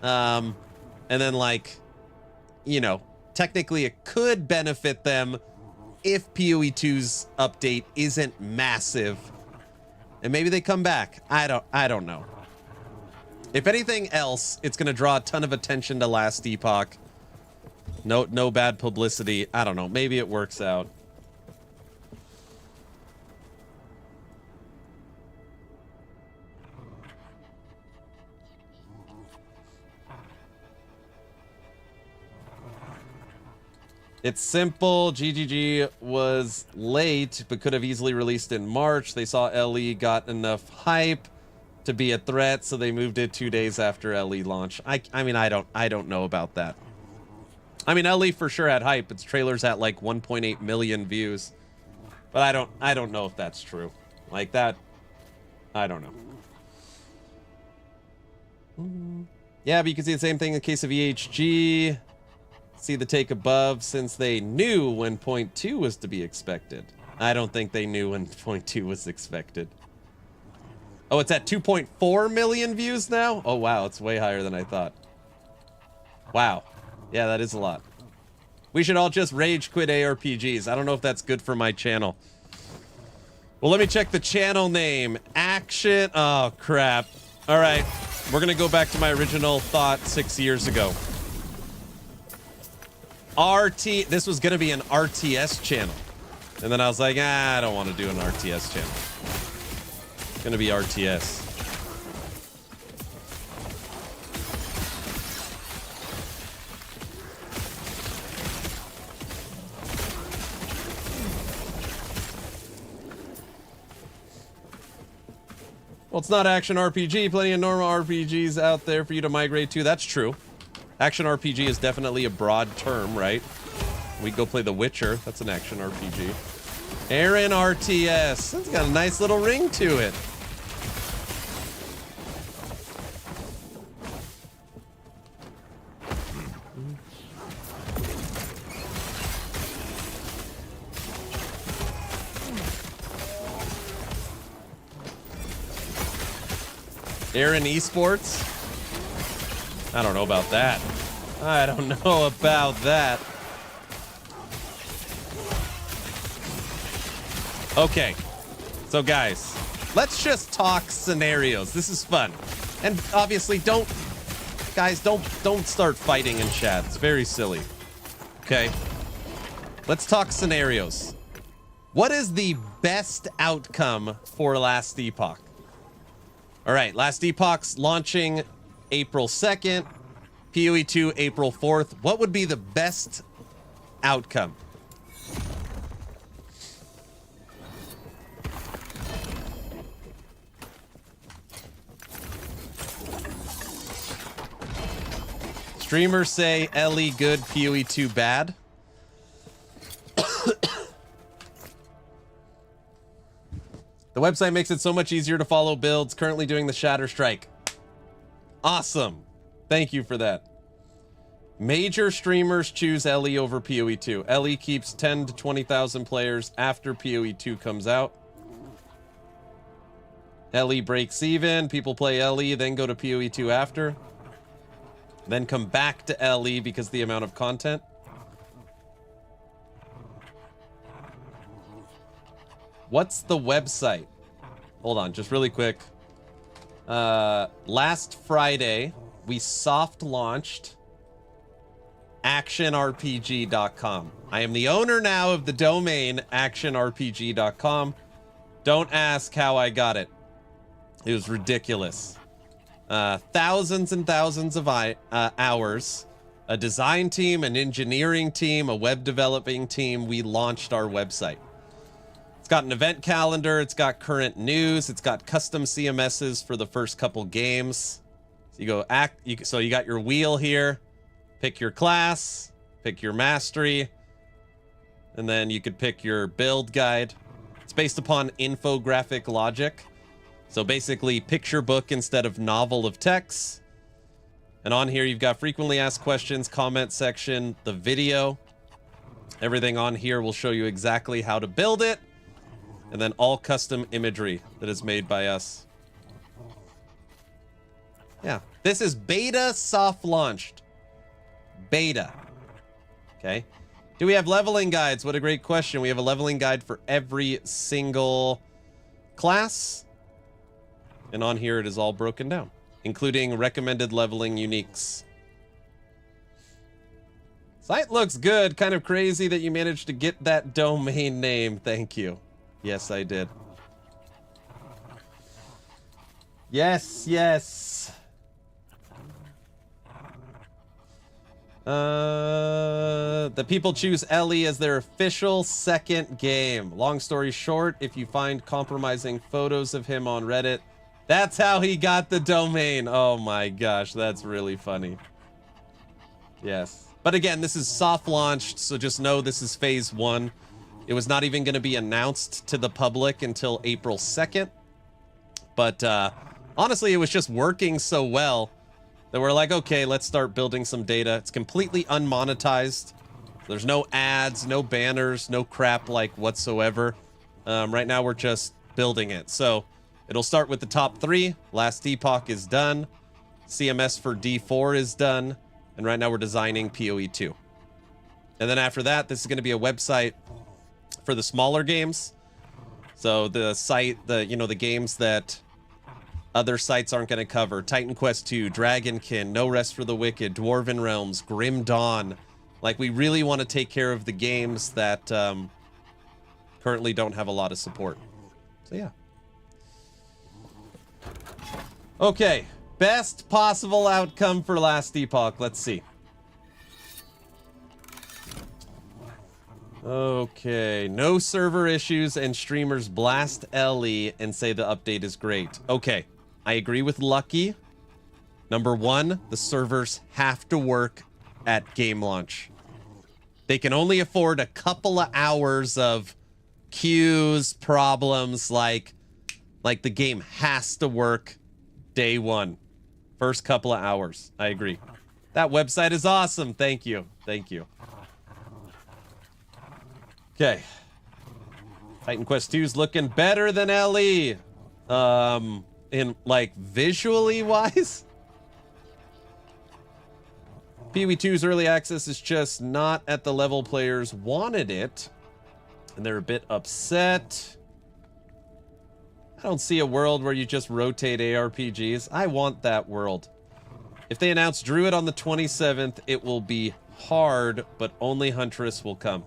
And then, like, you know, technically it could benefit them if PoE 2's update isn't massive, and maybe they come back. I don't know. If anything else, it's going to draw a ton of attention to Last Epoch. No bad publicity. I don't know. Maybe it works out. It's simple. GGG was late, but could have easily released in March. They saw LE got enough hype to be a threat, so they moved it 2 days after LE launch. I mean, I don't know about that. I mean, LE for sure had hype. Its trailer's at like 1.8 million views, but I don't know if that's true. Like that, I don't know. Yeah, but you can see the same thing in the case of EHG. See the take above, since they knew when point 2 was to be expected. I don't think they knew when point 2 was expected. Oh, it's at 2.4 million views now? Oh, wow, it's way higher than I thought. Wow. Yeah, that is a lot. We should all just rage quit ARPGs. I don't know if that's good for my channel. Well, let me check the channel name. Action. Oh, crap. All right. We're going to go back to my original thought 6 years ago. This was going to be an RTS channel. And then I was like, I don't want to do an RTS channel. It's going to be RTS. Well, it's not action RPG. Plenty of normal RPGs out there for you to migrate to. That's true. Action RPG is definitely a broad term, right? We go play The Witcher. That's an action RPG. Aaron RTS. It's got a nice little ring to it. Aaron Esports? I don't know about that. I don't know about that. Okay. So guys, let's just talk scenarios. This is fun. And obviously don't start fighting in chat. It's very silly. Okay. Let's talk scenarios. What is the best outcome for Last Epoch? All right, Last Epoch's launching April 2nd, PoE 2 April 4th. What would be the best outcome? Streamers say LE good, PoE 2 bad. The website makes it so much easier to follow builds. Currently doing the Shatter Strike. Awesome. Thank you for that. Major streamers choose LE over PoE 2. LE keeps 10 to 20,000 players after PoE 2 comes out. LE breaks even. People play LE, then go to PoE 2 after. Then come back to LE because of the amount of content. What's the website? Hold on, just really quick. Last Friday, we soft launched actionrpg.com. I am the owner now of the domain actionrpg.com. Don't ask how I got it. It was ridiculous. Thousands and thousands of hours a design team, an engineering team, a web developing team, we launched our website. It's got an event calendar, it's got current news, it's got custom CMSs for the first couple games. So you got your wheel here, pick your class, pick your mastery, and then you could pick your build guide. It's based upon infographic logic. So basically picture book instead of novel of text. And on here, you've got frequently asked questions, comment section, the video. Everything on here will show you exactly how to build it. And then all custom imagery that is made by us. Yeah, this is beta soft launched. Beta. Okay. Do we have leveling guides? What a great question. We have a leveling guide for every single class. And on here, it is all broken down, including recommended leveling uniques. Site looks good. Kind of crazy that you managed to get that domain name. Thank you. Yes, I did. Yes, yes. The people choose Ellie as their official second game. Long story short, if you find compromising photos of him on Reddit, that's how he got the domain. Oh my gosh, that's really funny. Yes. But again, this is soft launched, so just know this is phase 1. It was not even going to be announced to the public until April 2nd. But honestly, it was just working so well that we're like, okay, let's start building some data. It's completely unmonetized. There's no ads, no banners, no crap like whatsoever. Right now, we're just building it. So it'll start with the top 3. Last Epoch is done. CMS for D4 is done. And right now we're designing PoE 2. And then after that, this is going to be a website for the smaller games. So the site, the games that other sites aren't going to cover. Titan Quest 2, Dragonkin, No Rest for the Wicked, Dwarven Realms, Grim Dawn. Like, we really want to take care of the games that currently don't have a lot of support. So yeah. Okay, best possible outcome for Last Epoch. Let's see. Okay, no server issues and streamers blast Ellie and say the update is great. Okay, I agree with Lucky. Number 1, the servers have to work at game launch. They can only afford a couple of hours of queues, problems, like the game has to work day 1. First couple of hours. I agree. That website is awesome. Thank you. Thank you. Okay. Titan Quest 2 is looking better than LE. In like visually wise. PoE 2's early access is just not at the level players wanted it. And they're a bit upset. I don't see a world where you just rotate ARPGs. I want that world. If they announce Druid on the 27th, it will be hard, but only Huntress will come.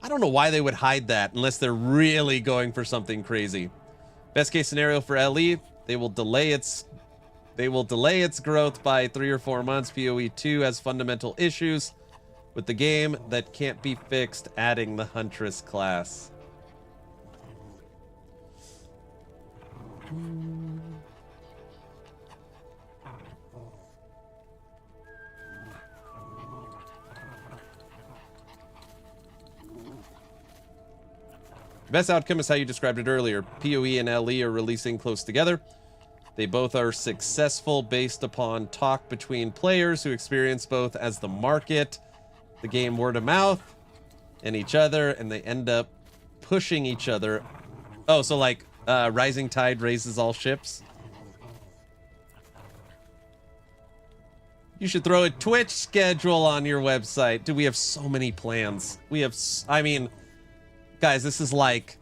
I don't know why they would hide that unless they're really going for something crazy. Best case scenario for LE, they will delay its growth by 3 or 4 months. PoE 2 has fundamental issues with the game that can't be fixed, adding the Huntress class. Best outcome is how you described it earlier. PoE and LE are releasing close together. They both are successful based upon talk between players who experience both as the market, the game word of mouth, and each other, and they end up pushing each other. Oh, so like rising tide raises all ships. You should throw a Twitch schedule on your website. Dude, we have so many plans. We have, I mean, guys, this is like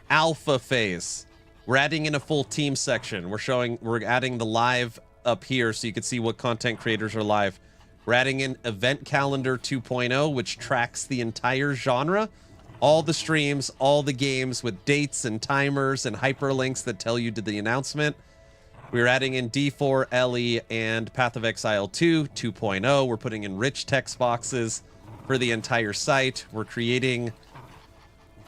alpha phase. We're adding in a full team section. We're adding the live up here so you can see what content creators are live. We're adding in event calendar 2.0, which tracks the entire genre, all the streams, all the games with dates and timers and hyperlinks that tell you to the announcement. We're adding in D4, LE, and Path of Exile 2, 2.0. We're putting in rich text boxes for the entire site. We're creating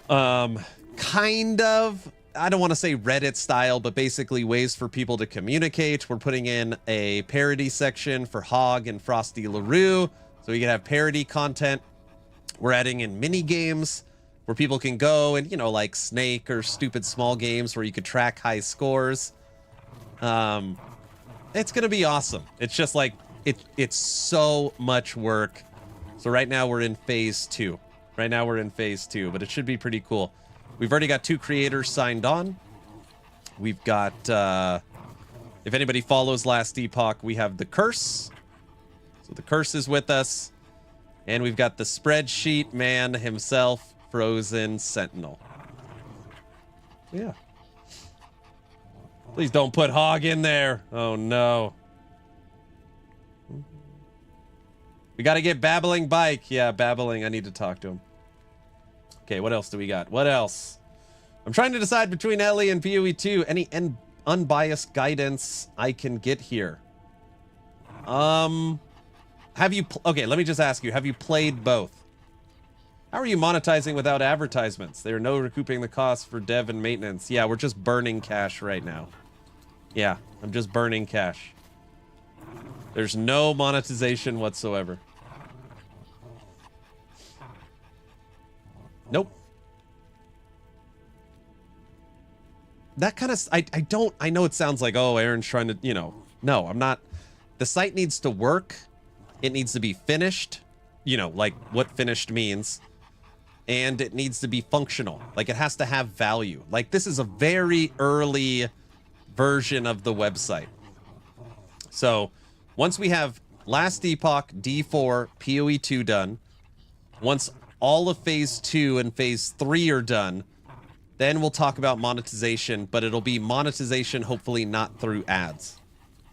kind of, I don't want to say Reddit style, but basically ways for people to communicate. We're putting in a parody section for Hog and Frosty LaRue, so we can have parody content. We're adding in mini games where people can go and, you know, like Snake or stupid small games where you could track high scores. It's gonna be awesome. It's just like it's so much work. So right now we're in phase 2. Right now we're in phase 2, but it should be pretty cool. We've already got 2 creators signed on. We've got if anybody follows Last Epoch, we have the Curse. So the Curse is with us. And we've got the spreadsheet man himself, Frozen Sentinel. Yeah. Please don't put Hog in there. Oh, no. We got to get Babbling Bike. Yeah, Babbling. I need to talk to him. Okay, what else do we got? What else? I'm trying to decide between LE and PoE 2. Any unbiased guidance I can get here? Have you... Okay, let me just ask you. Have you played both? How are you monetizing without advertisements? There are no recouping the costs for dev and maintenance. Yeah, we're just burning cash right now. Yeah, I'm just burning cash. There's no monetization whatsoever. Nope. That kind of... I know it sounds like, oh, Aaron's trying to, you know... No, I'm not. The site needs to work. It needs to be finished. You know, like what finished means. And it needs to be functional. Like, it has to have value. Like, this is a very early version of the website. So, once we have Last Epoch, D4, PoE 2 done, once all of Phase 2 and Phase 3 are done, then we'll talk about monetization, but it'll be monetization hopefully not through ads.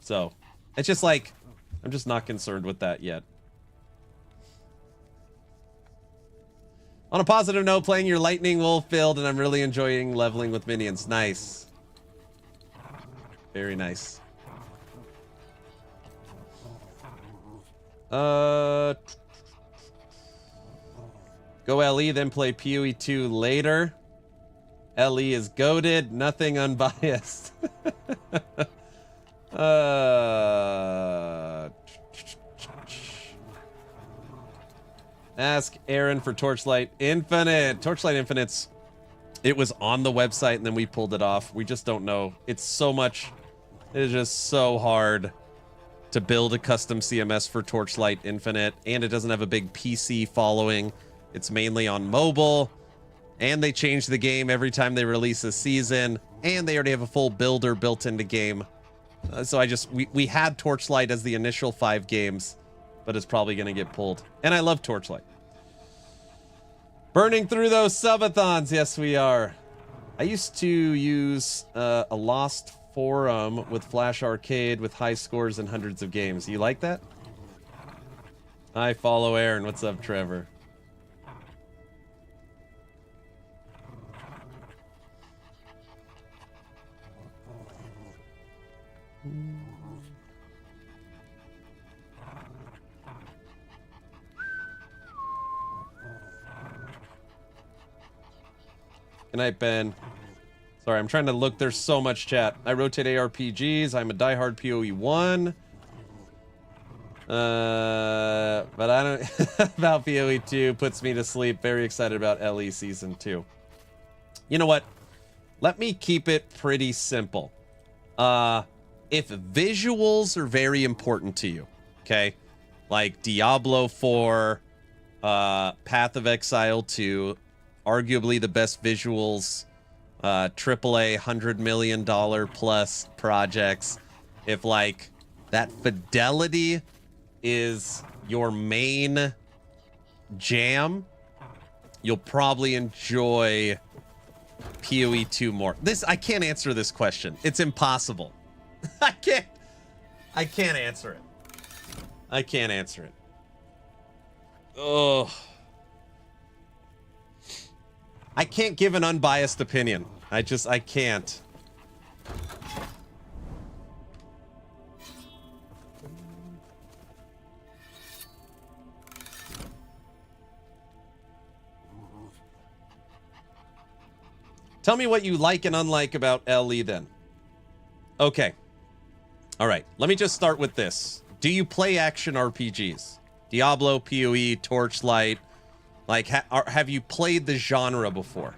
So, it's just like, I'm just not concerned with that yet. On a positive note, playing your Lightning Wolf build, and I'm really enjoying leveling with minions. Nice. Very nice. Go LE, then play PoE 2 later. LE is goated, nothing unbiased. Ask Aaron for Torchlight Infinite. Torchlight Infinite's... It was on the website and then we pulled it off. We just don't know. It's so much... It is just so hard to build a custom CMS for Torchlight Infinite. And it doesn't have a big PC following. It's mainly on mobile. And they change the game every time they release a season. And they already have a full builder built into game. So we had Torchlight as the initial 5 games. But it's probably going to get pulled. And I love Torchlight. Burning through those subathons. Yes, we are. I used to use a Lost forum with Flash Arcade with high scores and hundreds of games. You like that? I follow Aaron. What's up, Trevor? Good night, Ben. Sorry, I'm trying to look. There's so much chat. I rotate ARPGs. I'm a diehard PoE 1. But I don't... about PoE 2 puts me to sleep. Very excited about LE Season 2. You know what? Let me keep it pretty simple. If visuals are very important to you, okay? Like Diablo 4, Path of Exile 2... arguably the best visuals, AAA $100 million plus projects. If like that fidelity is your main jam, you'll probably enjoy PoE 2 more. I can't answer this question. It's impossible. I can't answer it. I can't answer it. Oh. I can't give an unbiased opinion. I can't. Tell me what you like and unlike about LE then. Okay. All right. Let me just start with this. Do you play action RPGs? Diablo, PoE, Torchlight? Like, have you played the genre before?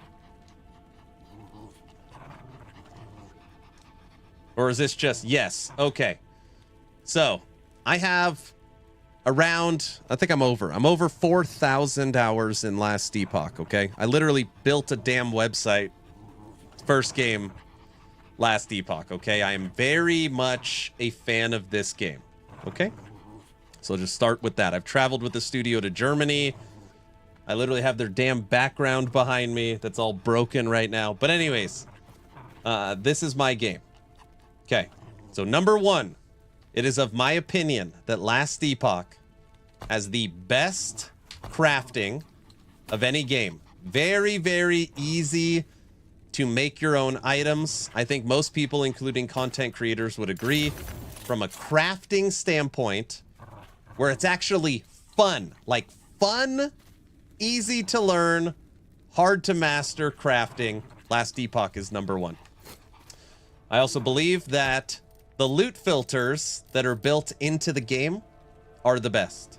Or is this just yes? Okay. So, I have around, I think I'm over 4,000 hours in Last Epoch, okay? I literally built a damn website. First game, Last Epoch, okay? I am very much a fan of this game, okay? So I'll just start with that. I've traveled with the studio to Germany. I literally have their damn background behind me that's all broken right now. But anyways, this is my game. Okay, so number one, it is of my opinion that Last Epoch has the best crafting of any game. Very, very easy to make your own items. I think most people, including content creators, would agree. From a crafting standpoint, where it's actually fun. Like fun, easy to learn, hard to master crafting. Last Epoch is number one. I also believe that the loot filters that are built into the game are the best.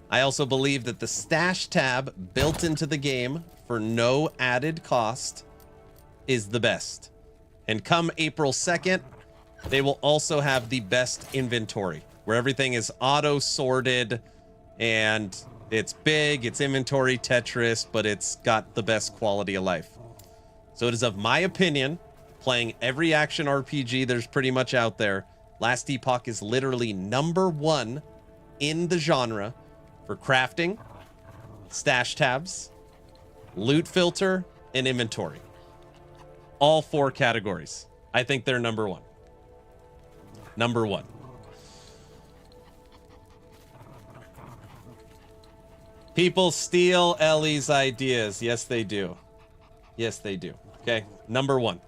I also believe that the stash tab built into the game for no added cost is the best. And come April 2nd, they will also have the best inventory, where everything is auto-sorted and it's big, it's inventory Tetris, but it's got the best quality of life. So it is of my opinion, playing every action RPG there's pretty much out there, Last Epoch is literally number one in the genre for crafting, stash tabs, loot filter, and inventory. All four categories. I think they're number one. Number one. People steal Ellie's ideas. Yes, they do. Yes, they do. Okay, number one.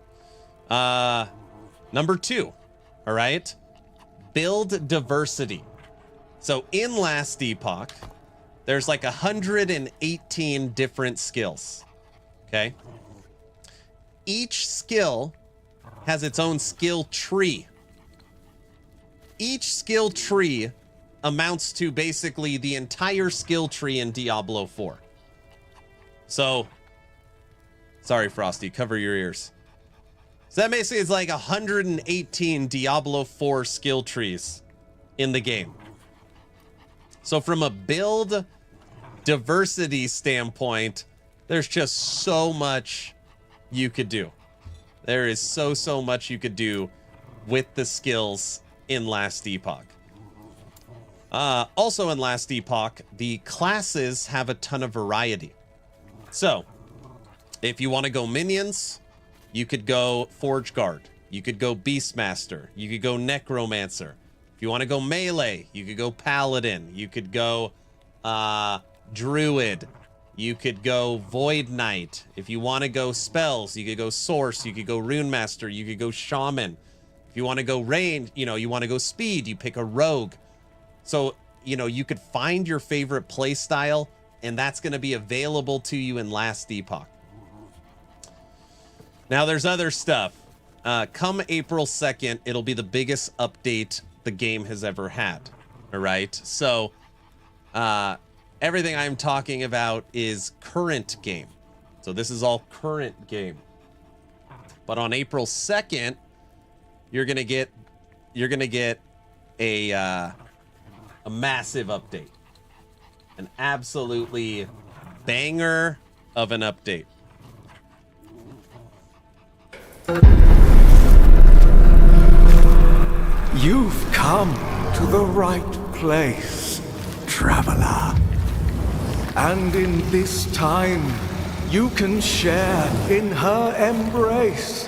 Number two, all right? Build diversity. So in Last Epoch, there's like 118 different skills, okay? Each skill has its own skill tree. Each skill tree amounts to basically the entire skill tree in Diablo 4. So, sorry, Frosty, cover your ears. So that basically is like 118 Diablo 4 skill trees in the game. So from a build diversity standpoint, there's just so much you could do. There is so much you could do with the skills in Last Epoch. Also in Last Epoch, the classes have a ton of variety. So, if you want to go minions, you could go Forge Guard. You could go Beastmaster. You could go Necromancer. If you want to go melee, you could go Paladin. You could go Druid. You could go Void Knight. If you want to go spells, you could go Source. You could go Rune Master. You could go Shaman. If you want to go range, you want to go speed, you pick a Rogue. So, you could find your favorite play style, and that's going to be available to you in Last Epoch. Now, there's other stuff. Come April 2nd, it'll be the biggest update the game has ever had. All right? So, everything I'm talking about is current game. So, this is all current game. But on April 2nd, you're going to get a massive update. An absolutely banger of an update. You've come to the right place, traveler. And in this time, you can share in her embrace.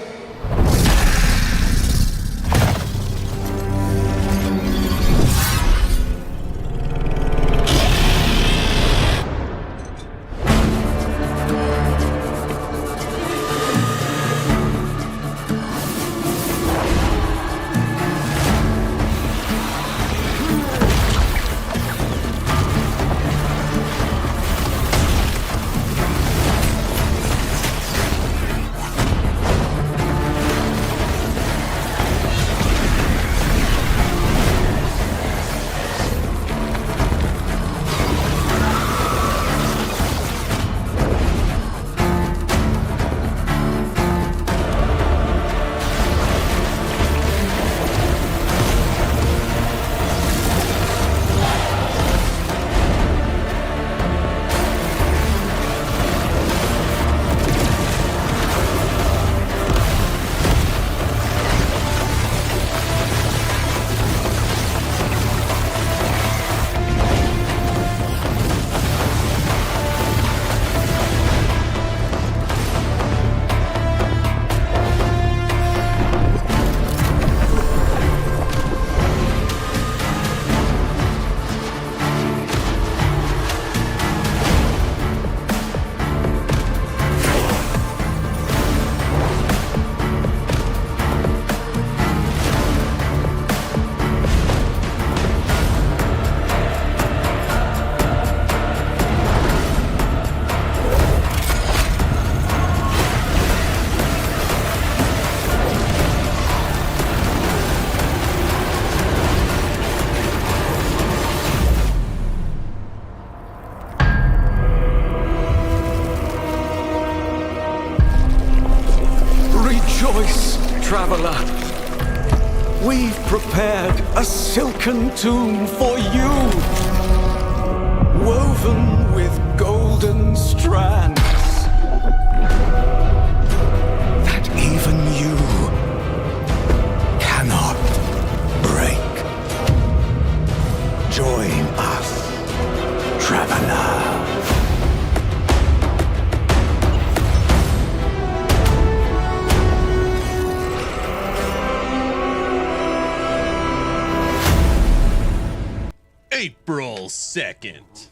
we've prepared a silken tomb for you, woven with golden strands that even you cannot break. Join us, traveler. April 2nd.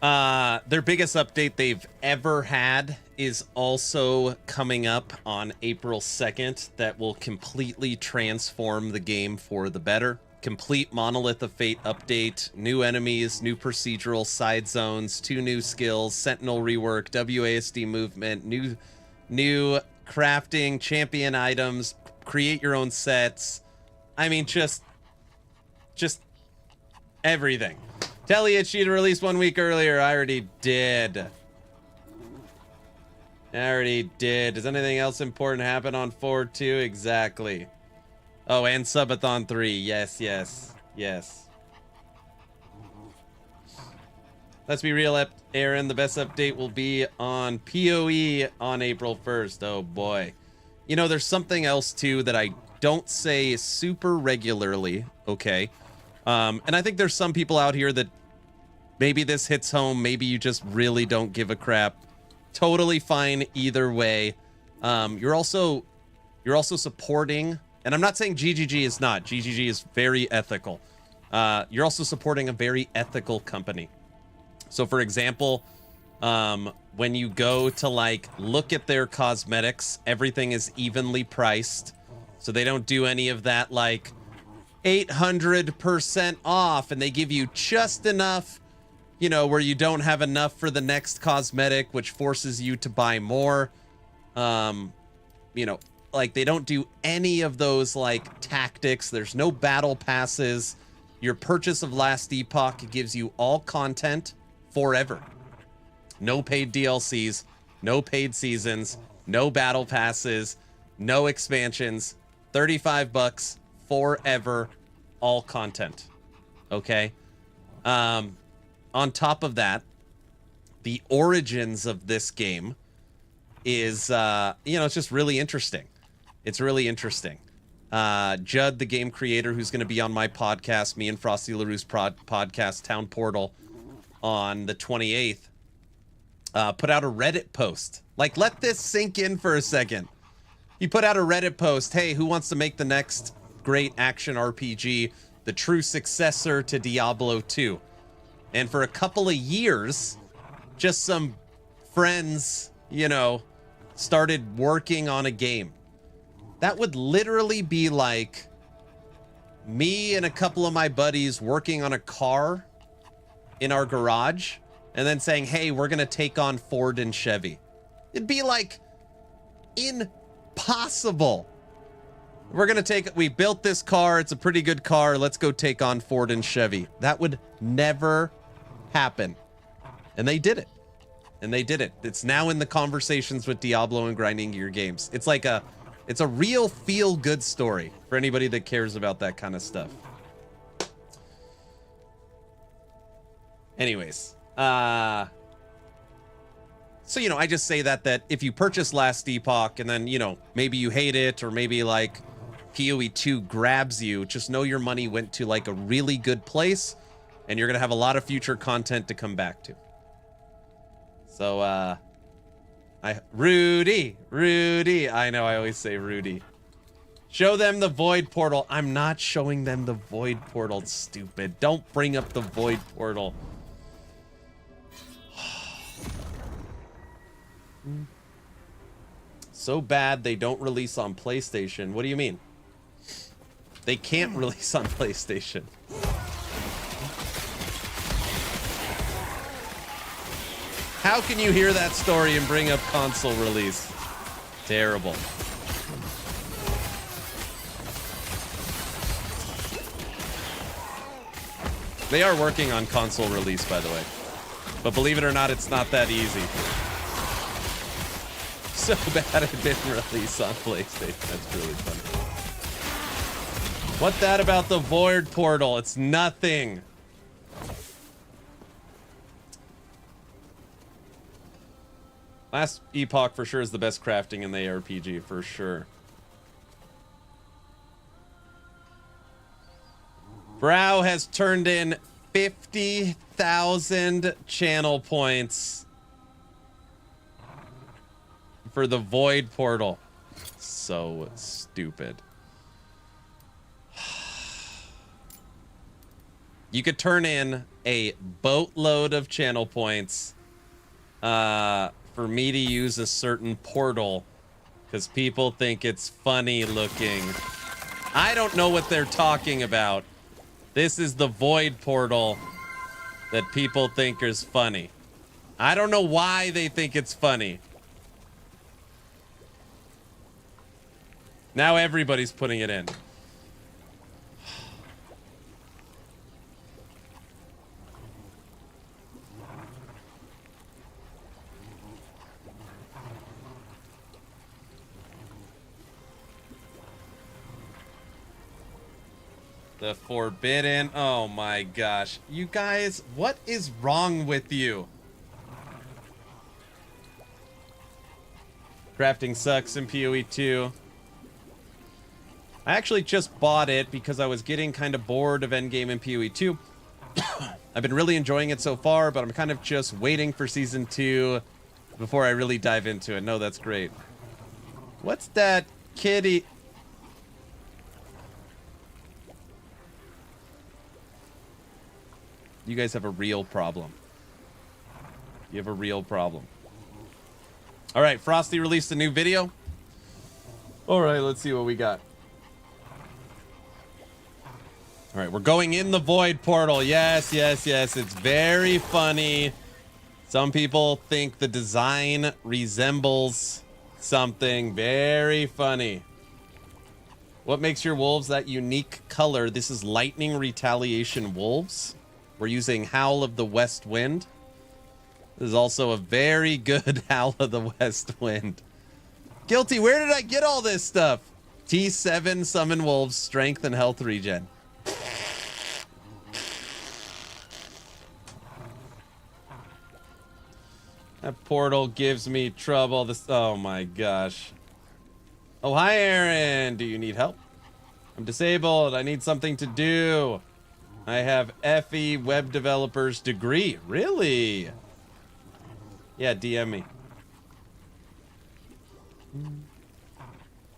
Their biggest update they've ever had is also coming up on April 2nd that will completely transform the game for the better. Complete Monolith of Fate update, new enemies, new procedural side zones, 2 new skills, Sentinel rework, WASD movement, new crafting, champion items, create your own sets. I mean, just everything. Tell it she'd released 1 week earlier. I already did. Does anything else important happen on 4-2? Exactly. Oh, and Subathon 3. Yes. Let's be real, Aaron. The best update will be on PoE on April 1st. Oh, boy. You know, there's something else, too, that I don't say super regularly, okay? And I think there's some people out here that maybe this hits home. Maybe you just really don't give a crap. Totally fine either way. You're also supporting, and I'm not saying GGG is not. GGG is very ethical. You're also supporting a very ethical company. So, for example, when you go to like look at their cosmetics, everything is evenly priced. So they don't do any of that like 800% off, and they give you just enough, you know, where you don't have enough for the next cosmetic, which forces you to buy more. You know, like they don't do any of those like tactics. There's no battle passes. Your purchase of Last Epoch gives you all content forever. No paid DLCs, no paid seasons, no battle passes, no expansions. $35 forever, all content. Okay. On top of that, the origins of this game is you know, it's just really interesting. It's really interesting. Judd, the game creator, who's going to be on my podcast, me and Frosty LaRue's podcast, Town Portal, on the 28th, put out a Reddit post. Like, let this sink in for a second. He put out a Reddit post. Hey, who wants to make the next great action RPG, the true successor to Diablo 2? And for a couple of years, just some friends, you know, started working on a game. That would literally be like me and a couple of my buddies working on a car in our garage and then saying, hey, we're going to take on Ford and Chevy. It'd be like impossible. We built this car. It's a pretty good car. Let's go take on Ford and Chevy. That would never happen. And they did it. It's now in the conversations with Diablo and Grinding Gear Games. It's like it's a real feel-good story for anybody that cares about that kind of stuff. Anyways, so, you know, I just say that if you purchase Last Epoch and then, you know, maybe you hate it or maybe like PoE 2 grabs you, just know your money went to like a really good place and you're going to have a lot of future content to come back to. So, Rudy, I know I always say Rudy. Show them the Void Portal. I'm not showing them the Void Portal, stupid. Don't bring up the Void Portal. So bad they don't release on PlayStation. What do you mean? They can't release on PlayStation. How can you hear that story and bring up console release? Terrible. They are working on console release, by the way. But believe it or not, it's not that easy. So bad it didn't release on PlayStation. That's really funny. What's that about the void portal? It's nothing. Last Epoch for sure is the best crafting in the ARPG, for sure. Brow has turned in 50,000 channel points for the void portal. So stupid. You could turn in a boatload of channel points for me to use a certain portal because people think it's funny looking. I don't know what they're talking about. This is the void portal that people think is funny. I don't know why they think it's funny. Now everybody's putting it in. The forbidden. Oh my gosh. You guys, what is wrong with you? Crafting sucks in PoE 2. I actually just bought it because I was getting kind of bored of endgame in PoE 2. I've been really enjoying it so far, but I'm kind of just waiting for Season 2 before I really dive into it. No, that's great. What's that kitty? You guys have a real problem. You have a real problem. All right, Frosty released a new video. All right, let's see what we got. All right, we're going in the void portal. Yes, yes, yes. It's very funny. Some people think the design resembles something. Very funny. What makes your wolves that unique color? This is Lightning Retaliation Wolves. We're using Howl of the West Wind. This is also a very good Howl of the West Wind. Guilty, where did I get all this stuff? T7 summon wolves, strength and health regen. That portal gives me trouble. This, oh my gosh. Oh, hi, Aaron. Do you need help? I'm disabled. I need something to do. I have FE web developer's degree. Really? Yeah, DM me.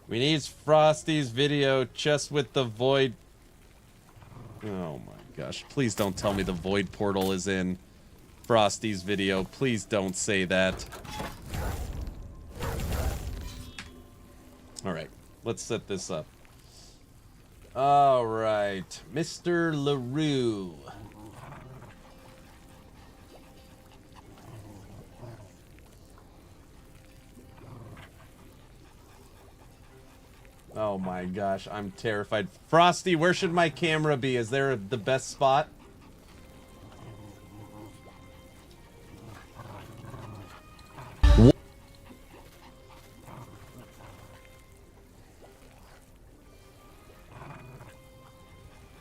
We need Frosty's video just with the void. Oh my gosh. Please don't tell me the void portal is in Frosty's video. Please don't say that. All right, let's set this up. All right, Mr. LaRue. Oh my gosh, I'm terrified. Frosty, where should my camera be? Is there the best spot?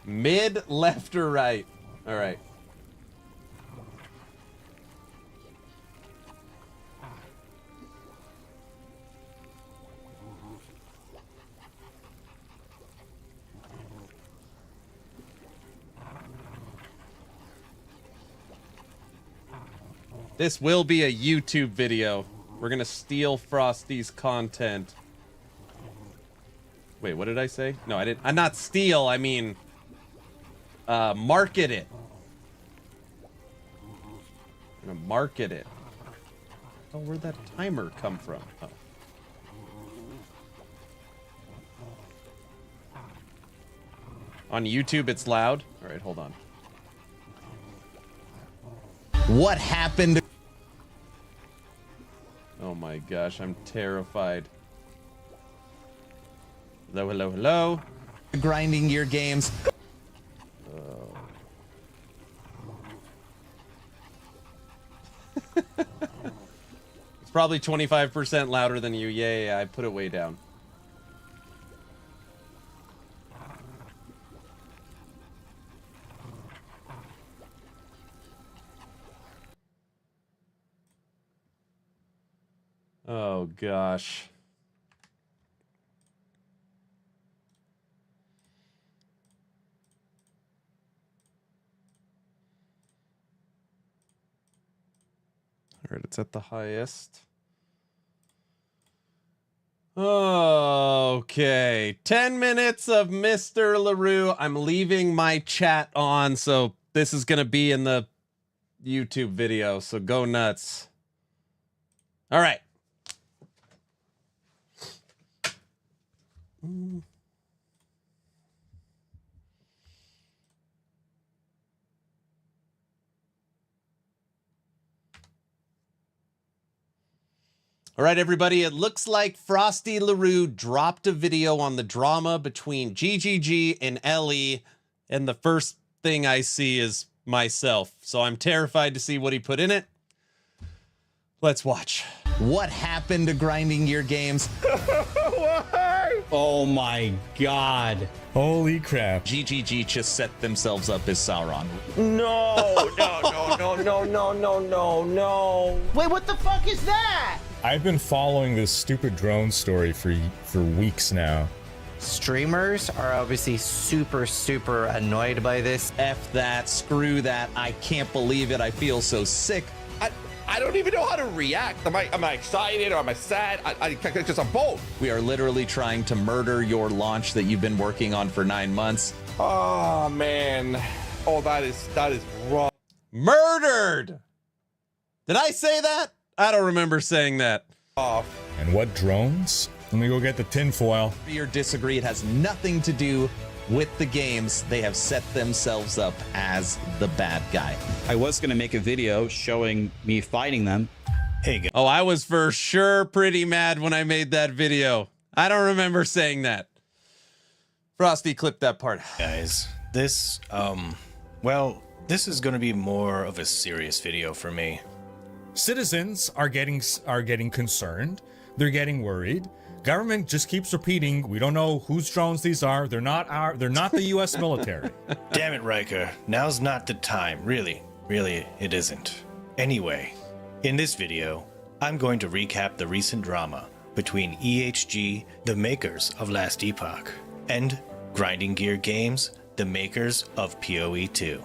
Mid, left, or right? All right. This will be a YouTube video. We're gonna steal Frosty's content. Wait, what did I say? No, I didn't. I'm not steal. I mean, market it. I'm gonna market it. Oh, where'd that timer come from? Oh. On YouTube, it's loud. All right, hold on. What happened? Oh my gosh, I'm terrified. Hello, hello, hello. Grinding your games. It's probably 25% louder than you. Yeah, I put it way down. Oh, gosh. All right, it's at the highest. Okay, 10 minutes of Mr. LaRue. I'm leaving my chat on, so this is going to be in the YouTube video, so go nuts. All right. All right, everybody, it looks like Frosty LaRue dropped a video on the drama between GGG and LE, and the first thing I see is myself. So I'm terrified to see what he put in it. Let's watch. What happened to Grinding Gear Games? Oh my god. Holy crap. GGG just set themselves up as Sauron. No, no. Wait, what the fuck is that? I've been following this stupid drone story for weeks now. Streamers are obviously super annoyed by this. F that, screw that, I can't believe it, I feel so sick. I don't even know how to react. Am I excited or am I sad? I just I'm both. We are literally trying to murder your launch that you've been working on for 9 months. Oh man. Oh, that is wrong. Murdered! Did I say that? I don't remember saying that. And what drones? Let me go get the tinfoil. Agree or disagree, it has nothing to do with the games. They have set themselves up as the bad guy. I was gonna make a video showing me fighting them. Hey guys. Oh, I was for sure pretty mad when I made that video. I don't remember saying that. Frosty, clip that part. Guys, this, well, this is gonna be more of a serious video for me. Citizens are getting concerned. They're getting worried. Government just keeps repeating, we don't know whose drones these are. They're not the US military. Damn it, Riker. Now's not the time. Really, it isn't. Anyway, in this video, I'm going to recap the recent drama between EHG, the makers of Last Epoch, and Grinding Gear Games, the makers of PoE 2.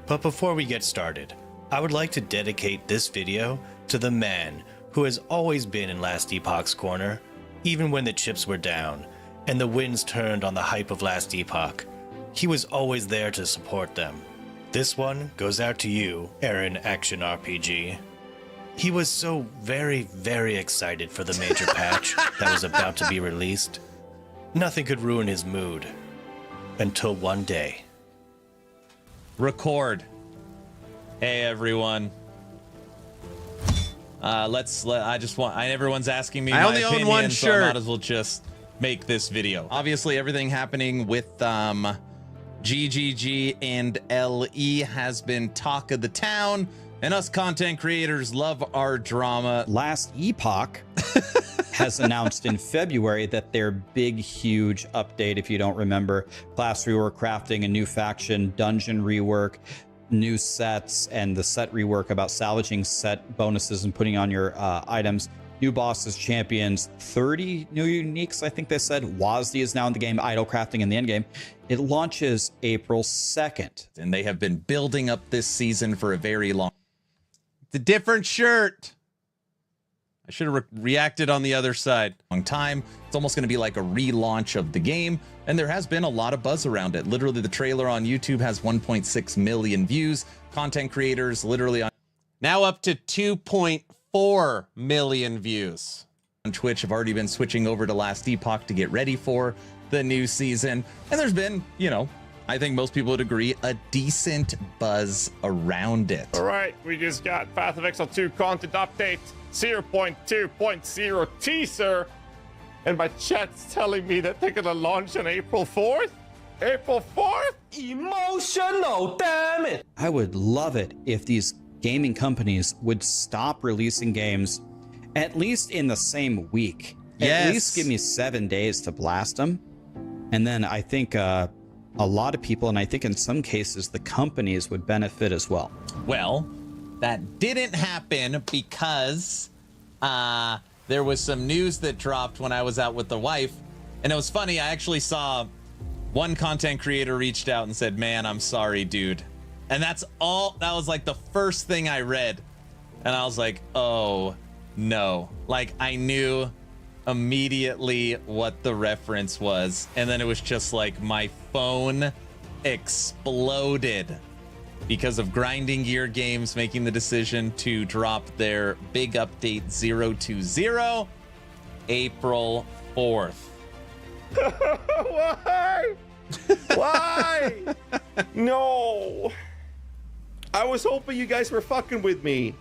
But before we get started, I would like to dedicate this video to the man who has always been in Last Epoch's corner, even when the chips were down and the winds turned on the hype of Last Epoch. He was always there to support them. This one goes out to you, Aaron Action RPG. He was so very excited for the major patch that was about to be released. Nothing could ruin his mood. Until one day. Record. Hey everyone. Everyone's asking me my opinion, own one shirt. So I might as well just make this video. Obviously, everything happening with GGG and LE has been talk of the town, and us content creators love our drama. Last Epoch has announced in February that their big, huge update, if you don't remember, class rework, crafting, a new faction, dungeon rework, new sets, and the set rework about salvaging set bonuses and putting on your items, new bosses, champions, 30 new uniques, I think they said. WASD is now in the game, idle crafting in the end game. It launches April 2nd. And they have been building up this season for a very long... It's a different shirt. I should have reacted on the other side. Long time. It's almost going to be like a relaunch of the game, and there has been a lot of buzz around it. Literally, the trailer on YouTube has 1.6 million views. Content creators literally on now up to 2.4 million views. On Twitch have already been switching over to Last Epoch to get ready for the new season, and there's been, you know, I think most people would agree, a decent buzz around it. All right, we just got Path of Exile 2 content update 0.2.0 teaser, and my chat's telling me that they're gonna launch on April 4th? April 4th? Emotional, damn it! I would love it if these gaming companies would stop releasing games at least in the same week. Yes. At least give me 7 days to blast them. And then I think a lot of people, and I think in some cases the companies, would benefit as well. Well, that didn't happen because there was some news that dropped when I was out with the wife. And it was funny. I actually saw one content creator reached out and said, man, I'm sorry, dude. And that's all. That was like the first thing I read. And I was like, oh, no. Like, I knew immediately what the reference was. And then it was just like my phone exploded because of Grinding Gear Games making the decision to drop their big update 020 April 4th. Why? Why? No. I was hoping you guys were fucking with me.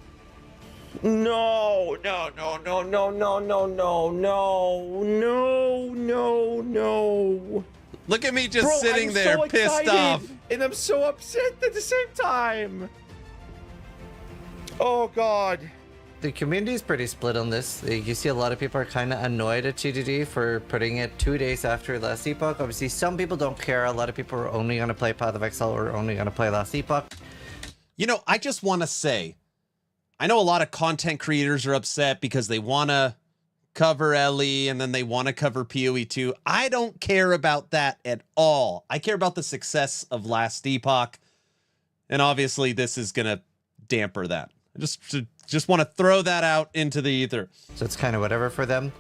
No, no, no, no, no, no, no, no, no, no, no, no. Look at me just sitting there, so pissed off. And I'm so upset at the same time. Oh, God. The community is pretty split on this. You see a lot of people are kind of annoyed at GDD for putting it 2 days after Last Epoch. Obviously, some people don't care. A lot of people are only going to play Path of Exile or only going to play Last Epoch. You know, I just want to say, I know a lot of content creators are upset because they want to cover Ellie and then they want to cover PoE 2. I don't care about that at all. I care about the success of Last Epoch. And obviously this is going to damper that. I just want to throw that out into the ether. So it's kind of whatever for them.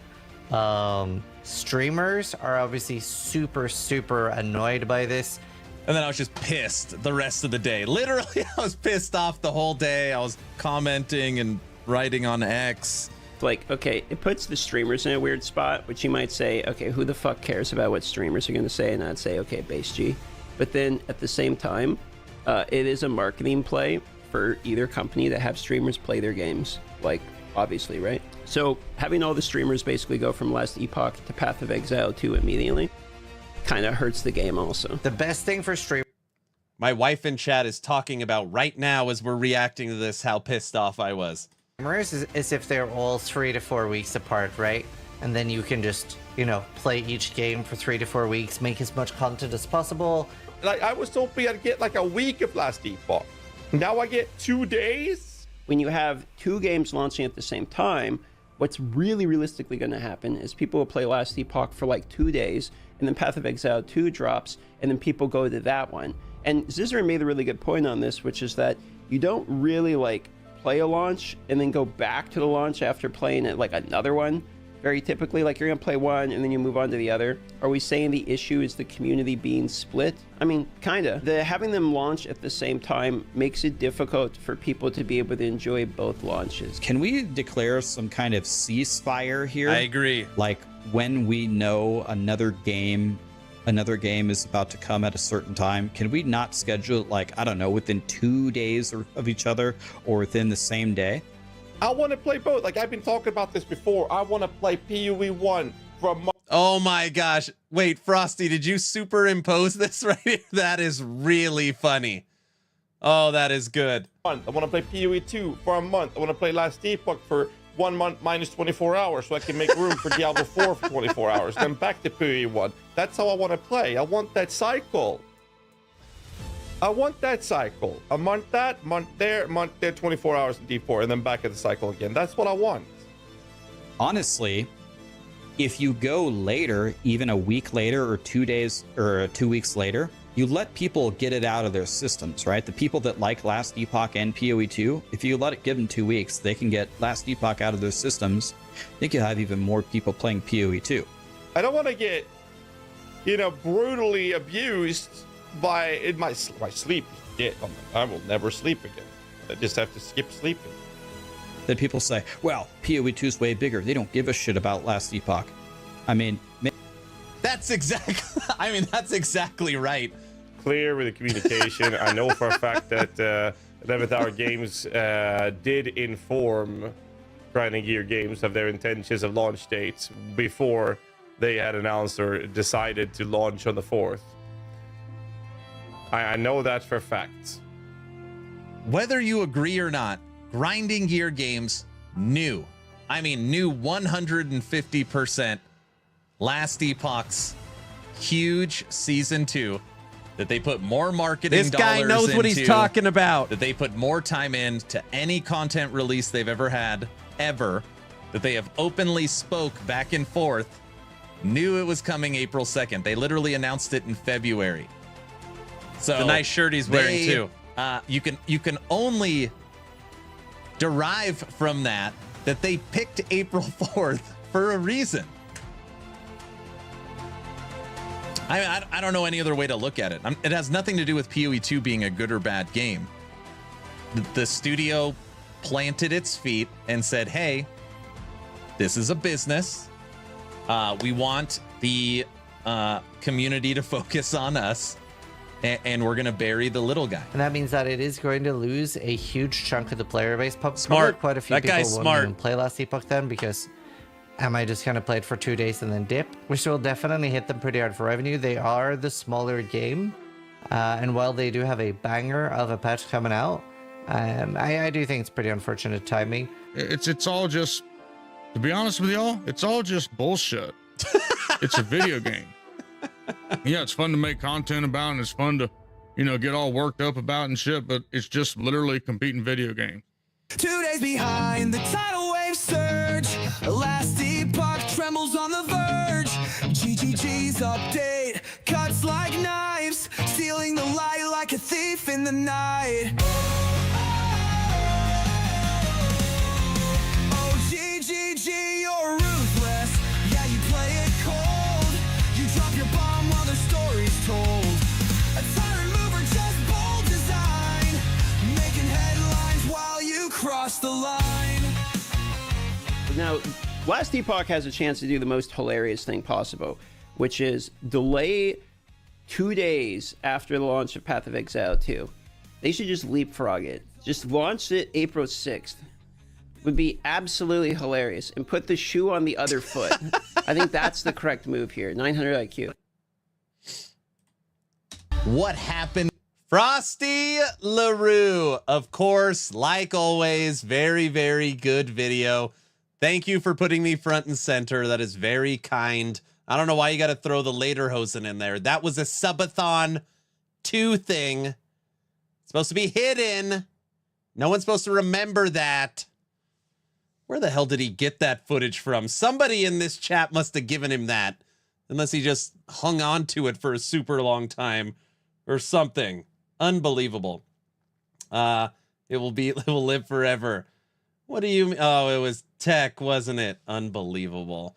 Streamers are obviously super annoyed by this. And then I was just pissed the rest of the day. Literally, I was pissed off the whole day. I was commenting and writing on X. Like, okay, it puts the streamers in a weird spot, which you might say, okay, who the fuck cares about what streamers are going to say? And I'd say, okay, base G. But then at the same time, it is a marketing play for either company to have streamers play their games, like, obviously, right? So having all the streamers basically go from Last Epoch to Path of Exile 2 immediately kind of hurts the game also. The best thing for streamers. My wife in chat is talking about right now as we're reacting to this how pissed off I was. Is if they're all 3 to 4 weeks apart, right? And then you can just, you know, play each game for 3 to 4 weeks, make as much content as possible. Like, I was hoping I'd get like a week of Last Epoch. Now I get 2 days? When you have 2 games launching at the same time, what's really realistically going to happen is people will play Last Epoch for like 2 days, and then Path of Exile 2 drops, and then people go to that one. And Zizzer made a really good point on this, which is that you don't really like play a launch and then go back to the launch after playing it like another one. Very typically, like, you're gonna play one and then you move on to the other. Are we saying the issue is the community being split? I mean, kinda. Having them launch at the same time makes it difficult for people to be able to enjoy both launches. Can we declare some kind of ceasefire here? I agree. Like, when we know another game is about to come at a certain time, can we not schedule it, like, I don't know, within 2 days of each other or within the same day? I want to play both. Like, I've been talking about this before. I want to play PoE 1 from... Oh my gosh. Wait, Frosty, did you superimpose this right here? That is really funny. Oh, that is good. I want to play PoE 2 for a month. I want to play Last Epoch for 1 month minus 24 hours so I can make room for Diablo 4 for 24 hours. Then back to PoE 1. That's how I want to play. I want that cycle. I want that cycle. A month that, month there, 24 hours in D4, and then back at the cycle again. That's what I want. Honestly, if you go later, even a week later or 2 days or 2 weeks later, you let people get it out of their systems, right? The people that like Last Epoch and PoE 2, if you let it give them 2 weeks, they can get Last Epoch out of their systems. I think you'll have even more people playing PoE 2. I don't want to get, you know, brutally abused by my sleep. Shit, I will never sleep again. I just have to skip sleeping. Then people say, well, PoE 2 is way bigger. They don't give a shit about Last Epoch. I mean... That's exactly right. Clear with the communication. I know for a fact that 11th Hour Games did inform Grinding Gear Games of their intentions of launch dates before they had announced or decided to launch on the 4th. I know that for a fact. Whether you agree or not, Grinding Gear Games knew 150% Last Epoch's huge season 2, that they put more marketing this guy dollars knows what he's into, talking about, Oh. that they put more time into any content release they've ever had, ever, that they have openly spoke back and forth, knew it was coming April 2nd. They literally announced it in February. So the nice shirt he's wearing too. You can only derive from that they picked April 4th for a reason. I don't know any other way to look at it. It has nothing to do with PoE 2 being a good or bad game. The studio planted its feet and said, hey, this is a business. We want the community to focus on us, and we're going to bury the little guy. And that means that it is going to lose a huge chunk of the player base. Smart. Probably quite a few That people guy's won't smart. even play Last Epoch then, because am I just going to play it for 2 days and then dip? Which will definitely hit them pretty hard for revenue. They are the smaller game. And while they do have a banger of a patch coming out, I do think it's pretty unfortunate timing. It's all just, to be honest with y'all, it's all just bullshit. It's a video game. Yeah, it's fun to make content about, and it's fun to, get all worked up about and shit, but it's just literally competing video game. 2 days behind the tidal wave surge. Last Epoch trembles on the verge. GGG's update cuts like knives, stealing the light like a thief in the night. Oh, GGG, you're ruthless. Yeah, you play it cold. You drop your bomb while the story's told. A tyrant mover, just bold design, making headlines while you cross the line. Now, Last Epoch has a chance to do the most hilarious thing possible, which is delay 2 days after the launch of Path of Exile 2. They should just leapfrog it. Just launch it April 6th. Would be absolutely hilarious. And put the shoe on the other foot. I think that's the correct move here. 900 IQ. What happened? Frosty LaRue, of course, like always, very, very good video. Thank you for putting me front and center. That is very kind. I don't know why you got to throw the Lederhosen in there. That was a subathon 2 thing. It's supposed to be hidden. No one's supposed to remember that. Where the hell did he get that footage from? Somebody in this chat must have given him that. Unless he just hung on to it for a super long time or something. Unbelievable. It will live forever. What do you mean? Oh, it was tech, wasn't it? Unbelievable.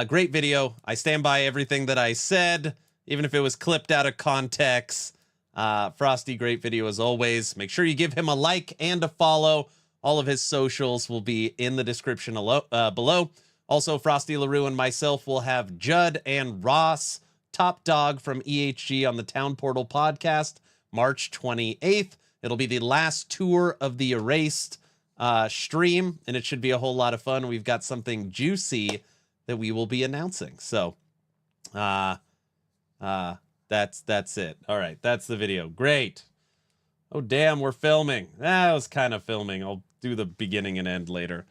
Great video. I stand by everything that I said, even if it was clipped out of context. Frosty, great video as always. Make sure you give him a like and a follow. All of his socials will be in the description below. Also, Frosty LaRue and myself will have Judd and Ross, Top Dog from EHG on the Town Portal podcast, March 28th. It'll be the last tour of the Erased stream, and it should be a whole lot of fun. We've got something juicy that we will be announcing. So, that's it. All right, that's the video. Great. Oh, damn, we're filming. That was kind of filming. I'll do the beginning and end later.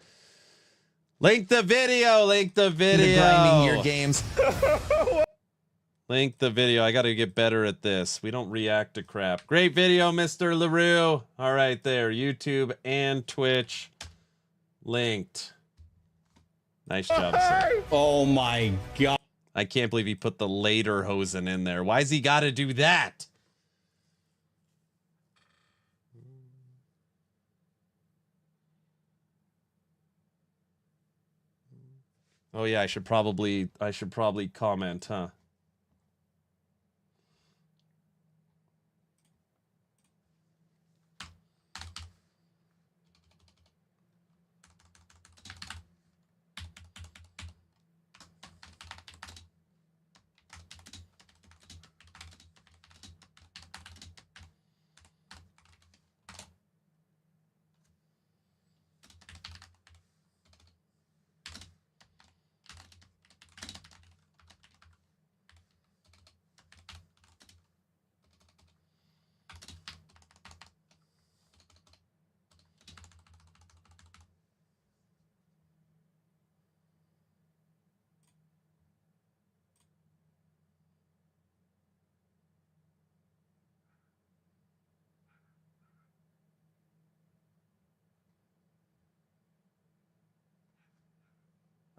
Link the video. Link the video. Grinding your games. Link the video. I got to get better at this. We don't react to crap. Great video, Mr. LaRue. All right, there. YouTube and Twitch linked. Nice job, sir. Oh my god. I can't believe he put the Lederhosen in there. Why's he got to do that? Oh yeah, I should probably comment, huh?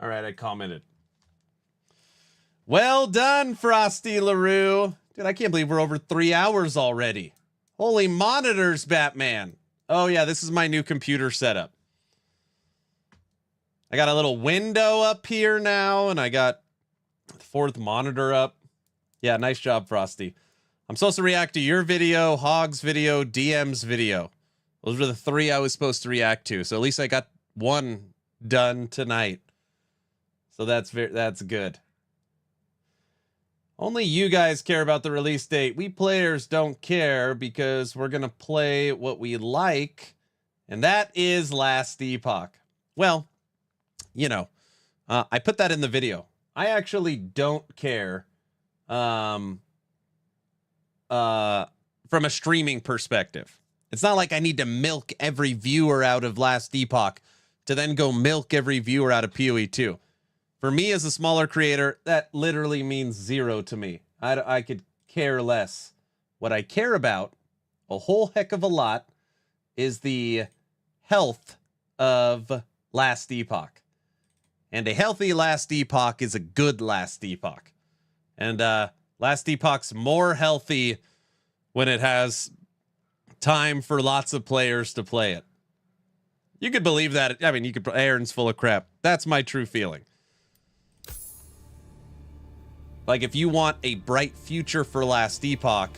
All right, I commented. Well done, Frosty LaRue. Dude, I can't believe we're over 3 hours already. Holy monitors, Batman. Oh, yeah, this is my new computer setup. I got a little window up here now, and I got the fourth monitor up. Yeah, nice job, Frosty. I'm supposed to react to your video, Hog's video, DM's video. Those were the 3 I was supposed to react to. So at least I got one done tonight. So that's good. Only you guys care about the release date. We players don't care because we're going to play what we like, and that is Last Epoch. Well, you know, I put that in the video. I actually don't care from a streaming perspective. It's not like I need to milk every viewer out of Last Epoch to then go milk every viewer out of PoE 2. For me as a smaller creator, that literally means zero to me. I could care less. What I care about, a whole heck of a lot, is the health of Last Epoch. And a healthy Last Epoch is a good Last Epoch. And Last Epoch's more healthy when it has time for lots of players to play it. You could believe that. I mean, you could. Aaron's full of crap. That's my true feeling. Like, if you want a bright future for Last Epoch,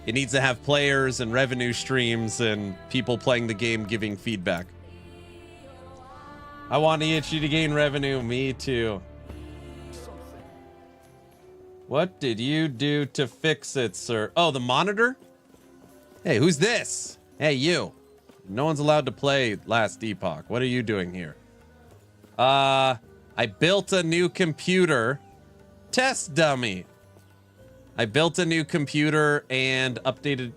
it needs to have players and revenue streams and people playing the game giving feedback. I want EHG to gain revenue. Me too. What did you do to fix it, sir? Oh, the monitor? Hey, who's this? Hey, you. No one's allowed to play Last Epoch. What are you doing here? I built a new computer. Test dummy. I built a new computer and updated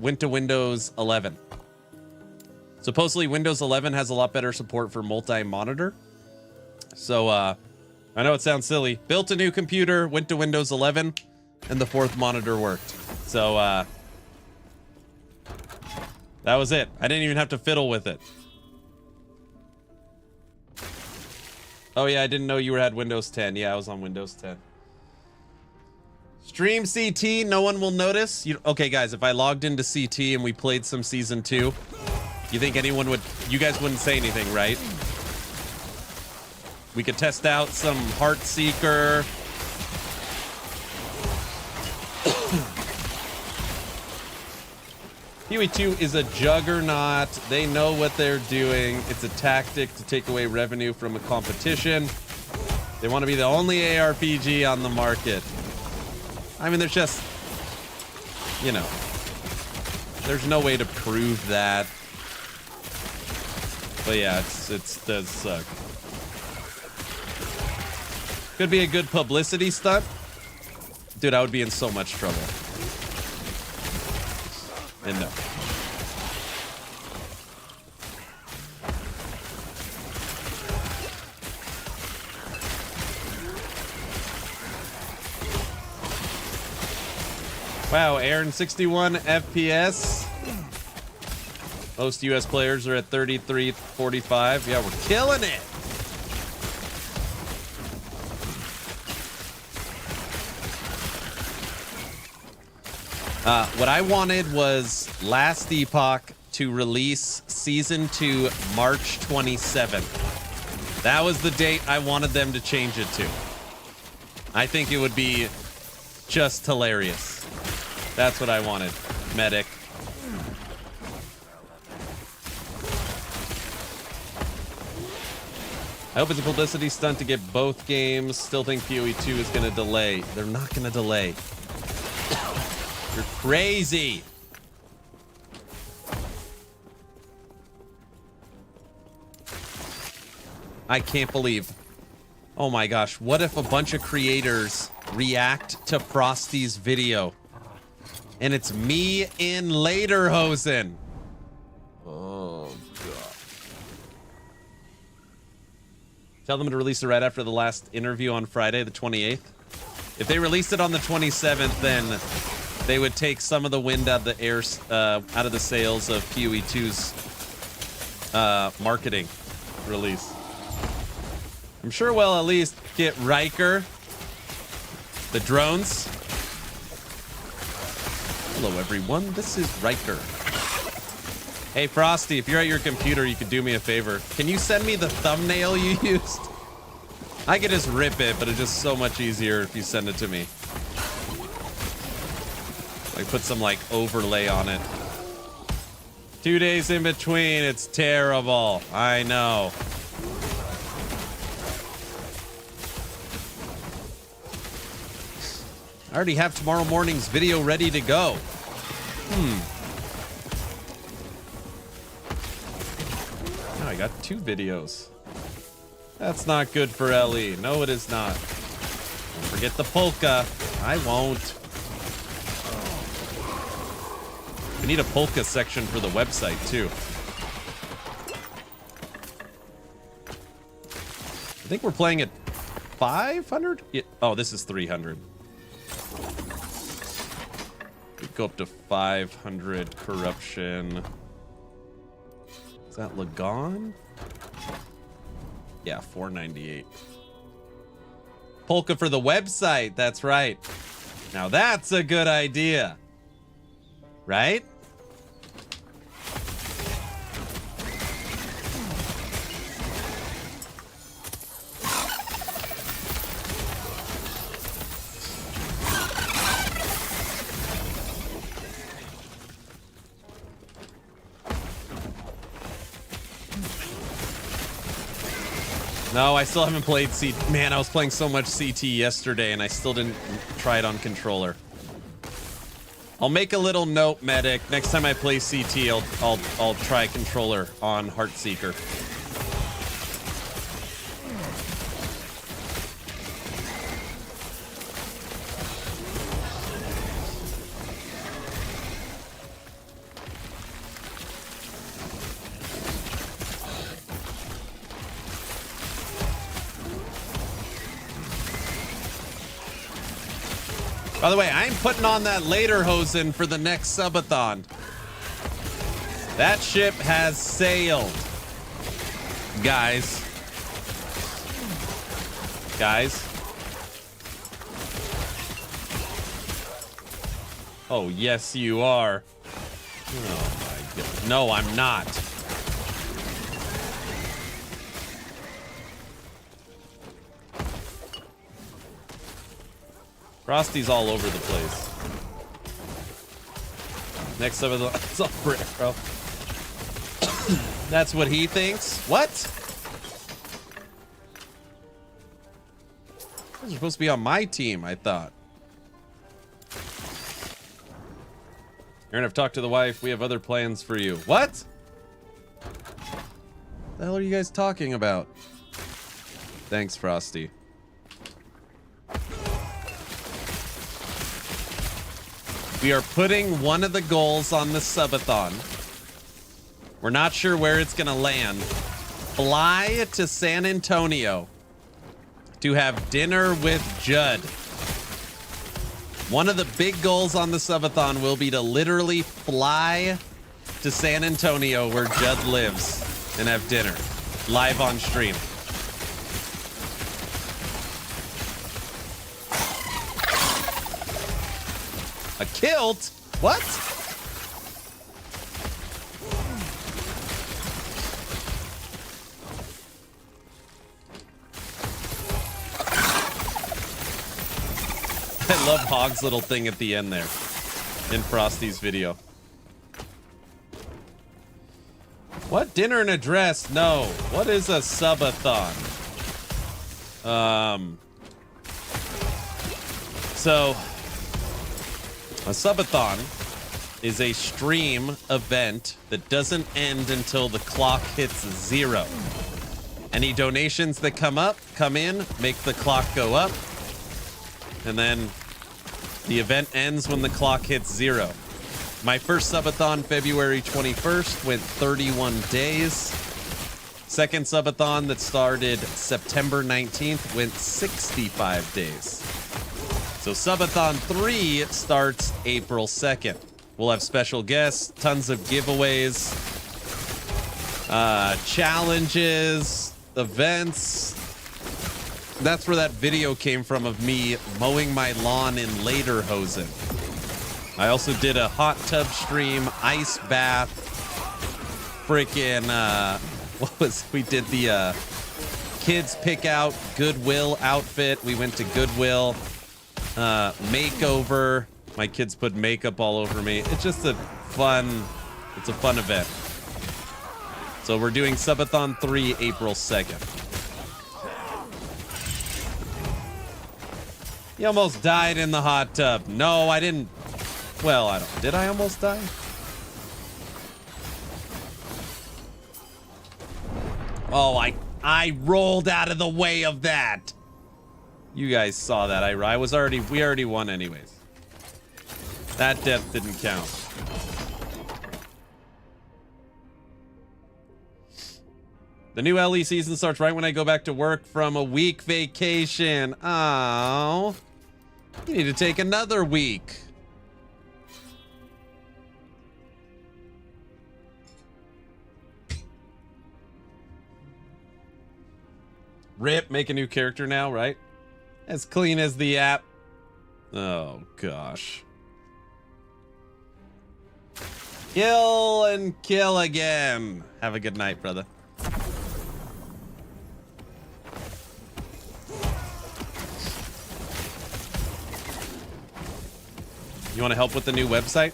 went to Windows 11. Supposedly Windows 11 has a lot better support for multi-monitor. So I know it sounds silly. Built a new computer, went to Windows 11, and the fourth monitor worked. So that was it. I didn't even have to fiddle with it. Oh, yeah, I didn't know you had Windows 10. Yeah, I was on Windows 10. Stream CT, no one will notice. Okay, guys, if I logged into CT and we played some Season 2, you think anyone would... You guys wouldn't say anything, right? We could test out some Heartseeker. PoE 2 is a juggernaut. They know what they're doing. It's a tactic to take away revenue from a competition. They want to be the only ARPG on the market. I mean, there's just, you know, there's no way to prove that. But yeah, it does suck. Could be a good publicity stunt. Dude, I would be in so much trouble. And no. Wow, Aaron, 61 FPS. Most US players are at 33-45. Yeah, we're killing it. What I wanted was Last Epoch to release Season 2 March 27th. That was the date I wanted them to change it to. I think it would be just hilarious. That's what I wanted. Medic. I hope it's a publicity stunt to get both games. Still think PoE 2 is going to delay. They're not going to delay. You're crazy. I can't believe. Oh my gosh. What if a bunch of creators react to Frosty's video? And it's me in Lederhosen. Oh, God. Tell them to release it right after the last interview on Friday, the 28th. If they released it on the 27th, then they would take some of the wind out of the air, out of the sails of PoE 2's marketing release. I'm sure we'll at least get Riker. The drones. Hello, everyone. This is Riker. Hey, Frosty, if you're at your computer, you could do me a favor. Can you send me the thumbnail you used? I could just rip it, but it's just so much easier if you send it to me. Like, put some, like, overlay on it. 2 days in between. It's terrible. I know. I already have tomorrow morning's video ready to go. Now I got 2 videos. That's not good for LE. No, it is not. Don't forget the polka. I won't. We need a polka section for the website, too. I think we're playing at 500? Yeah. Oh, this is 300. We go up to 500 corruption. Is that Lagon? Yeah, 498. Polka for the website. That's right. Now that's a good idea. Right? No, I still haven't played CT. Man, I was playing so much CT yesterday and I still didn't try it on controller. I'll make a little note, Medic. Next time I play CT, I'll try controller on Heartseeker. By the way, I'm putting on that Lederhosen for the next subathon. That ship has sailed. Guys. Oh, yes, you are. Oh, my God. No, I'm not. Frosty's all over the place. Next up is it's all brick, bro. That's what he thinks. What? You're supposed to be on my team, I thought. Aaron, I've talked to the wife. We have other plans for you. What? The hell are you guys talking about? Thanks, Frosty. We are putting one of the goals on the subathon. We're not sure where it's going to land. Fly to San Antonio to have dinner with Judd. One of the big goals on the subathon will be to literally fly to San Antonio where Judd lives and have dinner live on stream. A kilt? What? I love Hog's little thing at the end there in Frosty's video. What? Dinner and a dress? No. What is a subathon? So a subathon is a stream event that doesn't end until the clock hits 0. Any donations that come in, make the clock go up. And then the event ends when the clock hits 0. My first subathon, February 21st, went 31 days. Second subathon that started September 19th went 65 days. So Subathon 3 starts April 2nd. We'll have special guests, tons of giveaways, challenges, events, That's where that video came from of me mowing my lawn in lederhosen. I also did a hot tub stream, ice bath, freaking, we did the kids pick out Goodwill outfit. We went to Goodwill, makeover. My kids put makeup all over me. It's just a fun event. So we're doing Subathon 3 April 2nd. You almost died in the hot tub. No, I didn't. Well, I don't. Did I almost die? Oh, I rolled out of the way of that. You guys saw that. We already won anyways. That death didn't count. The new LE season starts right when I go back to work from a week vacation. Oh, you need to take another week. Rip, make a new character now, right? As clean as the app. Oh, gosh. Kill and kill again. Have a good night, brother. You want to help with the new website?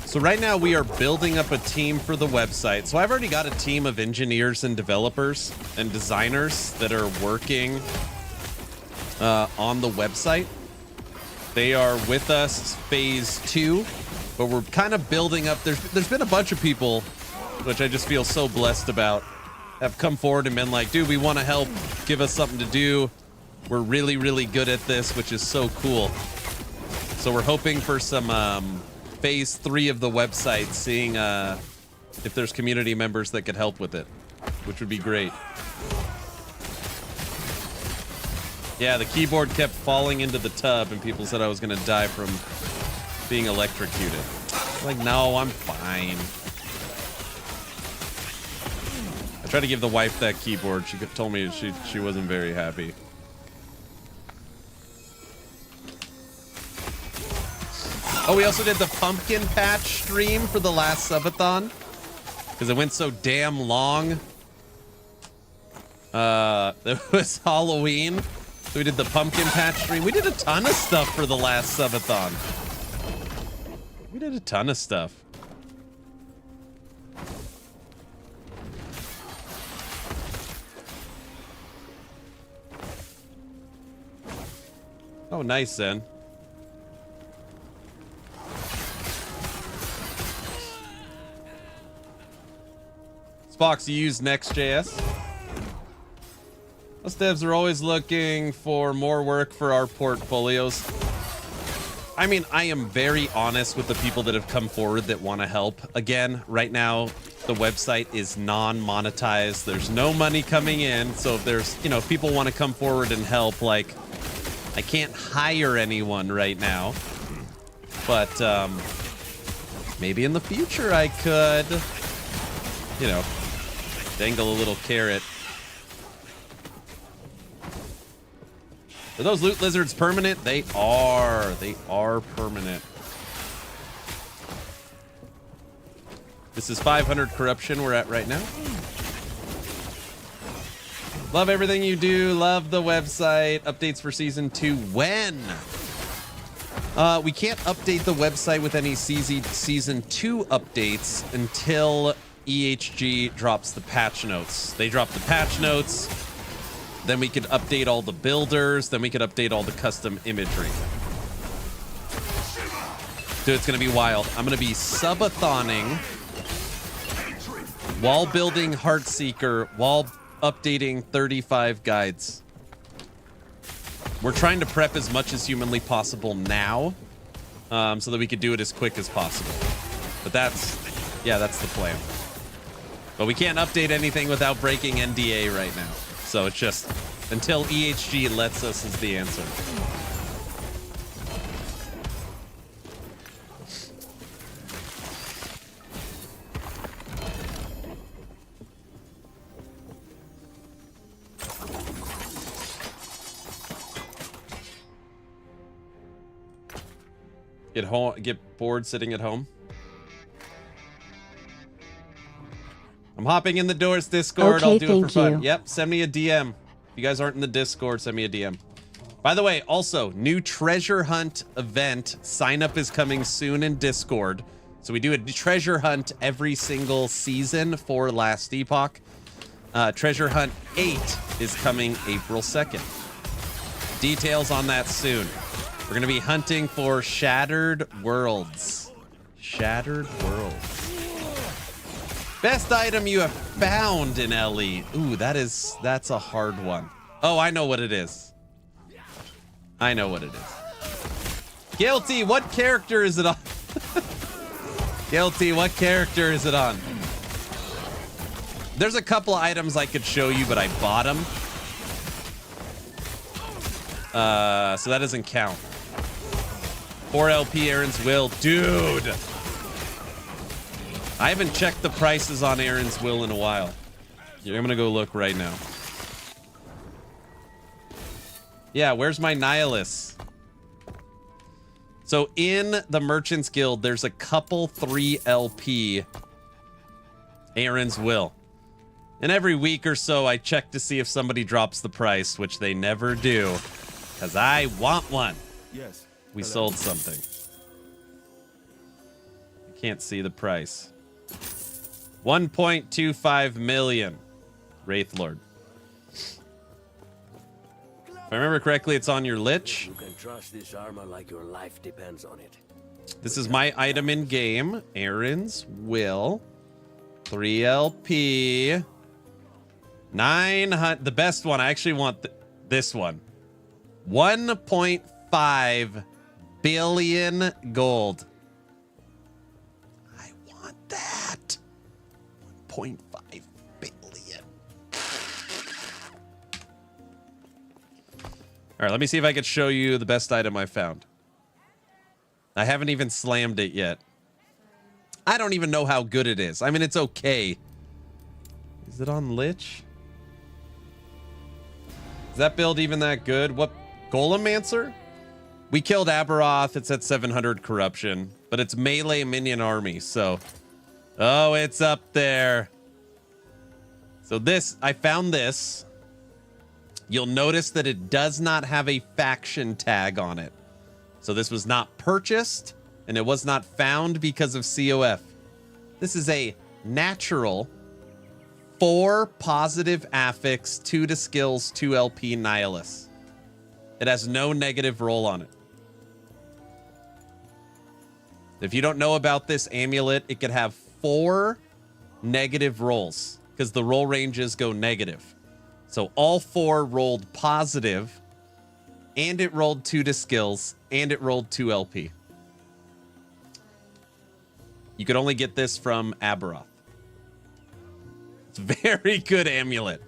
So right now we are building up a team for the website. So I've already got a team of engineers and developers and designers that are working on the website. They are with us phase 2, but we're kind of building up. There's been a bunch of people, which I just feel so blessed about, have come forward and been like, dude, we want to help. Give us something to do. We're really, really good at this, which is so cool. So we're hoping for some phase 3 of the website, seeing if there's community members that could help with it, which would be great. Yeah, the keyboard kept falling into the tub and people said I was gonna die from being electrocuted. Like, no, I'm fine. I tried to give the wife that keyboard. She told me she wasn't very happy. Oh, we also did the pumpkin patch stream for the last subathon because it went so damn long. It was Halloween, so we did the pumpkin patch stream. We did a ton of stuff for the last subathon. We did a ton of stuff. Oh, nice, Zen. Spox, you use Next.js? Us devs are always looking for more work for our portfolios. I mean, I am very honest with the people that have come forward that want to help. Again, right now, the website is non-monetized. There's no money coming in. So if there's, if people want to come forward and help, like, I can't hire anyone right now. But, maybe in the future I could, dangle a little carrot. Are those loot lizards permanent? They are. They are permanent. This is 500 corruption we're at right now. Love everything you do. Love the website. Updates for season 2. When? We can't update the website with any season 2 updates until EHG drops the patch notes. They drop the patch notes, then we could update all the builders, then we could update all the custom imagery. Dude, it's gonna be wild. I'm gonna be subathoning while building Heartseeker, while updating 35 guides. We're trying to prep as much as humanly possible now, so that we could do it as quick as possible. But that's the plan. But we can't update anything without breaking NDA right now. So it's just until EHG lets us is the answer. Get bored sitting at home. I'm hopping in the Doors Discord. Okay, I'll do it for fun. thank you. Yep, send me a DM. If you guys aren't in the Discord, send me a DM. By the way, also, new treasure hunt event. Sign up is coming soon in Discord. So we do a treasure hunt every single season for Last Epoch. Treasure Hunt 8 is coming April 2nd. Details on that soon. We're going to be hunting for Shattered Worlds. Shattered Worlds. Best item you have found in LE. Ooh, that's a hard one. Oh, I know what it is. I know what it is. Guilty, what character is it on? Guilty, what character is it on? There's a couple of items I could show you, but I bought them. So that doesn't count. 4 LP Aaron's Will. Dude! I haven't checked the prices on Aaron's Will in a while. I'm gonna go look right now. Yeah, where's my Nihilus? So in the Merchants Guild, there's a couple 3 LP Aaron's Will. And every week or so, I check to see if somebody drops the price, which they never do. Because I want one. Yes. We sold something. I can't see the price. 1.25 million. Wraith Lord. If I remember correctly, it's on your Lich. You can trust this armor like your life depends on it. This is my item in game. Aaron's Will. 3 LP. 900. The best one. I actually want this one. 1.5 billion gold. I want that. 1.5 billion. All right, let me see if I could show you the best item I found. I haven't even slammed it yet. I don't even know how good it is. I mean, it's okay. Is it on Lich? Is that build even that good? What? Golemancer? We killed Aberoth. It's at 700 corruption, but it's melee minion army, so... Oh, it's up there. So this, I found this. You'll notice that it does not have a faction tag on it. So this was not purchased, and it was not found because of COF. This is a natural 4 positive affix, 2 to skills, 2 LP Nihilus. It has no negative roll on it. If you don't know about this amulet, it could have 4 negative rolls because the roll ranges go negative. So all 4 rolled positive, and it rolled 2 to skills, and it rolled 2 LP. You could only get this from Aberoth. It's a very good amulet.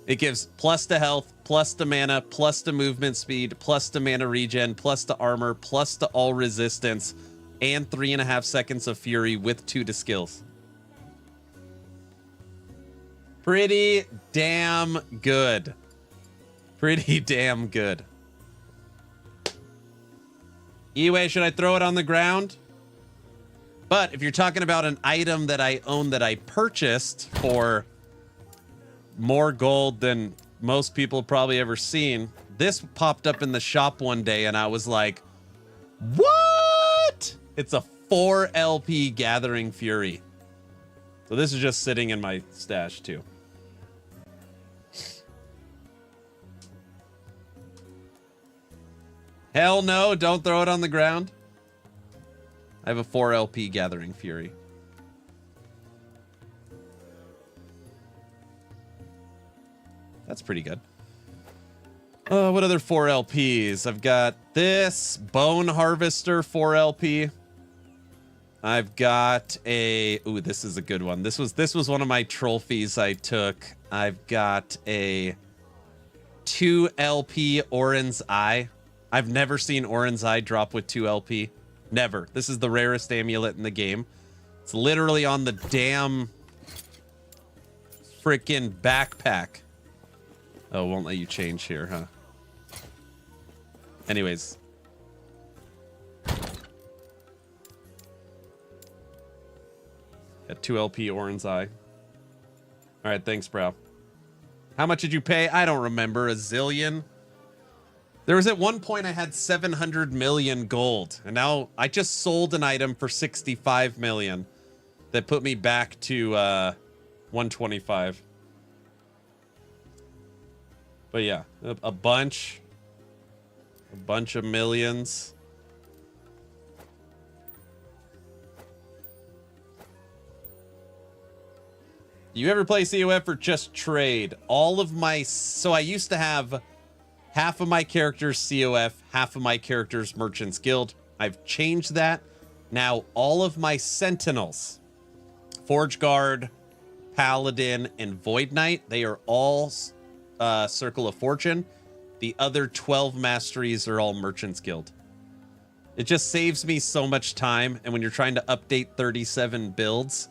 It gives plus to health, plus to mana, plus to movement speed, plus to mana regen, plus to armor, plus to all resistance, and 3.5 seconds of fury with 2 to skills. Pretty damn good. Pretty damn good. Anyway, should I throw it on the ground? But if you're talking about an item that I own that I purchased for more gold than most people have probably ever seen, this popped up in the shop one day and I was like, what? It's a 4 LP Gathering Fury. So this is just sitting in my stash too. Hell no, don't throw it on the ground. I have a 4 LP Gathering Fury. That's pretty good. What other 4 LPs? I've got this Bone Harvester 4 LP. I've got a... Ooh, this is a good one. This was one of my trophies I took. I've got a 2 LP Orin's Eye. I've never seen Orin's Eye drop with 2 LP. Never. This is the rarest amulet in the game. It's literally on the damn freaking backpack. Oh, won't let you change here, huh? Anyways. At 2 LP Orange Eye. All right, thanks, bro. How much did you pay? I don't remember. A zillion? There was at one point I had 700 million gold, and now I just sold an item for 65 million that put me back to 125. But yeah, a bunch of millions. You ever play COF or just trade? All of my... So I used to have half of my characters COF, half of my characters Merchants Guild. I've changed that. Now all of my Sentinels, Forge Guard, Paladin, and Void Knight, they are all Circle of Fortune. The other 12 masteries are all Merchants Guild. It just saves me so much time. And when you're trying to update 37 builds...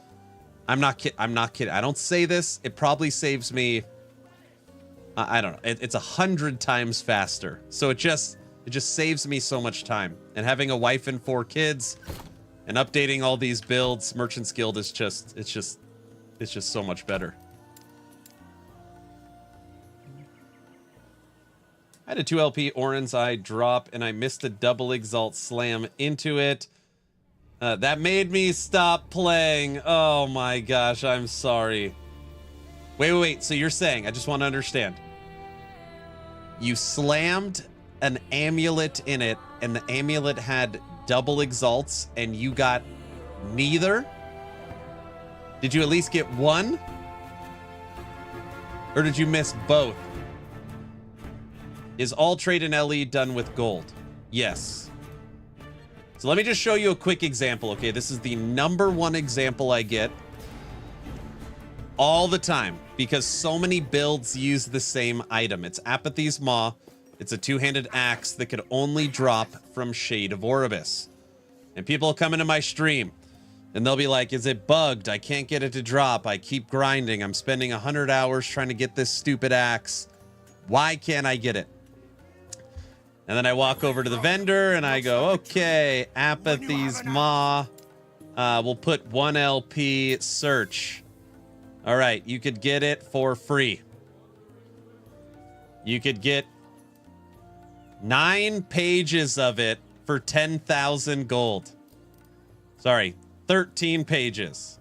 I'm not kidding. I don't say this. It probably saves me. I don't know. It's 100 times faster. So it just saves me so much time. And having a wife and 4 kids, and updating all these builds, Merchant's Guild is just so much better. I had a 2 LP Orange Eye drop, and I missed a double Exalt slam into it. That made me stop playing. Oh my gosh, I'm sorry. Wait. So you're saying, I just want to understand. You slammed an amulet in it, and the amulet had double exalts, and you got neither? Did you at least get one? Or did you miss both? Is all trade in LE done with gold? Yes. So let me just show you a quick example, okay? This is the #1 example I get all the time because so many builds use the same item. It's Apathy's Maw. It's a 2-handed axe that could only drop from Shade of Oribus. And people will come into my stream and they'll be like, is it bugged? I can't get it to drop. I keep grinding. I'm spending 100 hours trying to get this stupid axe. Why can't I get it? And then I walk over to the vendor and I go, okay, Apathy's Maw. We'll put 1 LP search. All right, you could get it for free. You could get 9 pages of it for 10,000 gold. Sorry, 13 pages.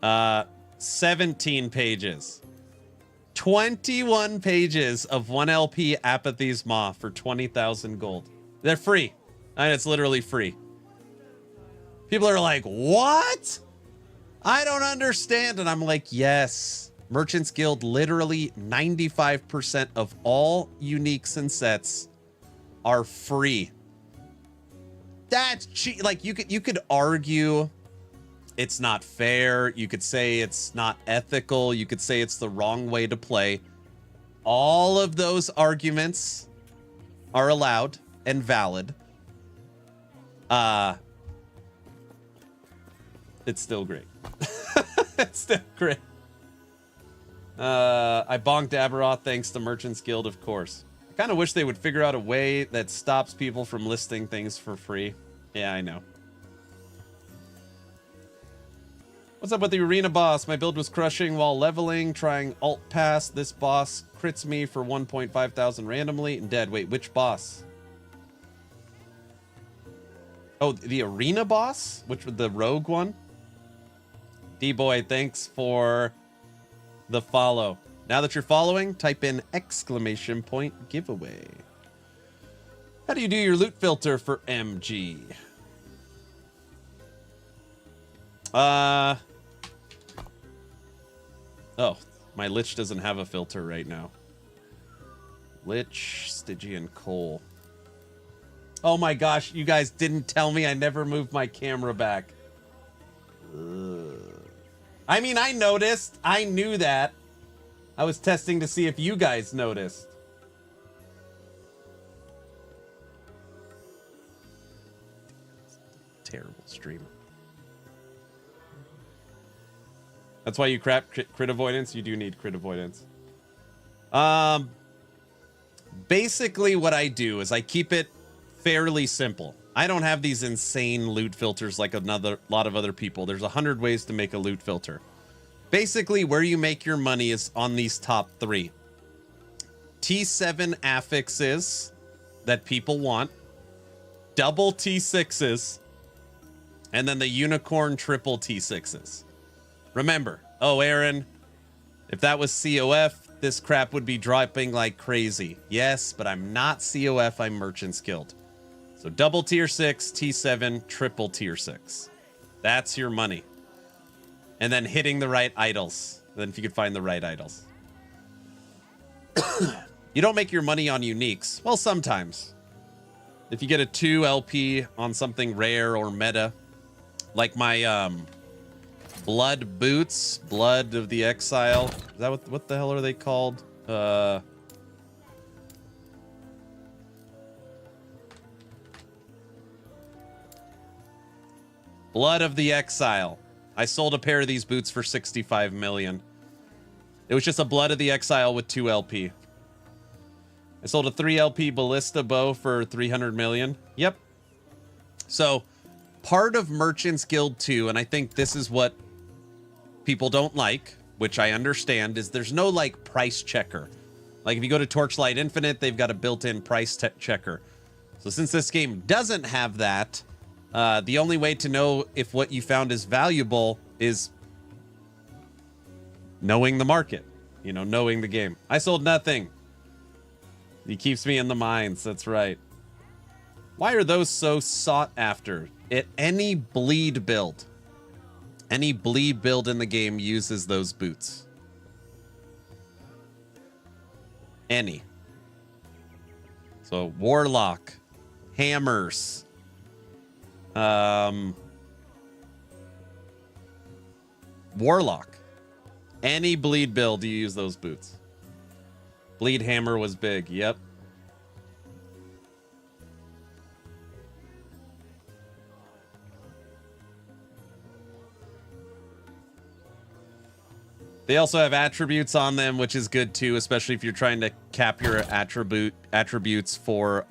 17 pages. 21 pages of 1 LP Apathy's Maw for 20,000 gold. They're free. And it's literally free. People are like, what? I don't understand. And I'm like, yes. Merchants Guild, literally 95% of all uniques and sets are free. That's cheap. Like, you could argue it's not fair. You could say it's not ethical. You could say it's the wrong way to play. All of those arguments are allowed and valid. It's still great. It's still great. I bonked Aberoth thanks to Merchants Guild, of course. I kind of wish they would figure out a way that stops people from listing things for free. Yeah, I know. What's up with the arena boss? My build was crushing while leveling, trying alt pass. This boss crits me for 1,500 randomly and dead. Wait, which boss? Oh, the arena boss? Which was the rogue one? D-boy, thanks for the follow. Now that you're following, type in !giveaway. How do you do your loot filter for MG? Oh, my Lich doesn't have a filter right now. Lich, Stygian Coal. Oh my gosh, you guys didn't tell me I never moved my camera back. Ugh. I mean, I noticed. I knew that. I was testing to see if you guys noticed. Terrible streamer. That's why you crap crit avoidance. You do need crit avoidance. Basically what I do is I keep it fairly simple. I don't have these insane loot filters like a lot of other people. There's 100 ways to make a loot filter. Basically, where you make your money is on these top 3. T7 affixes that people want, double T6s, and then the unicorn triple T6s. Remember, oh, Aaron, if that was COF, this crap would be dropping like crazy. Yes, but I'm not COF, I'm Merchant's Guild. So double tier 6, T7, triple tier 6. That's your money. And then hitting the right idols. Then if you could find the right idols. You don't make your money on uniques. Well, sometimes. If you get a 2 LP on something rare or meta, like my Blood Boots, Blood of the Exile. Is that what the hell are they called? Blood of the Exile. I sold a pair of these boots for 65 million. It was just a Blood of the Exile with 2 LP. I sold a 3 LP Ballista bow for 300 million. Yep. So part of Merchant's Guild 2, and I think this is what people don't like, which I understand, is there's no like price checker. Like if you go to Torchlight Infinite, they've got a built-in price checker. So since this game doesn't have that, the only way to know if what you found is valuable is knowing the market, you know, knowing the game. I sold nothing. He keeps me in the mines. That's right. Why are those so sought after? Any bleed build in the game uses those boots. Any. So Warlock, hammers, Warlock. Any bleed build, you use those boots. Bleed hammer was big. Yep. They also have attributes on them, which is good too, especially if you're trying to cap your attributes for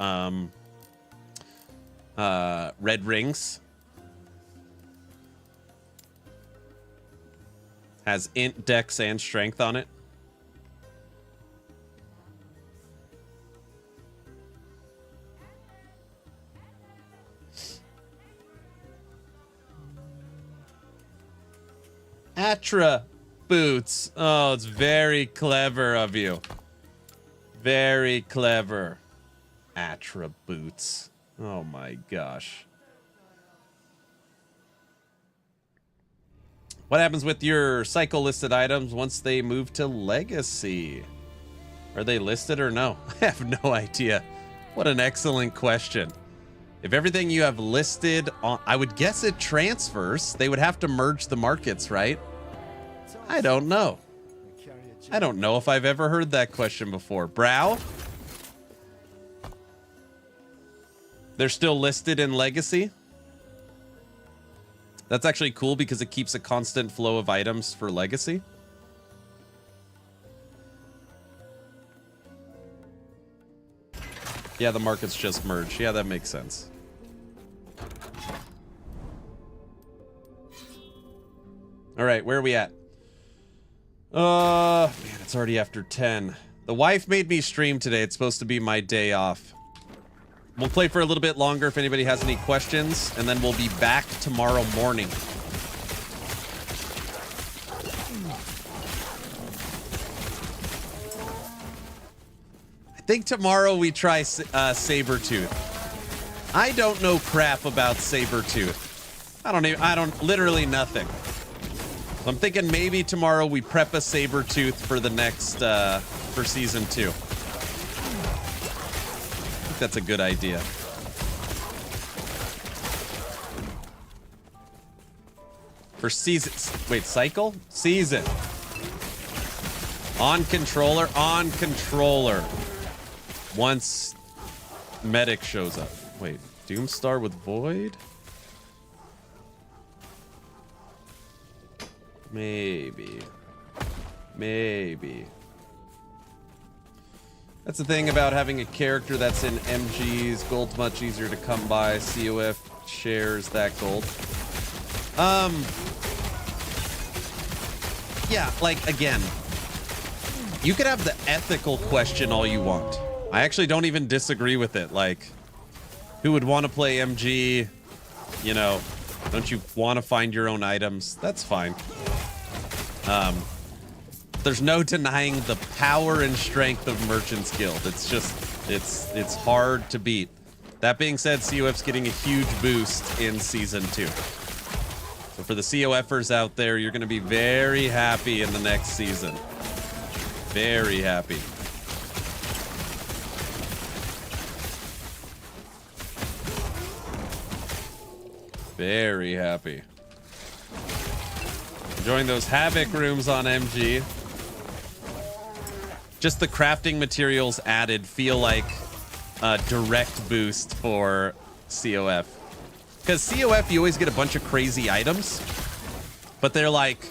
red rings. Has int, dex, and strength on it. Atra boots. Oh, it's very clever of you. Very clever. Atra boots. Oh my gosh. What happens with your cycle listed items once they move to Legacy? Are they listed or no? I have no idea. What an excellent question. If everything you have listed on, I would guess it transfers. They would have to merge the markets, right? I don't know. I don't know if I've ever heard that question before. Brow? They're still listed in Legacy? That's actually cool because it keeps a constant flow of items for Legacy. Yeah, the markets just merged. Yeah, that makes sense. All right, where are we at? Man, it's already after 10. The wife made me stream today. It's supposed to be my day off. We'll play for a little bit longer if anybody has any questions, and then we'll be back tomorrow morning. I think tomorrow we try Sabertooth. I don't know crap about Sabertooth. I don't, literally nothing. So I'm thinking maybe tomorrow we prep a Sabertooth for the next, for season 2. I think that's a good idea. For season, wait, cycle? Season. On controller, Once medic shows up. Wait, Doomstar with Void? Maybe. That's the thing about having a character that's in MGs. Gold's much easier to come by. COF shares that gold. Yeah, like, again, you could have the ethical question all you want. I actually don't even disagree with it. Like, who would want to play MG? You know, don't you want to find your own items? That's fine. There's no denying the power and strength of Merchant's Guild. It's just, it's hard to beat. That being said, COF's getting a huge boost in Season 2. So for the COFers out there, you're going to be very happy in the next season. Very happy. Very happy. Enjoying those Havoc rooms on MG. Just the crafting materials added feel like a direct boost for COF. Because COF, you always get a bunch of crazy items, but they're like,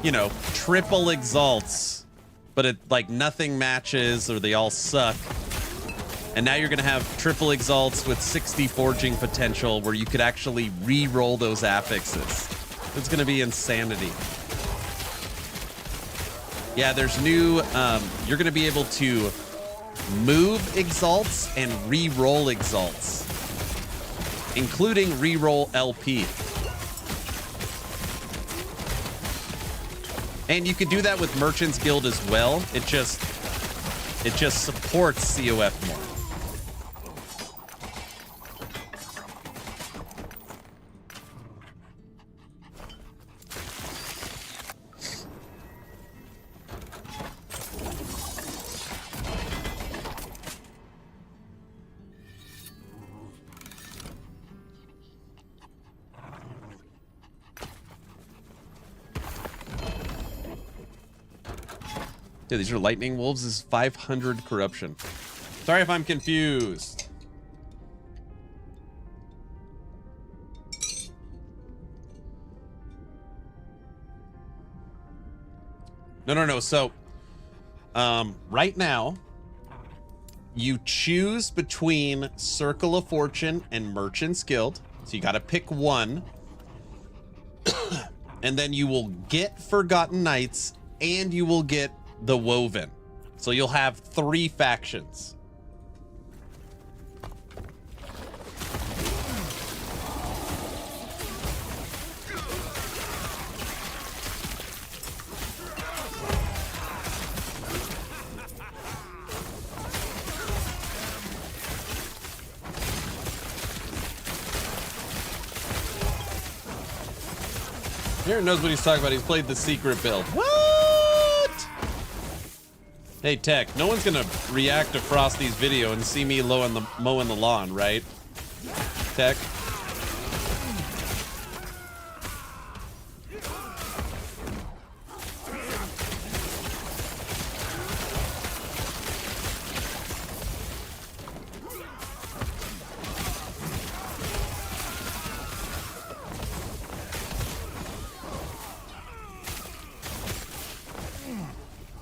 you know, triple exalts, but it like nothing matches or they all suck. And now you're going to have triple exalts with 60 forging potential where you could actually re-roll those affixes. It's going to be insanity. Yeah, there's new, you're going to be able to move exalts and re-roll exalts, including re-roll LP. And you could do that with Merchant's Guild as well. It just supports COF more. Yeah, these are lightning wolves. This is 500 corruption. Sorry if I'm confused. No. So, right now, you choose between Circle of Fortune and Merchant's Guild. So you got to pick one. And then you will get Forgotten Knights and you will get the Woven. So you'll have 3 factions. Aaron knows what he's talking about. He's played the secret build. What? Hey, Tech, no one's gonna react to Frosty's video and see me mowing the lawn, right? Tech?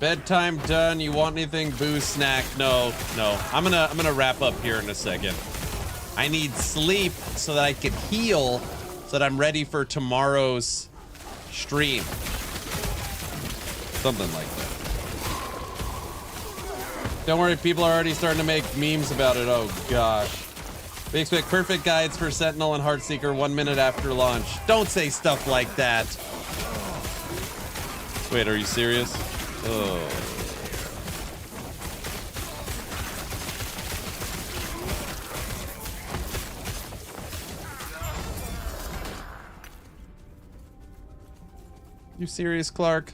Bedtime done. You want anything? Booze, snack? No. I'm gonna wrap up here in a second. I need sleep so that I can heal, so that I'm ready for tomorrow's stream. Something like that. Don't worry, people are already starting to make memes about it. Oh gosh. We expect perfect guides for Sentinel and Heartseeker 1 minute after launch. Don't say stuff like that. Wait, are you serious? Oh. You serious, Clark?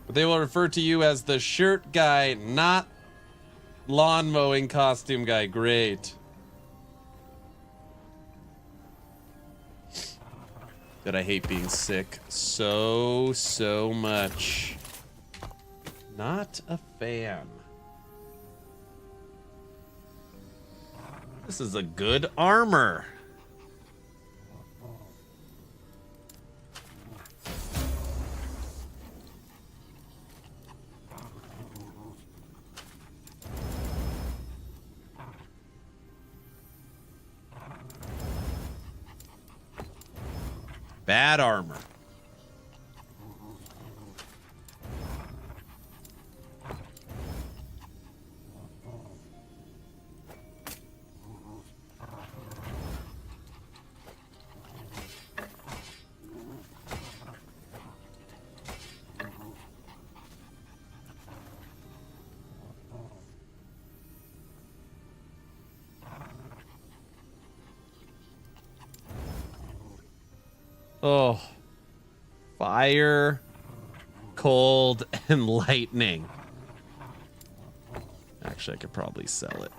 But they will refer to you as the shirt guy, not lawn mowing costume guy. Great. That I hate being sick so much. Not a fan. This is a good armor. Bad armor. Oh, fire, cold, and lightning. Actually, I could probably sell it.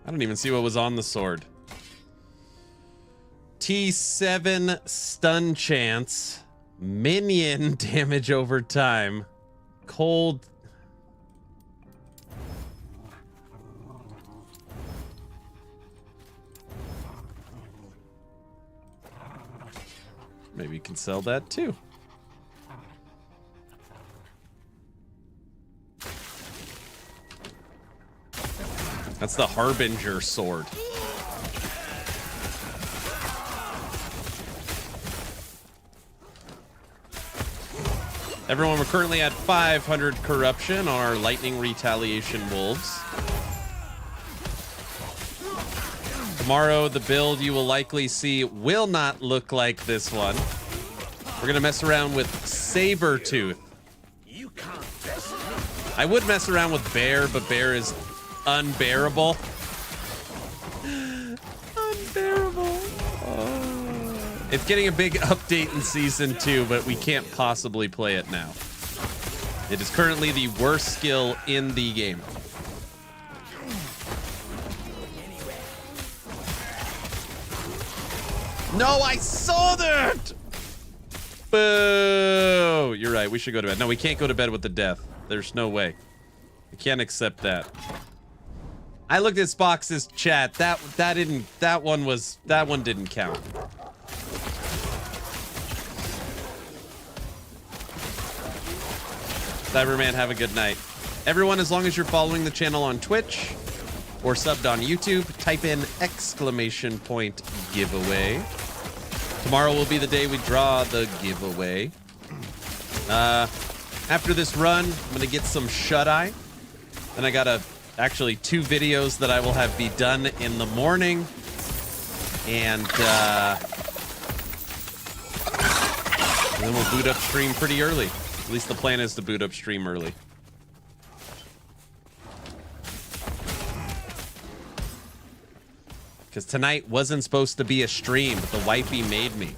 I don't even see what was on the sword. T7 stun chance, minion damage over time. Cold. Maybe you can sell that too. That's the Harbinger sword. Everyone, we're currently at 500 corruption on our lightning retaliation wolves. Tomorrow, the build you will likely see will not look like this one. We're gonna mess around with Sabertooth. I would mess around with Bear, but Bear is unbearable. Unbearable. Oh. It's getting a big update in Season 2, but we can't possibly play it now. It is currently the worst skill in the game. No, I saw that! Boo! You're right, we should go to bed. No, we can't go to bed with the death. There's no way. We can't accept that. I looked at Spox's chat. That one didn't count. Cyberman, have a good night. Everyone, as long as you're following the channel on Twitch or subbed on YouTube, type in !giveaway. Tomorrow will be the day we draw the giveaway. After this run, I'm gonna get some shut-eye. Then I got actually 2 videos that I will have be done in the morning. And then we'll boot up stream pretty early. At least the plan is to boot up stream early. Because tonight wasn't supposed to be a stream, but the wifey made me.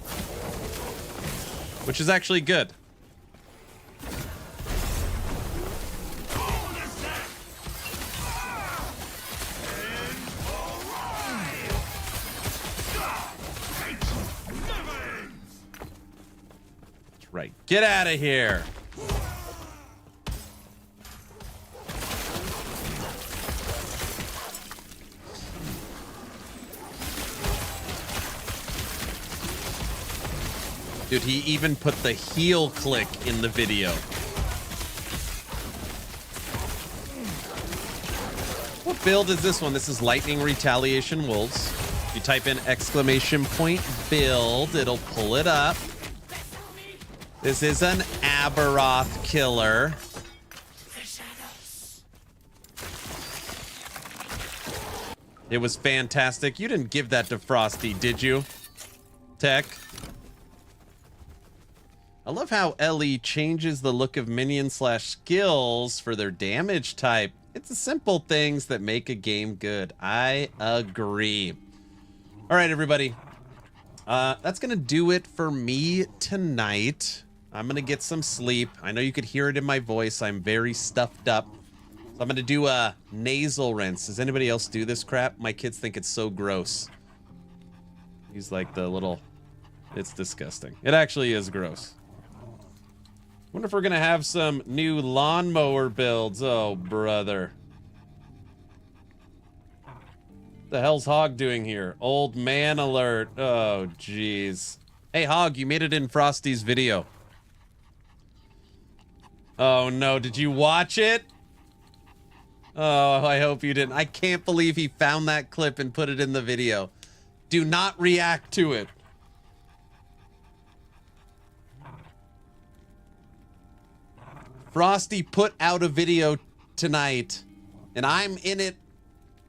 Which is actually good. That's right. Get out of here. Dude, he even put the heel click in the video. What build is this one? This is Lightning Retaliation Wolves. You type in !build, it'll pull it up. This is an Aberoth killer. It was fantastic. You didn't give that to Frosty, did you? Tech? I love how Ellie changes the look of minion/skills for their damage type. It's the simple things that make a game good. I agree. All right, everybody. That's going to do it for me tonight. I'm going to get some sleep. I know you could hear it in my voice. I'm very stuffed up. So I'm going to do a nasal rinse. Does anybody else do this crap? My kids think it's so gross. Use like the little... It's disgusting. It actually is gross. Wonder if we're gonna have some new lawnmower builds. Oh, brother. What the hell's Hog doing here? Old man alert. Oh, jeez. Hey, Hog, you made it in Frosty's video. Oh no, did you watch it? Oh, I hope you didn't. I can't believe he found that clip and put it in the video. Do not react to it. Frosty put out a video tonight, and I'm in it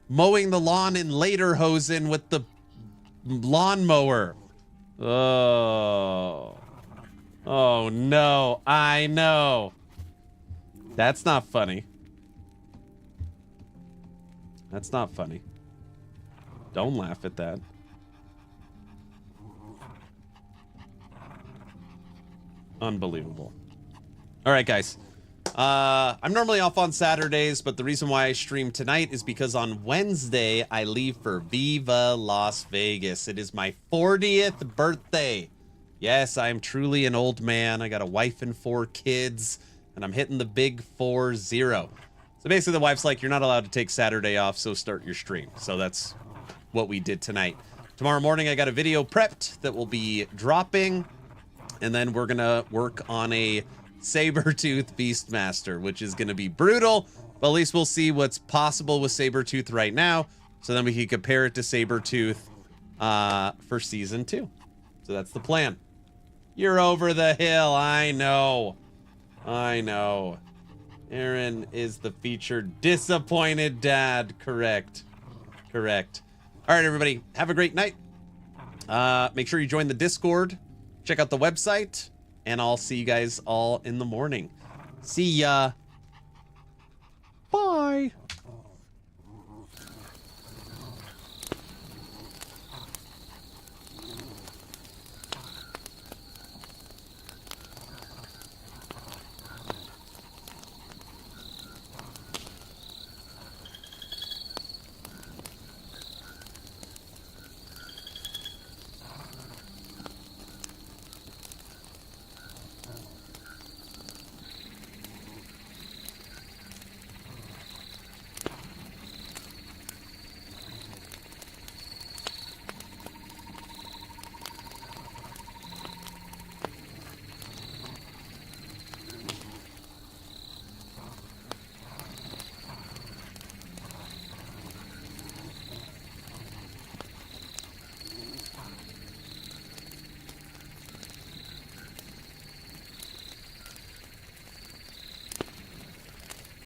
mowing the lawn in lederhosen with the lawnmower. Oh. Oh no, I know. That's not funny. That's not funny. Don't laugh at that. Unbelievable. All right, guys. I'm normally off on Saturdays, but the reason why I stream tonight is because on Wednesday, I leave for Viva Las Vegas. It is my 40th birthday. Yes, I am truly an old man. I got a wife and 4 kids, and I'm hitting the big 40. So basically, the wife's like, you're not allowed to take Saturday off, so start your stream. So that's what we did tonight. Tomorrow morning, I got a video prepped that will be dropping, and then we're going to work on a Sabertooth Beastmaster, which is going to be brutal, but at least we'll see what's possible with Sabertooth right now, so then we can compare it to Sabertooth for Season 2. So that's the plan. You're over the hill, I know. I know. Aaron is the featured disappointed dad. Correct. Correct. All right, everybody, have a great night. Make sure you join the Discord. Check out the website. And I'll see you guys all in the morning. See ya. Bye.